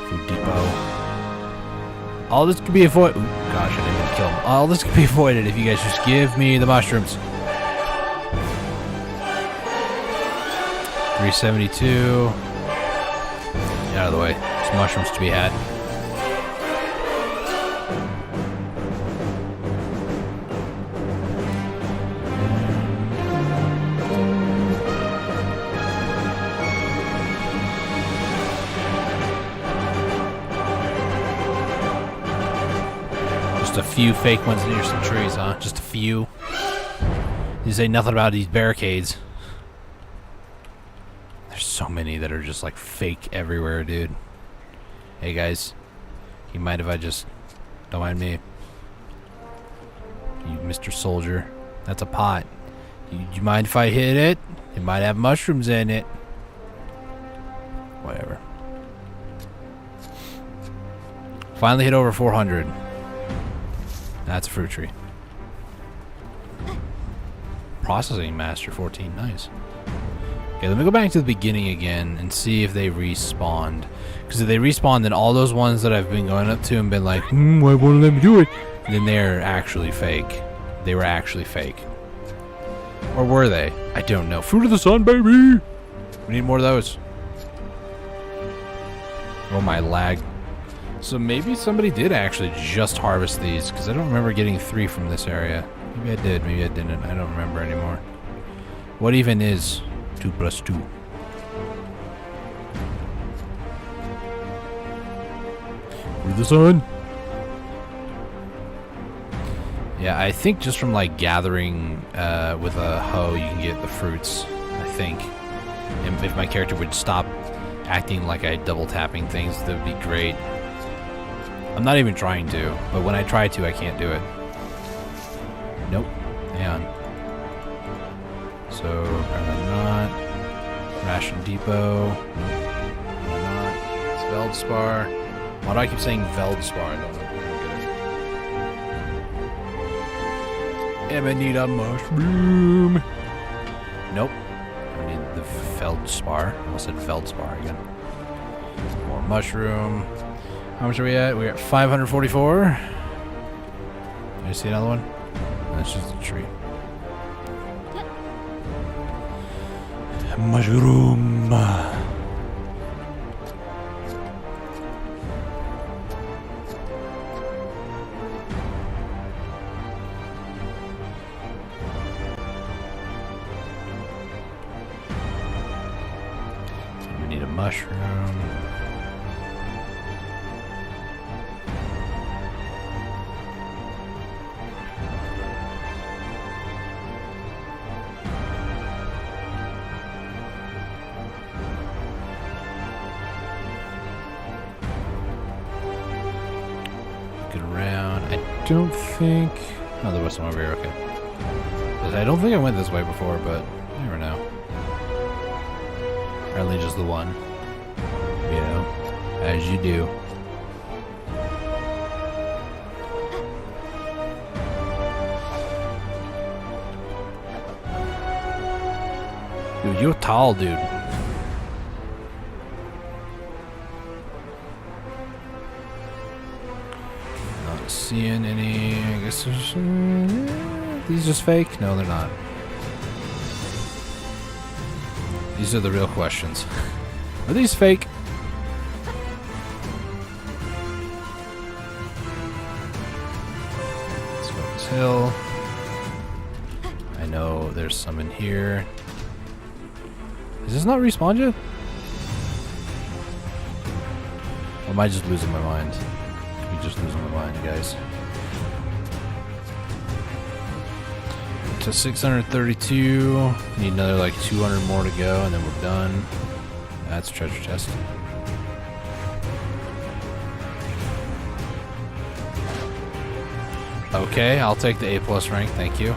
Speaker 1: Food depot. All this could be avoided. Gosh, I didn't even kill him. All this could be avoided if you guys just give me the mushrooms. 372. Get out of the way. There's mushrooms to be had. Just a few fake ones near some trees, huh? Just a few. You say nothing about these barricades. There's so many that are just like fake everywhere, dude. Hey guys, you mind if I just... Don't mind me. You Mr. Soldier. That's a pot. You mind if I hit it? It might have mushrooms in it. Whatever. Finally hit over 400. That's a fruit tree. Processing master 14. Nice. Okay, let me go back to the beginning again and see if they respawned. Because if they respawned, then all those ones that I've been going up to and been like, why won't let me do it? Then they're actually fake. They were actually fake. Or were they? I don't know. Fruit of the sun, baby! We need more of those. Oh, my lag. So maybe somebody did actually just harvest these, because I don't remember getting 3 from this area. Maybe I did, maybe I didn't. I don't remember anymore. What even is 2 plus 2? With the sun. Yeah, I think just from like gathering with a hoe, you can get the fruits. I think, and if my character would stop acting like I double tapping things, that would be great. I'm not even trying to, but when I try to, I can't do it. Nope. Hang on. So, apparently not. Ration Depot. Nope. Not. It's Veldspar. Why do I keep saying Veldspar? I don't know. Amanita mushroom. Nope. I need the Veldspar. I almost said Veldspar again. More mushroom. How much are we at? We're at 544. Did I see another one? That's just a tree. Mushroom. mushroom. Get around. I don't think... Oh, there was some over here. Okay. I don't think I went this way before, but you never know. Apparently just the one. You know, as you do. Dude, you're tall, dude. Not seeing any. I guess there's. These just fake? No, they're not. These are the real questions. Are these fake? Let's go up this hill. I know there's some in here. Is this not respawned yet? Or am I just losing my mind? Could be just losing my mind, guys. To 632. Need another like 200 more to go, and then we're done. That's a treasure chest. Okay, I'll take the A+ rank, thank you.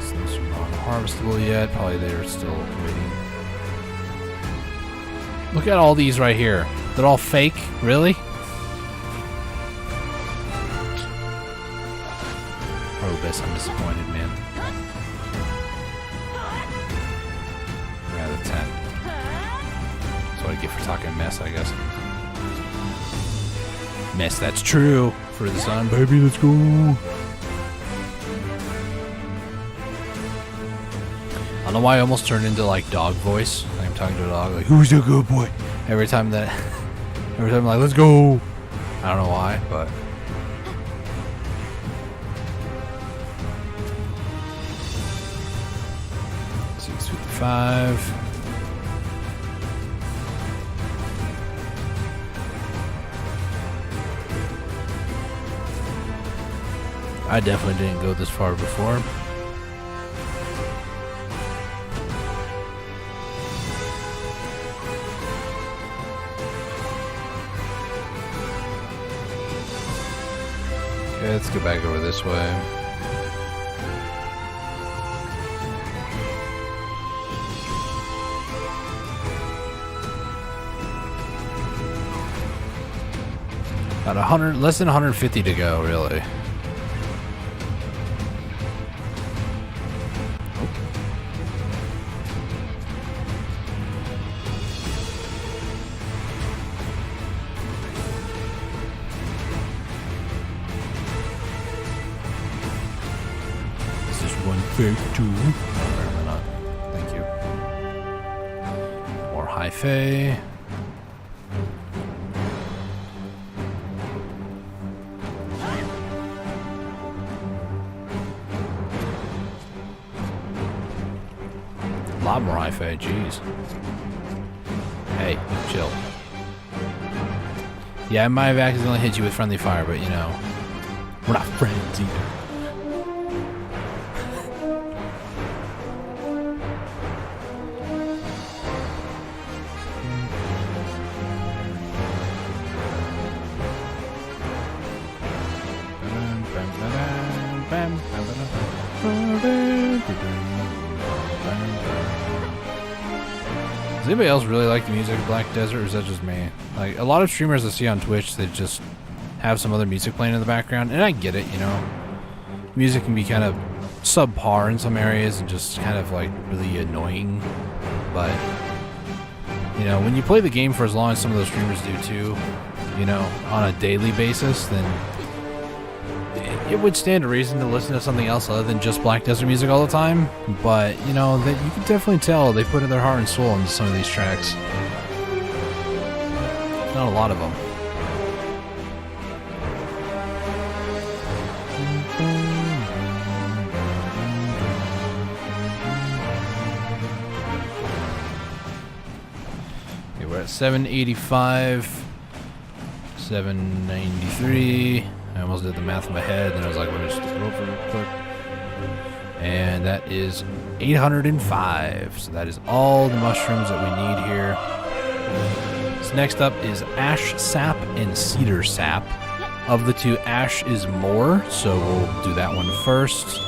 Speaker 1: So those are not harvestable yet. Probably they're still waiting. Look at all these right here. They're all fake? Really? I'm disappointed, man. Yeah, the 10. That's what I get for talking mess, I guess. Mess, that's true. For the sun, baby, let's go. I don't know why I almost turned into like dog voice. Like I'm talking to a dog, like, who's a good boy? Every time I'm like, let's go. I don't know why, but. 5. I definitely didn't go this far before. Okay, let's go back over this way. About 100, less than 150 to go, really. This is 132. No, apparently not. Thank you. More high fae. A lot more high fae, jeez. Hey, chill. Yeah, I might have accidentally hit you with friendly fire, but you know, we're not friends either. Does anybody else really like the music of Black Desert, or is that just me? Like, a lot of streamers I see on Twitch, they just have some other music playing in the background, and I get it, you know. Music can be kind of subpar in some areas and just kind of, like, really annoying. But, you know, when you play the game for as long as some of those streamers do too, you know, on a daily basis, then it would stand a reason to listen to something else other than just Black Desert music all the time. But, you know, that you can definitely tell they put their heart and soul into some of these tracks. Not a lot of them. at 785, 793. I almost did the math in my head, and I was like, let me just look it over real quick. And that is 805. So that is all the mushrooms that we need here. So next up is ash sap and cedar sap. Of the two, ash is more, so we'll do that one first.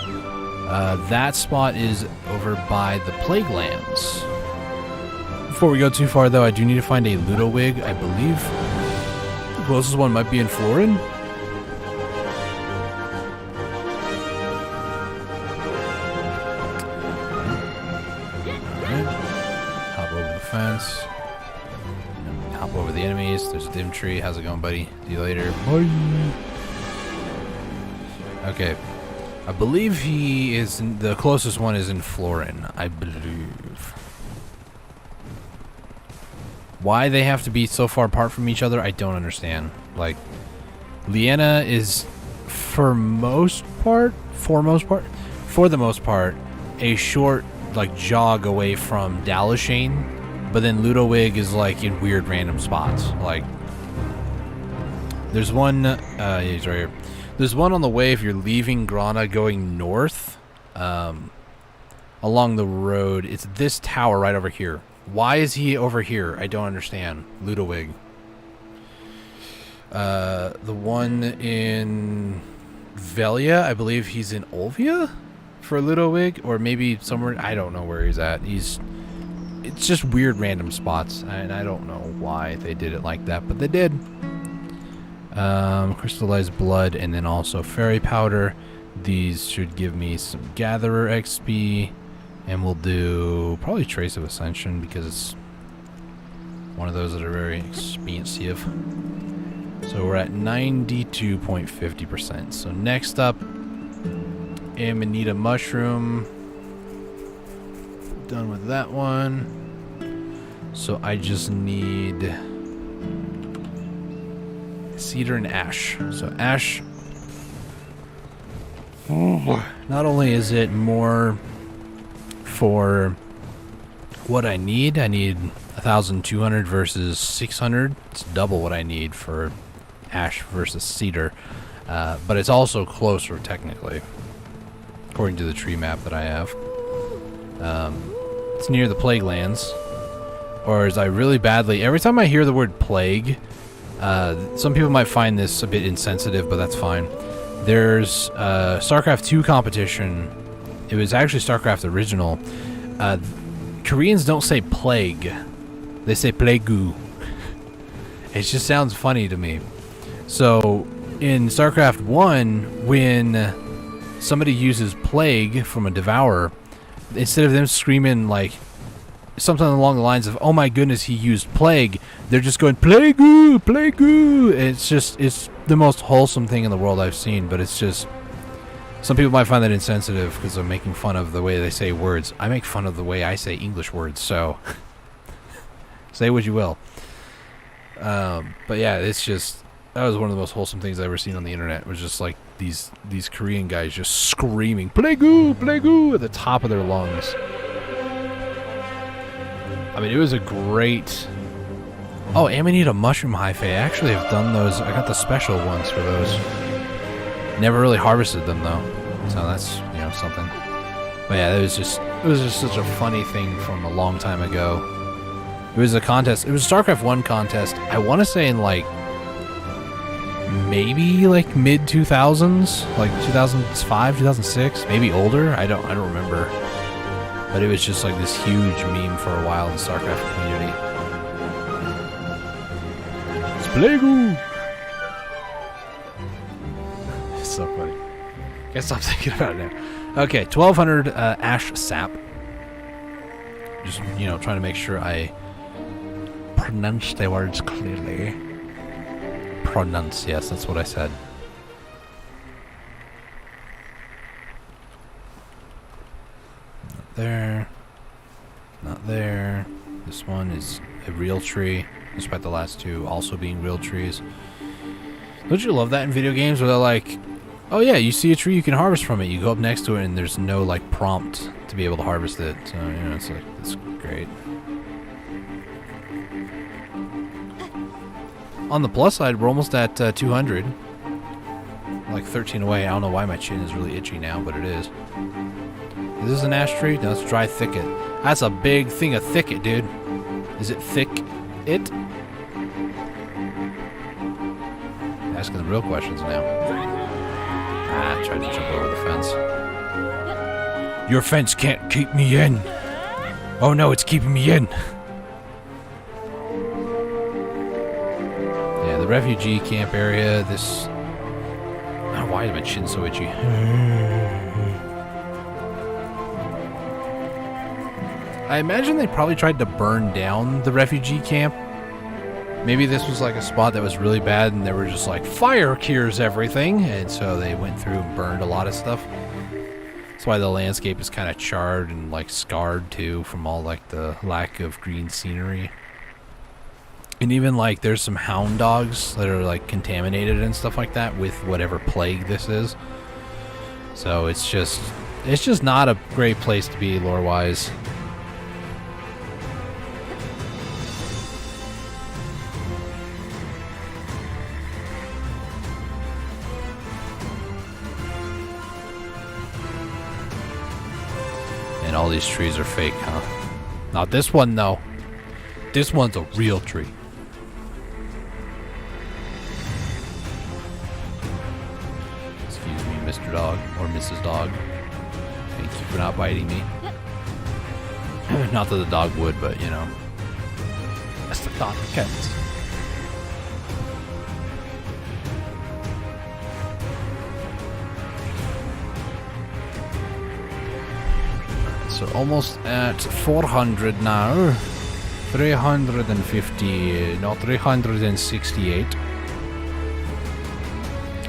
Speaker 1: That spot is over by the Plague Lands. Before we go too far, though, I do need to find a Ludowig. I believe the closest one might be in Florin. Hop over the fence. Hop over the enemies. There's a dim tree. How's it going, buddy? See you later. Bye. Okay. I believe he is the closest one is in Florin. I believe. Why they have to be so far apart from each other, I don't understand. Like, Leanna is, for the most part, a short, like, jog away from Dalashane, but then Ludowig is, like, in weird random spots. Like, there's one, he's right here. There's one on the way if you're leaving Grana going north, along the road. It's this tower right over here. Why is he over here? I don't understand. Ludowig. The one in Velia, I believe he's in Olvia for Ludowig, or maybe somewhere. I don't know where he's at. It's just weird random spots, and I don't know why they did it like that, but they did. Crystallized blood, and then also fairy powder. These should give me some gatherer XP. And we'll do probably Trace of Ascension because it's one of those that are very expensive. So we're at 92.50%. So next up, Amanita Mushroom. Done with that one. So I just need Cedar and Ash. So Ash, not only is it more for what I need 1,200 versus 600. It's double what I need for Ash versus Cedar, but it's also closer technically, according to the tree map that I have. It's near the Plague Lands, or as I really badly, every time I hear the word plague, some people might find this a bit insensitive, but that's fine. There's StarCraft 2 competition. It was actually StarCraft original. Koreans don't say plague. They say plaegu. It just sounds funny to me. So, in StarCraft 1, when somebody uses plague from a devourer, instead of them screaming like something along the lines of, oh my goodness, he used plague, they're just going, plaegu, plaegu. It's the most wholesome thing in the world I've seen, but it's just, some people might find that insensitive because I'm making fun of the way they say words. I make fun of the way I say English words, so say what you will. But yeah, it's just, that was one of the most wholesome things I've ever seen on the internet. It was just like these Korean guys just screaming, plaegu, plaegu, at the top of their lungs. I mean, it was a great... Oh, Amanita Mushroom Hyphae. I actually have done those. I got the special ones for those. Never really harvested them though, so that's, you know, something. But yeah, it was just such a funny thing from a long time ago. It was a contest. It was a StarCraft 1 contest. I want to say in like maybe like mid 2000s, like 2005, 2006, maybe older. I don't remember. But it was just like this huge meme for a while in the StarCraft community. It's Plagu. So funny. Guess I'm thinking about it now. Okay, 1,200 ash sap. Just, you know, trying to make sure I pronounce the words clearly. Pronounce, yes, that's what I said. Not there. Not there. This one is a real tree, despite the last two also being real trees. Don't you love that in video games where they're like, oh yeah, you see a tree, you can harvest from it. You go up next to it and there's no like prompt to be able to harvest it. So, you know, it's like, it's great. On the plus side, we're almost at 200. Like 13 away. I don't know why my chin is really itchy now, but it is. Is this an ash tree? No, it's dry thicket. That's a big thing of thicket, dude. Is it thick? It? Asking the real questions now. Ah, I tried to jump over the fence. Your fence can't keep me in. Oh no, it's keeping me in. Yeah, the refugee camp area, this... Oh, why is my chin so itchy? I imagine they probably tried to burn down the refugee camp. Maybe this was like a spot that was really bad and they were just like, fire cures everything. And so they went through and burned a lot of stuff. That's why the landscape is kind of charred and like scarred too from all like the lack of green scenery. And even like there's some hound dogs that are like contaminated and stuff like that with whatever plague this is. So it's just not a great place to be lore wise. And all these trees are fake, huh? Not this one though. This one's a real tree. Excuse me, Mr. Dog or Mrs. Dog. Thank you for not biting me. Not that the dog would, but you know. That's the thought that counts. So almost at 400 now. 350, no, 368.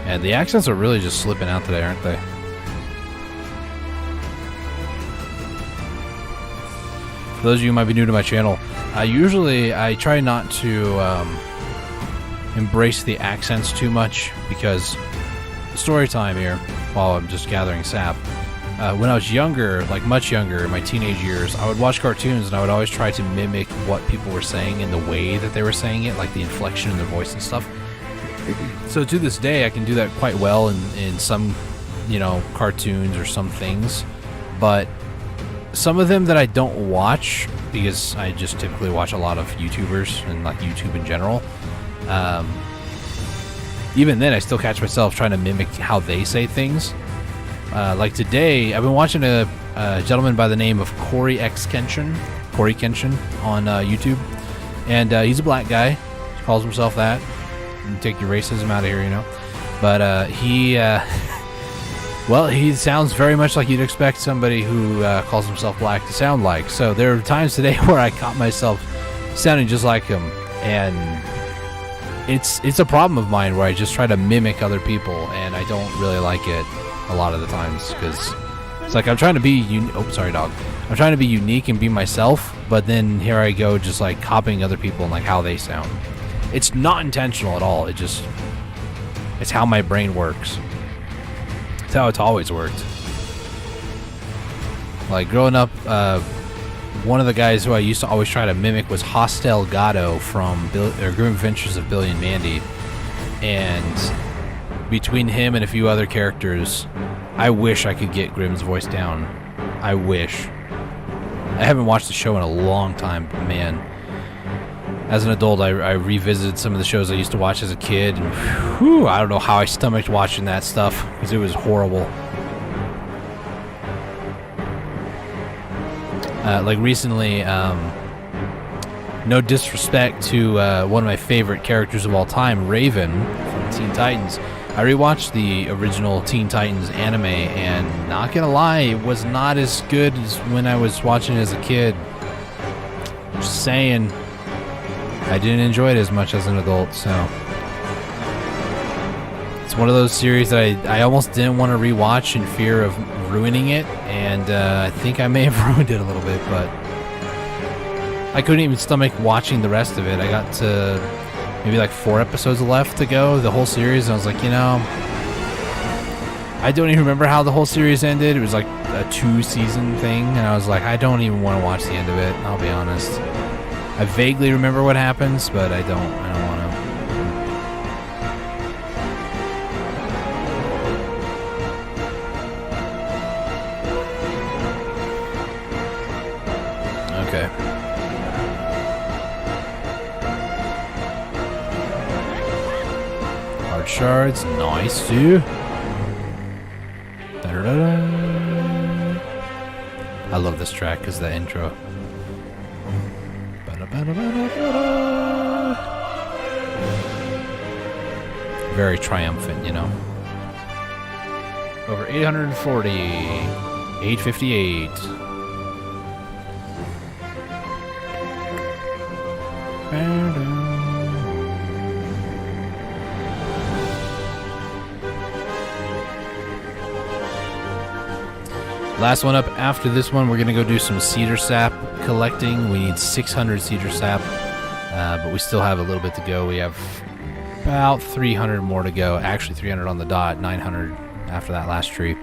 Speaker 1: And the accents are really just slipping out today, aren't they? For those of you who might be new to my channel, I try not to embrace the accents too much because story time here while I'm just gathering sap. When I was younger, like much younger, in my teenage years, I would watch cartoons and I would always try to mimic what people were saying in the way that they were saying it, like the inflection in their voice and stuff. So to this day, I can do that quite well in some, you know, cartoons or some things. But some of them that I don't watch, because I just typically watch a lot of YouTubers and like YouTube in general, even then I still catch myself trying to mimic how they say things. Like today, I've been watching a gentleman by the name of Corey Kenshin on YouTube. And he's a black guy. He calls himself that. You can take your racism out of here, you know. But he sounds very much like you'd expect somebody who calls himself black to sound like. So there are times today where I caught myself sounding just like him. And it's a problem of mine where I just try to mimic other people, and I don't really like it a lot of the times, because it's like I'm trying to be I'm trying to be unique and be myself, but then here I go just like copying other people and like how they sound. It's not intentional at all. It's how my brain works. It's how it's always worked. Like growing up, one of the guys who I used to always try to mimic was Hostel Gatto from Grim Adventures of Billy and Mandy. And between him and a few other characters, I wish I could get Grimm's voice down. I wish. I haven't watched the show in a long time, but man, as an adult, I revisited some of the shows I used to watch as a kid, and whew, I don't know how I stomached watching that stuff, because it was horrible. Like recently, no disrespect to one of my favorite characters of all time, Raven from Teen Titans. I rewatched the original Teen Titans anime, and not gonna lie, it was not as good as when I was watching it as a kid. Just saying, I didn't enjoy it as much as an adult, so it's one of those series that I almost didn't want to rewatch in fear of ruining it, and I think I may have ruined it a little bit, but I couldn't even stomach watching the rest of it. I got to maybe like 4 episodes left to go, the whole series, and I was like, you know, I don't even remember how the whole series ended. It was like a 2-season thing, and I was like, I don't even want to watch the end of it, I'll be honest. I vaguely remember what happens, but I don't want to. shards. Nice, too. I love this track because the intro. Very triumphant, you know. Over 840. 858. Last one up after this one, we're going to go do some cedar sap collecting. We need 600 cedar sap, but we still have a little bit to go. We have about 300 more to go. Actually, 300 on the dot, 900 after that last tree.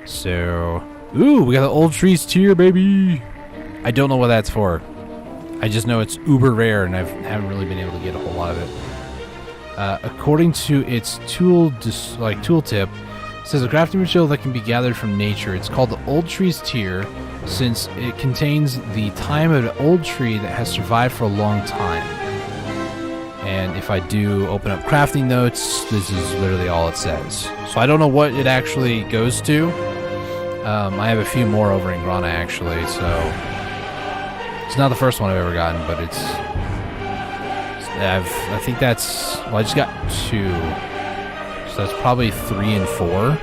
Speaker 1: So, ooh, we got the old trees tier, baby. I don't know what that's for. I just know it's uber rare, and I haven't really been able to get a whole lot of it. According to its tooltip, it says a crafting material that can be gathered from nature. It's called the Old Trees tier, since it contains the time of an old tree that has survived for a long time. And if I do open up crafting notes, this is literally all it says. So I don't know what it actually goes to. I have a few more over in Grana, actually, so it's not the first one I've ever gotten, but I think that's, well, I just got 2. So that's probably 3 and 4.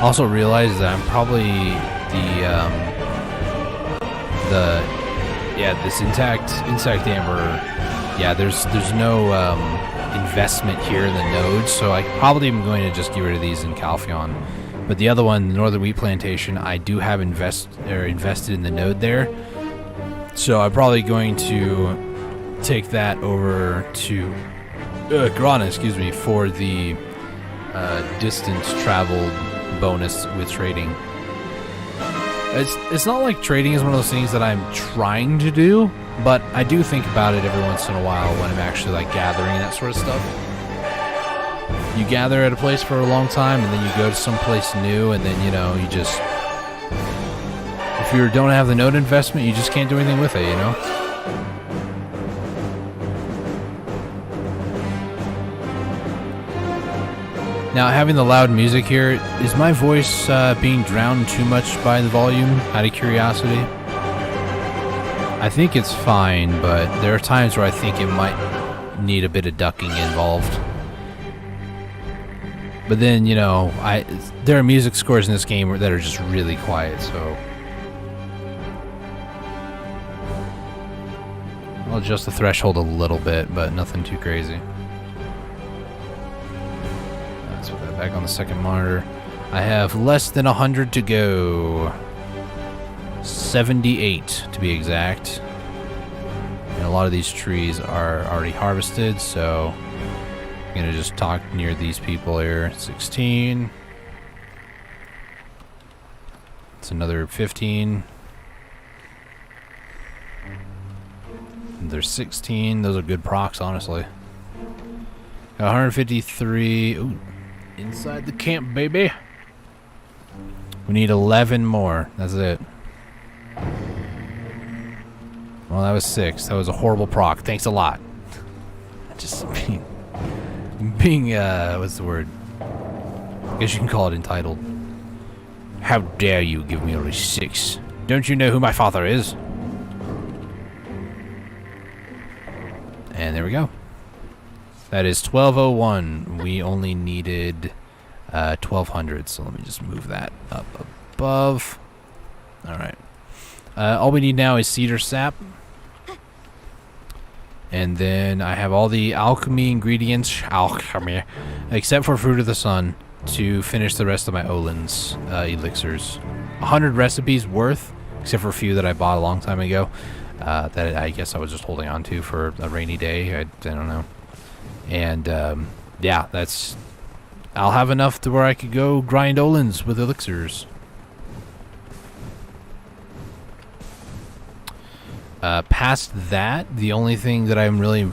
Speaker 1: Also realize that I'm probably this insect amber. Yeah, there's no investment here in the nodes, so I probably am going to just get rid of these in Calpheon. But the other one, the Northern Wheat Plantation, I do have invested in the node there. So I'm probably going to take that over to Grana, for the distance traveled bonus with trading. It's not like trading is one of those things that I'm trying to do, but I do think about it every once in a while when I'm actually like gathering and that sort of stuff. You gather at a place for a long time, and then you go to some place new, and then, you know, you just... If you don't have the node investment, you just can't do anything with it, you know? Now, having the loud music here, is my voice being drowned too much by the volume, out of curiosity? I think it's fine, but there are times where I think it might need a bit of ducking involved. But then, you know, there are music scores in this game that are just really quiet, so... I'll adjust the threshold a little bit, but nothing too crazy. Let's put that back on the second monitor. I have less than 100 to go. 78 to be exact. And a lot of these trees are already harvested, so I'm gonna just talk near these people here. 16. It's another 15. There's 16. Those are good procs, honestly. 153. Ooh, inside the camp, baby. We need 11 more. That's it. Well, that was 6. That was a horrible proc. Thanks a lot. Just being what's the word? I guess you can call it entitled. How dare you give me only 6? Don't you know who my father is? And there we go. That is 1201. We only needed 1200, so let me just move that up above. Alright. All we need now is cedar sap. And then I have all the alchemy ingredients, except for fruit of the sun, to finish the rest of my Olin's elixirs. 100 recipes worth, except for a few that I bought a long time ago. That I guess I was just holding on to for a rainy day. I don't know. And yeah, I'll have enough to where I could go grind Olin's with elixirs. Past that, the only thing that I'm really,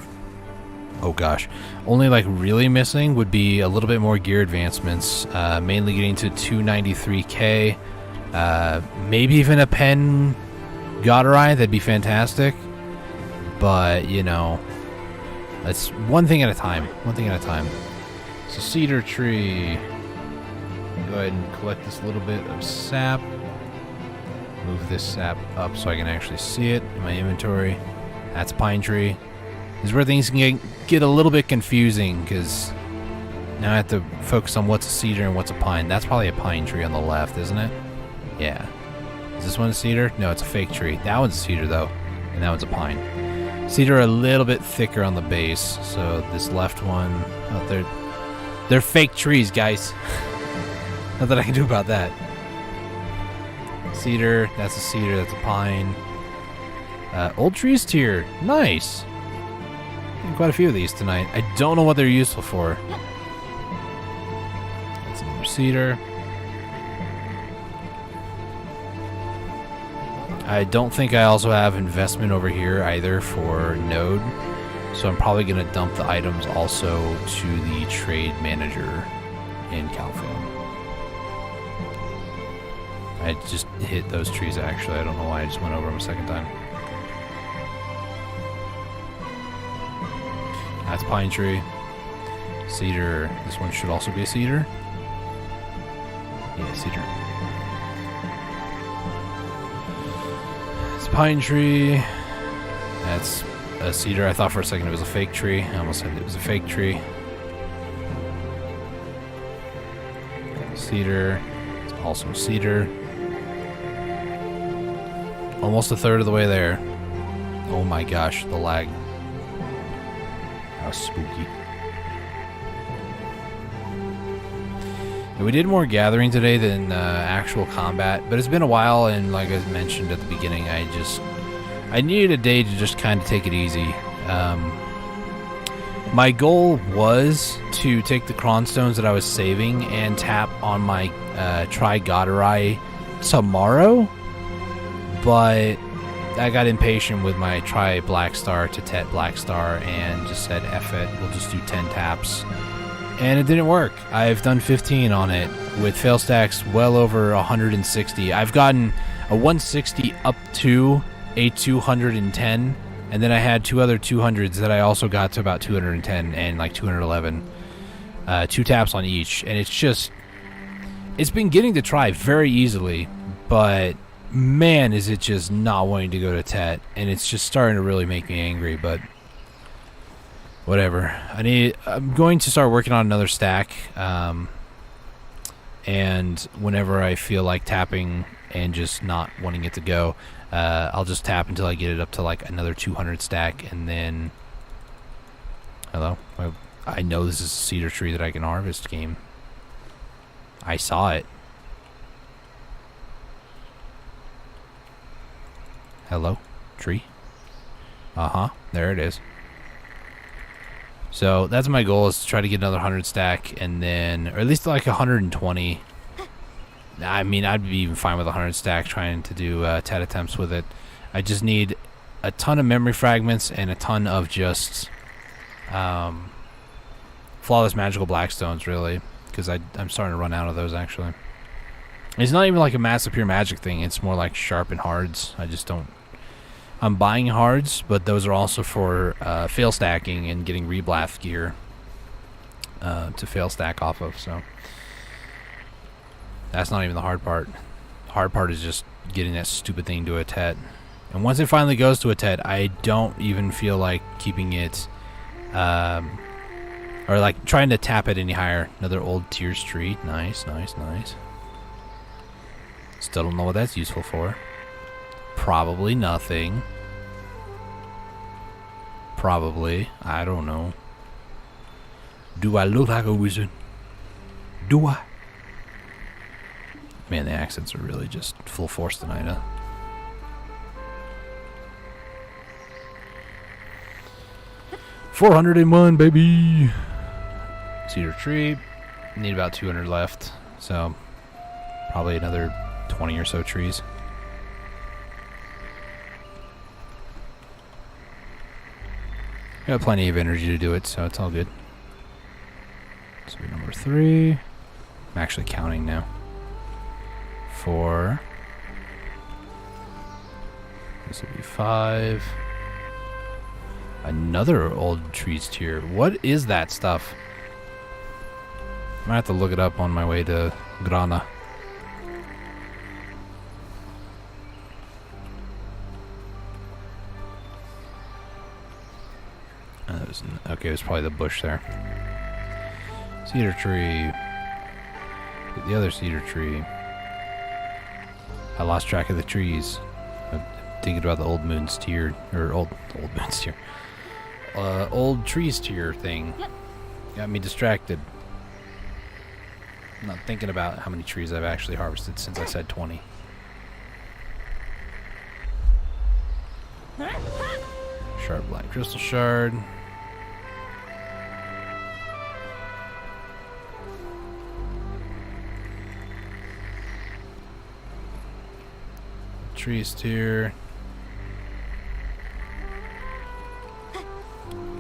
Speaker 1: only like really missing would be a little bit more gear advancements. Mainly getting to 293k. Maybe even a pen Godderai, that'd be fantastic. but you know, that's one thing at a time. One thing at a time. So cedar tree. Go ahead and collect this little bit of sap. Move this sap up so I can actually see it in my inventory. That's a pine tree. This is where things can get a little bit confusing because now I have to focus on what's a cedar and what's a pine. That's probably a pine tree on the left, isn't it? Yeah. Is this one a cedar? No, it's a fake tree. That one's a cedar though, and that one's a pine. Cedar a little bit thicker on the base, so this left one, oh, they're fake trees, guys. Nothing I can do about that. Cedar, that's a cedar, that's a pine. Old trees tier, nice. Getting quite a few of these tonight. I don't know what they're useful for. That's another cedar. I don't think I also have investment over here either for node, so I'm probably going to dump the items also to the trade manager in California. I just hit those trees actually. I don't know why I just went over them a second time. That's pine tree. Cedar. This one should also be a cedar. Yeah, cedar. It's pine tree. That's a cedar. I thought for a second it was a fake tree. I almost said it was a fake tree. Cedar. It's also a cedar. Almost a third of the way there. Oh my gosh, the lag. How spooky. We did more gathering today than actual combat, but it's been a while, and like I mentioned at the beginning, I needed a day to just kind of take it easy. My goal was to take the cronstones that I was saving and tap on my Tri-Godderi tomorrow, but I got impatient with my Tri Blackstar to Tet Blackstar and just said, F it, we'll just do 10 taps. And it didn't work. I've done 15 on it with fail stacks well over 160. I've gotten a 160 up to a 210, and then I had two other 200s that I also got to about 210 and like 211. 2 taps on each, and it's been getting to try very easily, but man, is it just not wanting to go to Tet, and it's just starting to really make me angry, but whatever. I'm going to start working on another stack, and whenever I feel like tapping and just not wanting it to go, I'll just tap until I get it up to like another 200 stack, and then hello, I know this is a cedar tree that I can harvest. Game, I saw it. Hello, tree. There it is. So that's my goal, is to try to get another 100 stack, and then, or at least like 120. I mean, I'd be even fine with 100 stack trying to do Tet attempts with it. I just need a ton of memory fragments and a ton of just flawless magical blackstones, really, because I'm starting to run out of those, actually. It's not even like a massive pure magic thing. It's more like sharp and hards. I just don't. I'm buying hards, but those are also for fail stacking and getting reblast gear to fail stack off of. So that's not even the hard part. Hard part is just getting that stupid thing to a Tet. And once it finally goes to a Tet, I don't even feel like keeping it, or like trying to tap it any higher. Another old tier street. Nice, nice, nice. Still don't know what that's useful for. Probably nothing. Probably. I don't know. Do I look like a wizard? Do I? Man, the accents are really just full force tonight, huh? $401, baby! Cedar tree. Need about 200 left. So, probably another 20 or so trees. Got plenty of energy to do it, so it's all good. So number 3. I'm actually counting now. 4. This would be 5. Another old trees tier. What is that stuff? I might have to look it up on my way to Grana. Okay, it was probably the bush there. Cedar tree. The other cedar tree. I lost track of the trees. I'm thinking about the old moon's tier, or old moon's tier. Old trees tier thing.
Speaker 2: Yep.
Speaker 1: Got me distracted. I'm not thinking about how many trees I've actually harvested since I said 20. Sharp black crystal shard. Trees tier.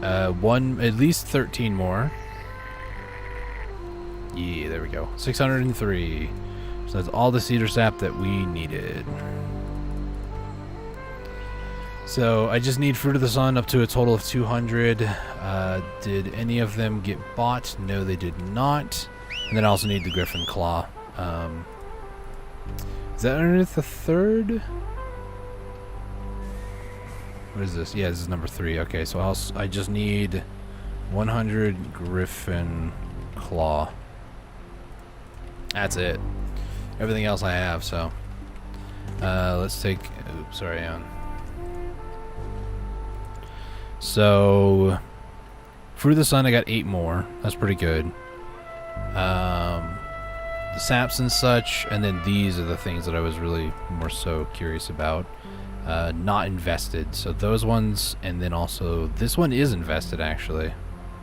Speaker 1: At least 13 more. Yeah, there we go. 603. So that's all the cedar sap that we needed. So I just need Fruit of the Sun up to a total of 200. Did any of them get bought? No, they did not. And then I also need the Griffin Claw. Is that underneath the third? What is this? Yeah, this is number 3. Okay, so I just need 100 Griffin Claw. That's it. Everything else I have, so. Let's take... Oops, sorry, So, Fruit of the Sun, I got 8 more. That's pretty good. The saps and such, and then these are the things that I was really more so curious about. Not invested, so those ones, and then also this one is invested actually.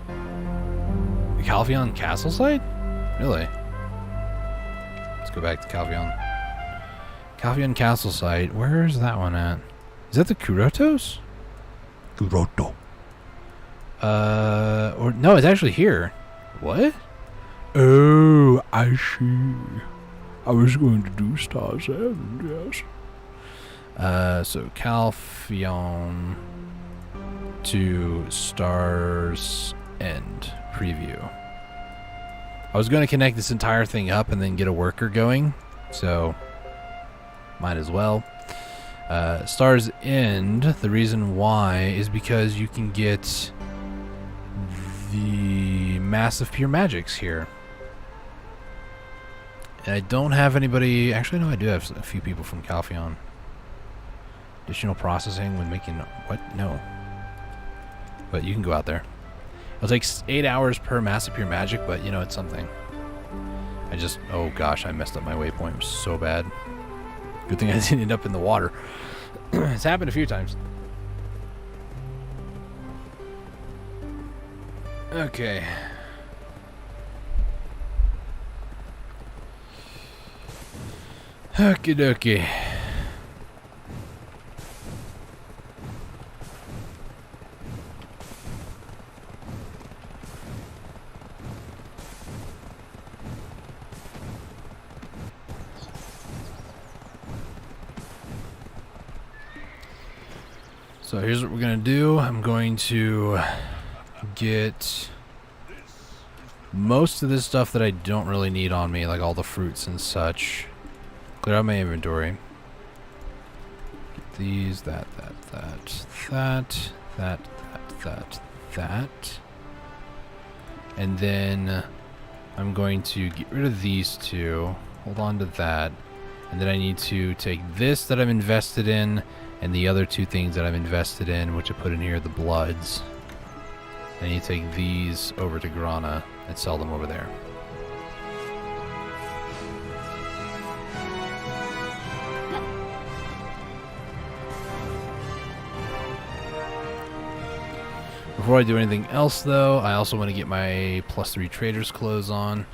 Speaker 1: The Calpheon Castle site? Really? Let's go back to Calpheon. Calpheon Castle site. Where is that one at? Is that the Kurotos?
Speaker 3: Kuroto.
Speaker 1: Or no, it's actually here. What?
Speaker 3: Oh, I see. I was going to do Stars End, yes.
Speaker 1: So Calpheon to Stars End preview. I was going to connect this entire thing up and then get a worker going, so might as well. Stars End, the reason why is because you can get the massive pure magics here. And I don't have anybody... Actually, no, I do have a few people from Calpheon. Additional processing when making... What? No. But you can go out there. It'll take 8 hours per massive pure magic, but, you know, it's something. I just... Oh, gosh, I messed up my waypoint. It was so bad. Good thing I didn't end up in the water. It's happened a few times. Okay. Okie dokie. So here's what we're gonna do. I'm going to get most of this stuff that I don't really need on me, like all the fruits and such. Clear out my inventory. Get these, that. And then I'm going to get rid of these two. Hold on to that. And then I need to take this that I'm invested in and the other 2 things that I'm invested in, which I put in here, the bloods. I need to take these over to Grana and sell them over there. Before I do anything else, though, I also want to get my +3 trader's clothes on.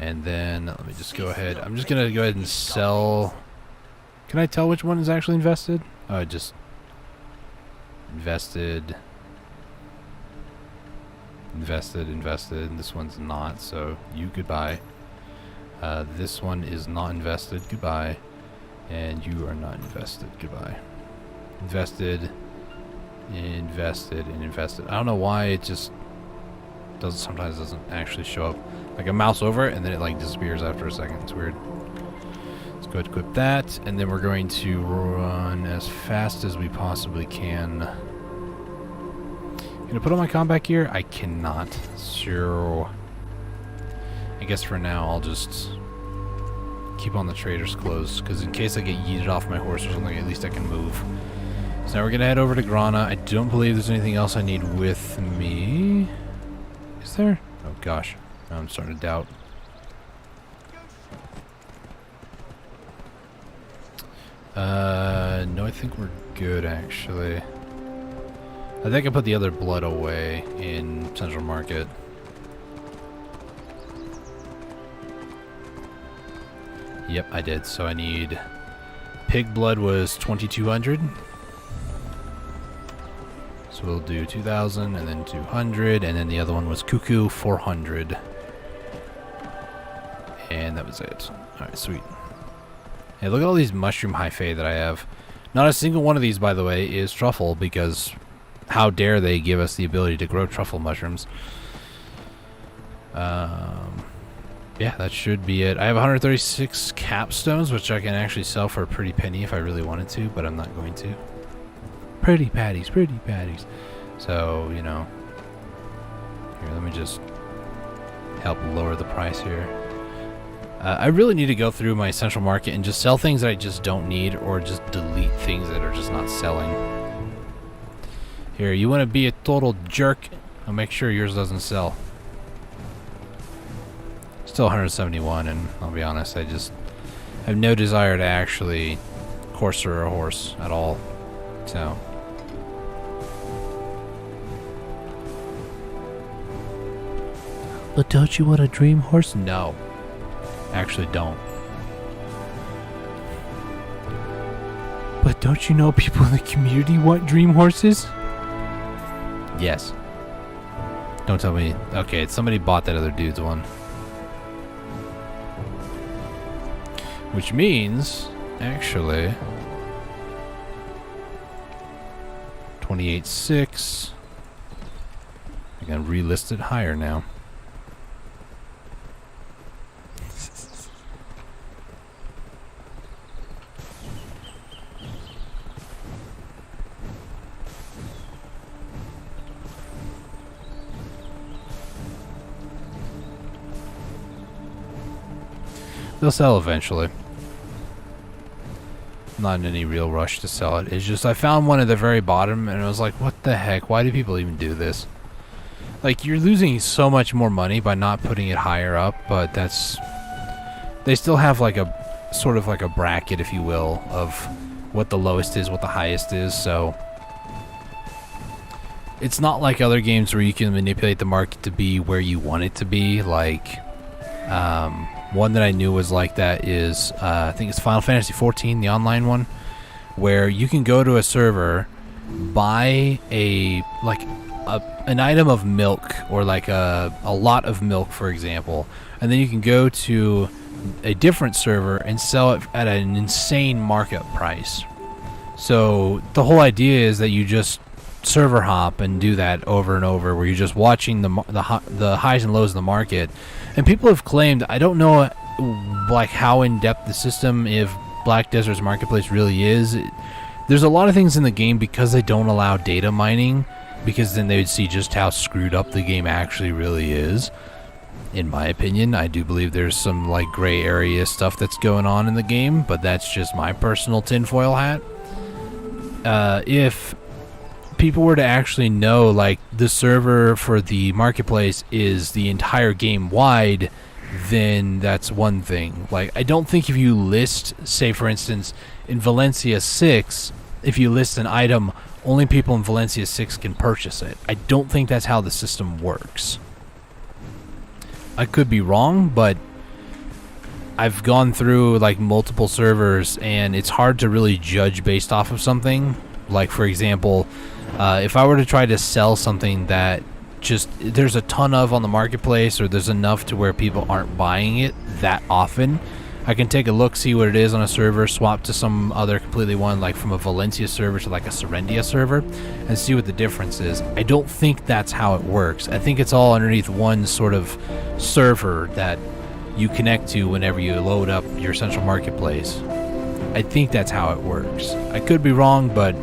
Speaker 1: And then, let me just go ahead. I'm just going to go ahead and sell... Can I tell which one is actually invested? Just... Invested. This one's not, so you goodbye. This one is not invested. Goodbye. And you are not invested. Goodbye. Invested. invested and invested. I don't know why it just sometimes doesn't actually show up. Like I mouse over it and then it like disappears after a second. It's weird. Let's go ahead and equip that, and then we're going to run as fast as we possibly can. Can I put on my combat gear? I cannot. So I guess for now I'll just keep on the trader's clothes, because in case I get yeeted off my horse or something, at least I can move. So now we're gonna head over to Grana. I don't believe there's anything else I need with me. Is there? Oh gosh, I'm starting to doubt. No, I think we're good actually. I think I put the other blood away in Central Market. Yep, I did. So I need... Pig blood was 2,200. So we'll do 2,000 and then 200. And then the other one was cuckoo, 400. And that was it. Alright, sweet. Hey, look at all these mushroom hyphae that I have. Not a single one of these, by the way, is truffle, because how dare they give us the ability to grow truffle mushrooms. Yeah, that should be it. I have 136 capstones, which I can actually sell for a pretty penny if I really wanted to, but I'm not going to. Pretty patties, pretty patties. So, you know. Here, let me just help lower the price here. I really need to go through my Central Market and just sell things that I just don't need, or just delete things that are just not selling. Here, you want to be a total jerk? I'll make sure yours doesn't sell. Still 171, and I'll be honest, I just have no desire to actually courser a horse at all. So. But don't you want a dream horse? No. Actually don't. But don't you know people in the community want dream horses? Yes. Don't tell me. Okay, somebody bought that other dude's one. Which means, actually, 28.6. I can relist it higher now. They'll sell eventually. Not in any real rush to sell it. It's just I found one at the very bottom and I was like, what the heck? Why do people even do this? Like, you're losing so much more money by not putting it higher up, but that's... They still have like a sort of like a bracket, if you will, of what the lowest is, what the highest is, so... It's not like other games where you can manipulate the market to be where you want it to be, like... one that I knew was like that is, I think it's Final Fantasy XIV, the online one, where you can go to a server, buy an item of milk, or like a lot of milk, for example, and then you can go to a different server and sell it at an insane markup price. So the whole idea is that you just server hop and do that over and over, where you're just watching the highs and lows of the market. And people have claimed, I don't know like how in depth the system, if Black Desert's marketplace really is. There's a lot of things in the game, because they don't allow data mining, because then they would see just how screwed up the game actually really is. In my opinion, I do believe there's some like gray area stuff that's going on in the game, but that's just my personal tinfoil hat. If people were to actually know like the server for the marketplace is the entire game wide, then that's one thing. Like, I don't think if you list, say for instance in Valencia 6, if you list an item, only people in Valencia 6 can purchase it. I don't think that's how the system works. I could be wrong, but I've gone through like multiple servers and it's hard to really judge based off of something. Like, for example, if I were to try to sell something that just there's a ton of on the marketplace, or there's enough to where people aren't buying it that often, I can take a look, see what it is on a server, swap to some other completely one, like from a Valencia server to like a Serendia server, and see what the difference is. I don't think that's how it works. I think it's all underneath one sort of server that you connect to whenever you load up your central marketplace. I think that's how it works. I could be wrong, but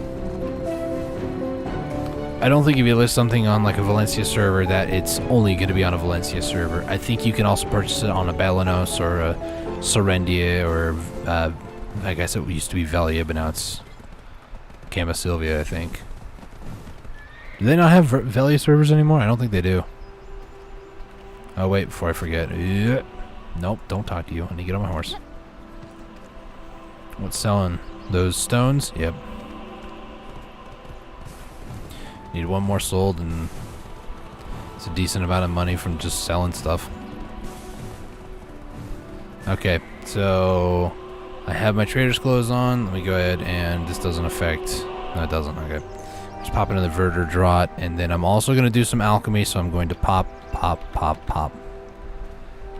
Speaker 1: I don't think if you list something on like a Valencia server that it's only going to be on a Valencia server. I think you can also purchase it on a Belenos or a Serendia or I guess it used to be Velia, but now it's Cama Sylvia, I think. Do they not have Velia servers anymore? I don't think they do. Oh wait, before I forget. Nope, don't talk to you. I need to get on my horse. What's selling? Those stones? Yep. Need one more sold, and it's a decent amount of money from just selling stuff. Okay, so I have my trader's clothes on. Let me go ahead, and this doesn't affect... No, it doesn't. Okay. Just pop into the Verter Draught, and then I'm also going to do some alchemy, so I'm going to pop.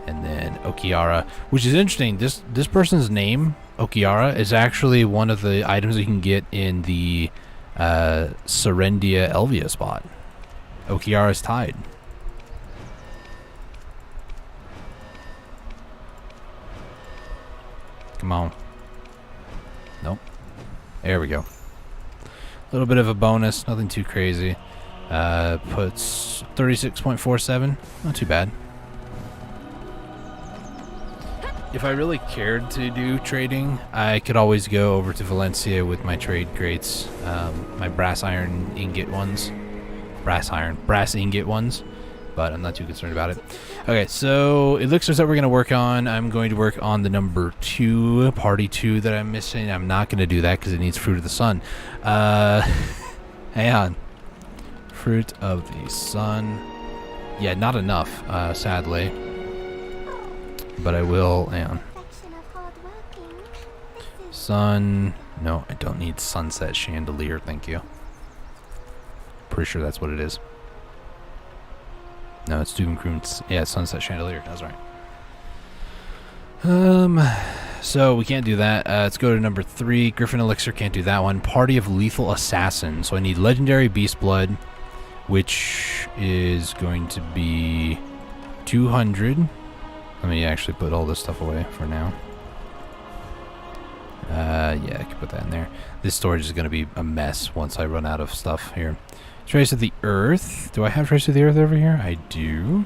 Speaker 1: And then Okiara, which is interesting. This person's name, Okiara, is actually one of the items you can get in the Serendia Elvia spot. Okiara's Tide. Come on. Nope. There we go. A little bit of a bonus, nothing too crazy. Puts 36.47. Not too bad. If I really cared to do trading, I could always go over to Valencia with my trade crates, my brass ingot ones, but I'm not too concerned about it. Okay, so elixirs that we're going to work on, I'm going to work on the number 2, party 2 that I'm missing. I'm not going to do that because it needs Fruit of the Sun. Hang on. Fruit of the Sun. Yeah, not enough, sadly. But I will, hang on. Sun, no, I don't need Sunset Chandelier, thank you. Pretty sure that's what it is. No, it's Doomcroon, yeah, Sunset Chandelier, that's right. So we can't do that. Let's go to number 3, Griffin Elixir, can't do that one. Party of Lethal Assassin, so I need Legendary Beast Blood, which is going to be 200. Let me actually put all this stuff away for now. Yeah, I can put that in there. This storage is going to be a mess once I run out of stuff here. Trace of the Earth. Do I have Trace of the Earth over here? I do.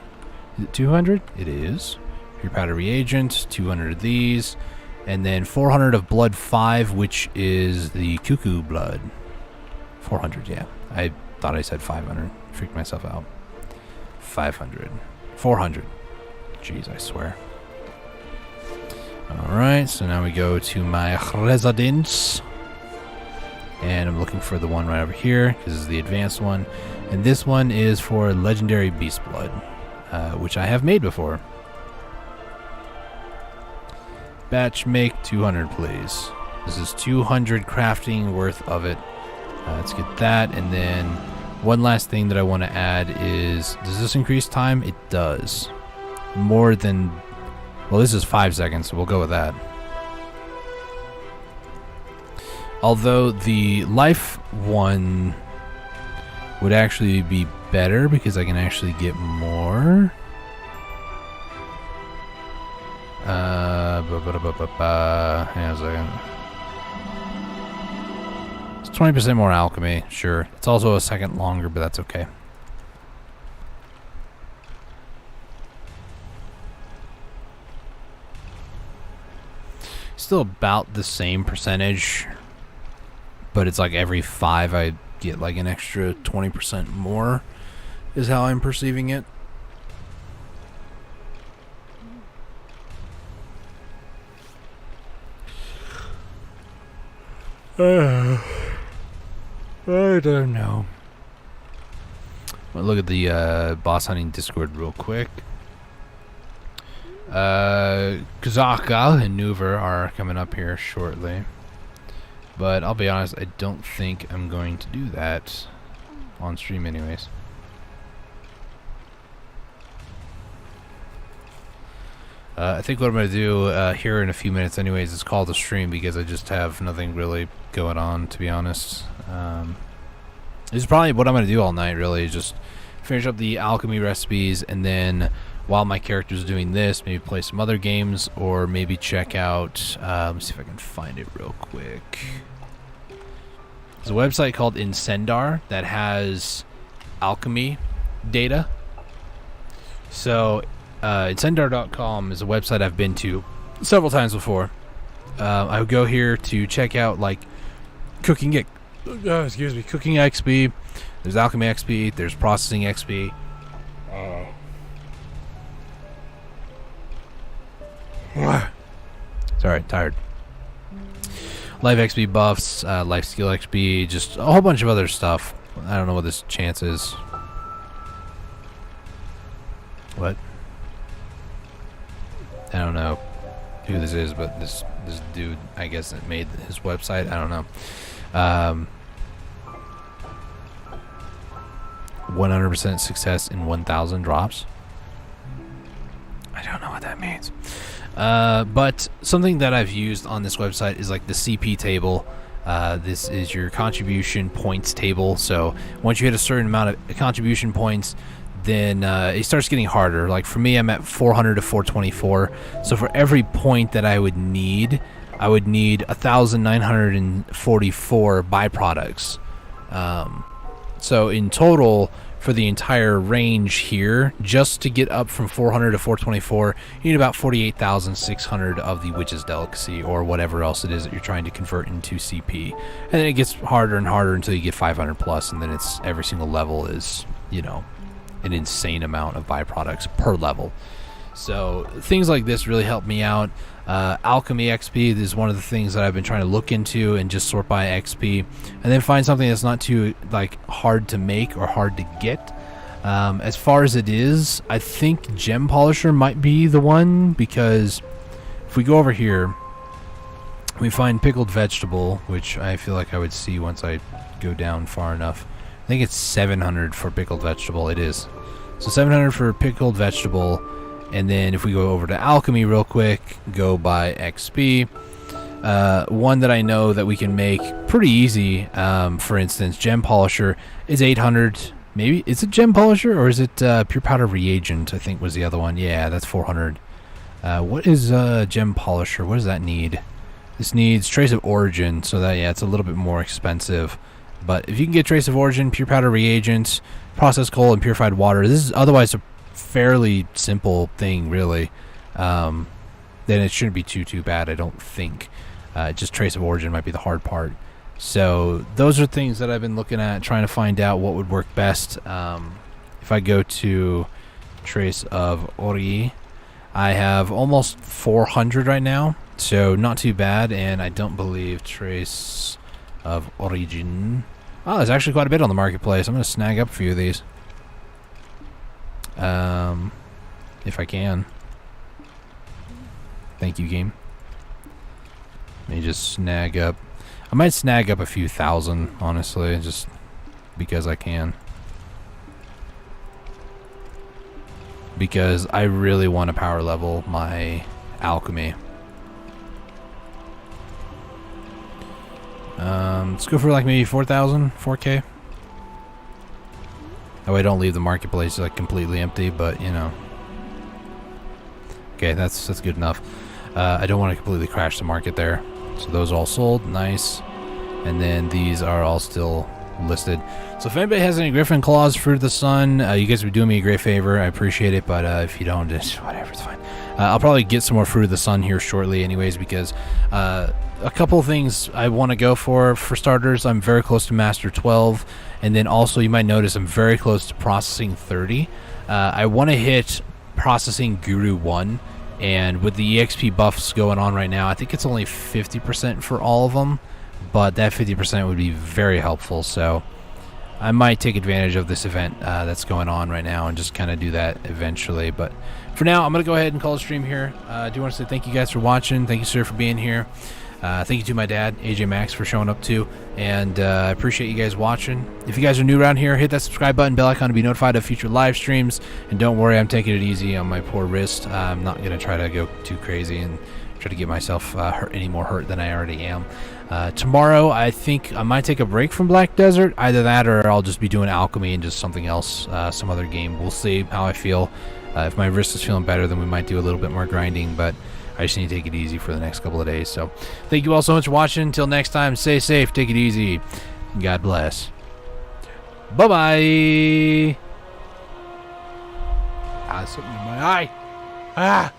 Speaker 1: Is it 200? It is. Pure Powder Reagent, 200 of these. And then 400 of Blood 5, which is the Cuckoo Blood. 400, yeah. I thought I said 500. Freaked myself out. 500. 400. Jeez, I swear. Alright, so now we go to my residence. And I'm looking for the one right over here. This is the advanced one. And this one is for Legendary Beast Blood, which I have made before. Batch make 200, please. This is 200 crafting worth of it. Let's get that. And then one last thing that I want to add is, does this increase time? It does. More than, well, this is 5 seconds, so we'll go with that. Although the life one would actually be better because I can actually get more. Hang on a second. It's 20% more alchemy, sure. It's also a second longer, but that's okay. Still about the same percentage, but it's like every 5 I get like an extra 20% more is how I'm perceiving it. I don't know. Well, look at the boss hunting Discord real quick. Kazaka and Nuver are coming up here shortly. But I'll be honest, I don't think I'm going to do that on stream anyways. I think what I'm going to do here in a few minutes anyways is call the stream because I just have nothing really going on, to be honest. This is probably what I'm going to do all night, really, is just finish up the alchemy recipes, and then while my character's doing this, maybe play some other games, or maybe check out, let me see if I can find it real quick. There's a website called Incendar that has alchemy data. So Incendar.com is a website I've been to several times before. I would go here to check out like cooking XP. There's alchemy XP. There's processing XP. Sorry, tired. Life XP buffs, lifeskill XP, just a whole bunch of other stuff. I don't know what this chance is. What? I don't know who this is, but this dude, I guess, that made his website. I don't know. 100% success in 1,000 drops. I don't know what that means. But something that I've used on this website is like the CP table. This is your contribution points table. So once you hit a certain amount of contribution points, then it starts getting harder. Like for me, I'm at 400 to 424. So for every point that I would need 1,944 byproducts. So in total, for the entire range here, just to get up from 400 to 424, you need about 48,600 of the Witch's Delicacy, or whatever else it is that you're trying to convert into CP. And then it gets harder and harder until you get 500 plus, and then it's every single level is, you know, an insane amount of byproducts per level. So things like this really help me out. Alchemy XP is one of the things that I've been trying to look into and just sort by XP, and then find something that's not too like hard to make or hard to get. As far as it is, I think Gem Polisher might be the one, because if we go over here, we find pickled vegetable, which I feel like I would see once I go down far enough. I think it's 700 for pickled vegetable. It is. So 700 for pickled vegetable. And then if we go over to alchemy real quick, go by XP. One that I know that we can make pretty easy, for instance, Gem Polisher is 800. Maybe, is it Gem Polisher or is it Pure Powder Reagent, I think was the other one. Yeah, that's 400. What is Gem Polisher? What does that need? This needs Trace of Origin, so that, yeah, it's a little bit more expensive. But if you can get Trace of Origin, Pure Powder Reagents, Processed Coal, and Purified Water, this is otherwise a fairly simple thing, really. Then it shouldn't be too bad, I don't think. Just Trace of Origin might be the hard part. So those are things that I've been looking at, trying to find out what would work best. If I go to Trace of Ori, I have almost 400 right now, so not too bad. And I don't believe Trace of Origin. Oh, there's actually quite a bit on the marketplace. I'm going to snag up a few of these. If I can. Thank you, game. Let me just snag up. I might snag up a few thousand, honestly, just because I can. Because I really want to power level my alchemy. Let's go for like maybe 4,000, 4K. That way I don't leave the marketplace like completely empty, but you know. Okay, that's good enough. I don't want to completely crash the market there. So those all sold, nice. And then these are all still listed. So if anybody has any Griffin Claws, Fruit of the Sun, you guys would do me a great favor. I appreciate it, but if you don't, just whatever, it's fine. I'll probably get some more Fruit of the Sun here shortly anyways, because a couple of things I want to go for starters. I'm very close to Master 12, and then also you might notice I'm very close to Processing 30. I want to hit Processing Guru 1, and with the EXP buffs going on right now, I think it's only 50% for all of them, but that 50% would be very helpful, so I might take advantage of this event that's going on right now and just kind of do that eventually. But for now, I'm going to go ahead and call the stream here. I do want to say thank you guys for watching. Thank you, sir, for being here. Thank you to my dad, AJ Max, for showing up too. And I appreciate you guys watching. If you guys are new around here, hit that subscribe button, bell icon to be notified of future live streams. And don't worry, I'm taking it easy on my poor wrist. I'm not going to try to go too crazy and try to get myself any more hurt than I already am. Tomorrow, I think I might take a break from Black Desert. Either that or I'll just be doing Alchemy and just something else, some other game. We'll see how I feel. If my wrist is feeling better, then we might do a little bit more grinding, but I just need to take it easy for the next couple of days. So thank you all so much for watching. Until next time, stay safe, take it easy. God bless. Bye-bye. Something in my eye.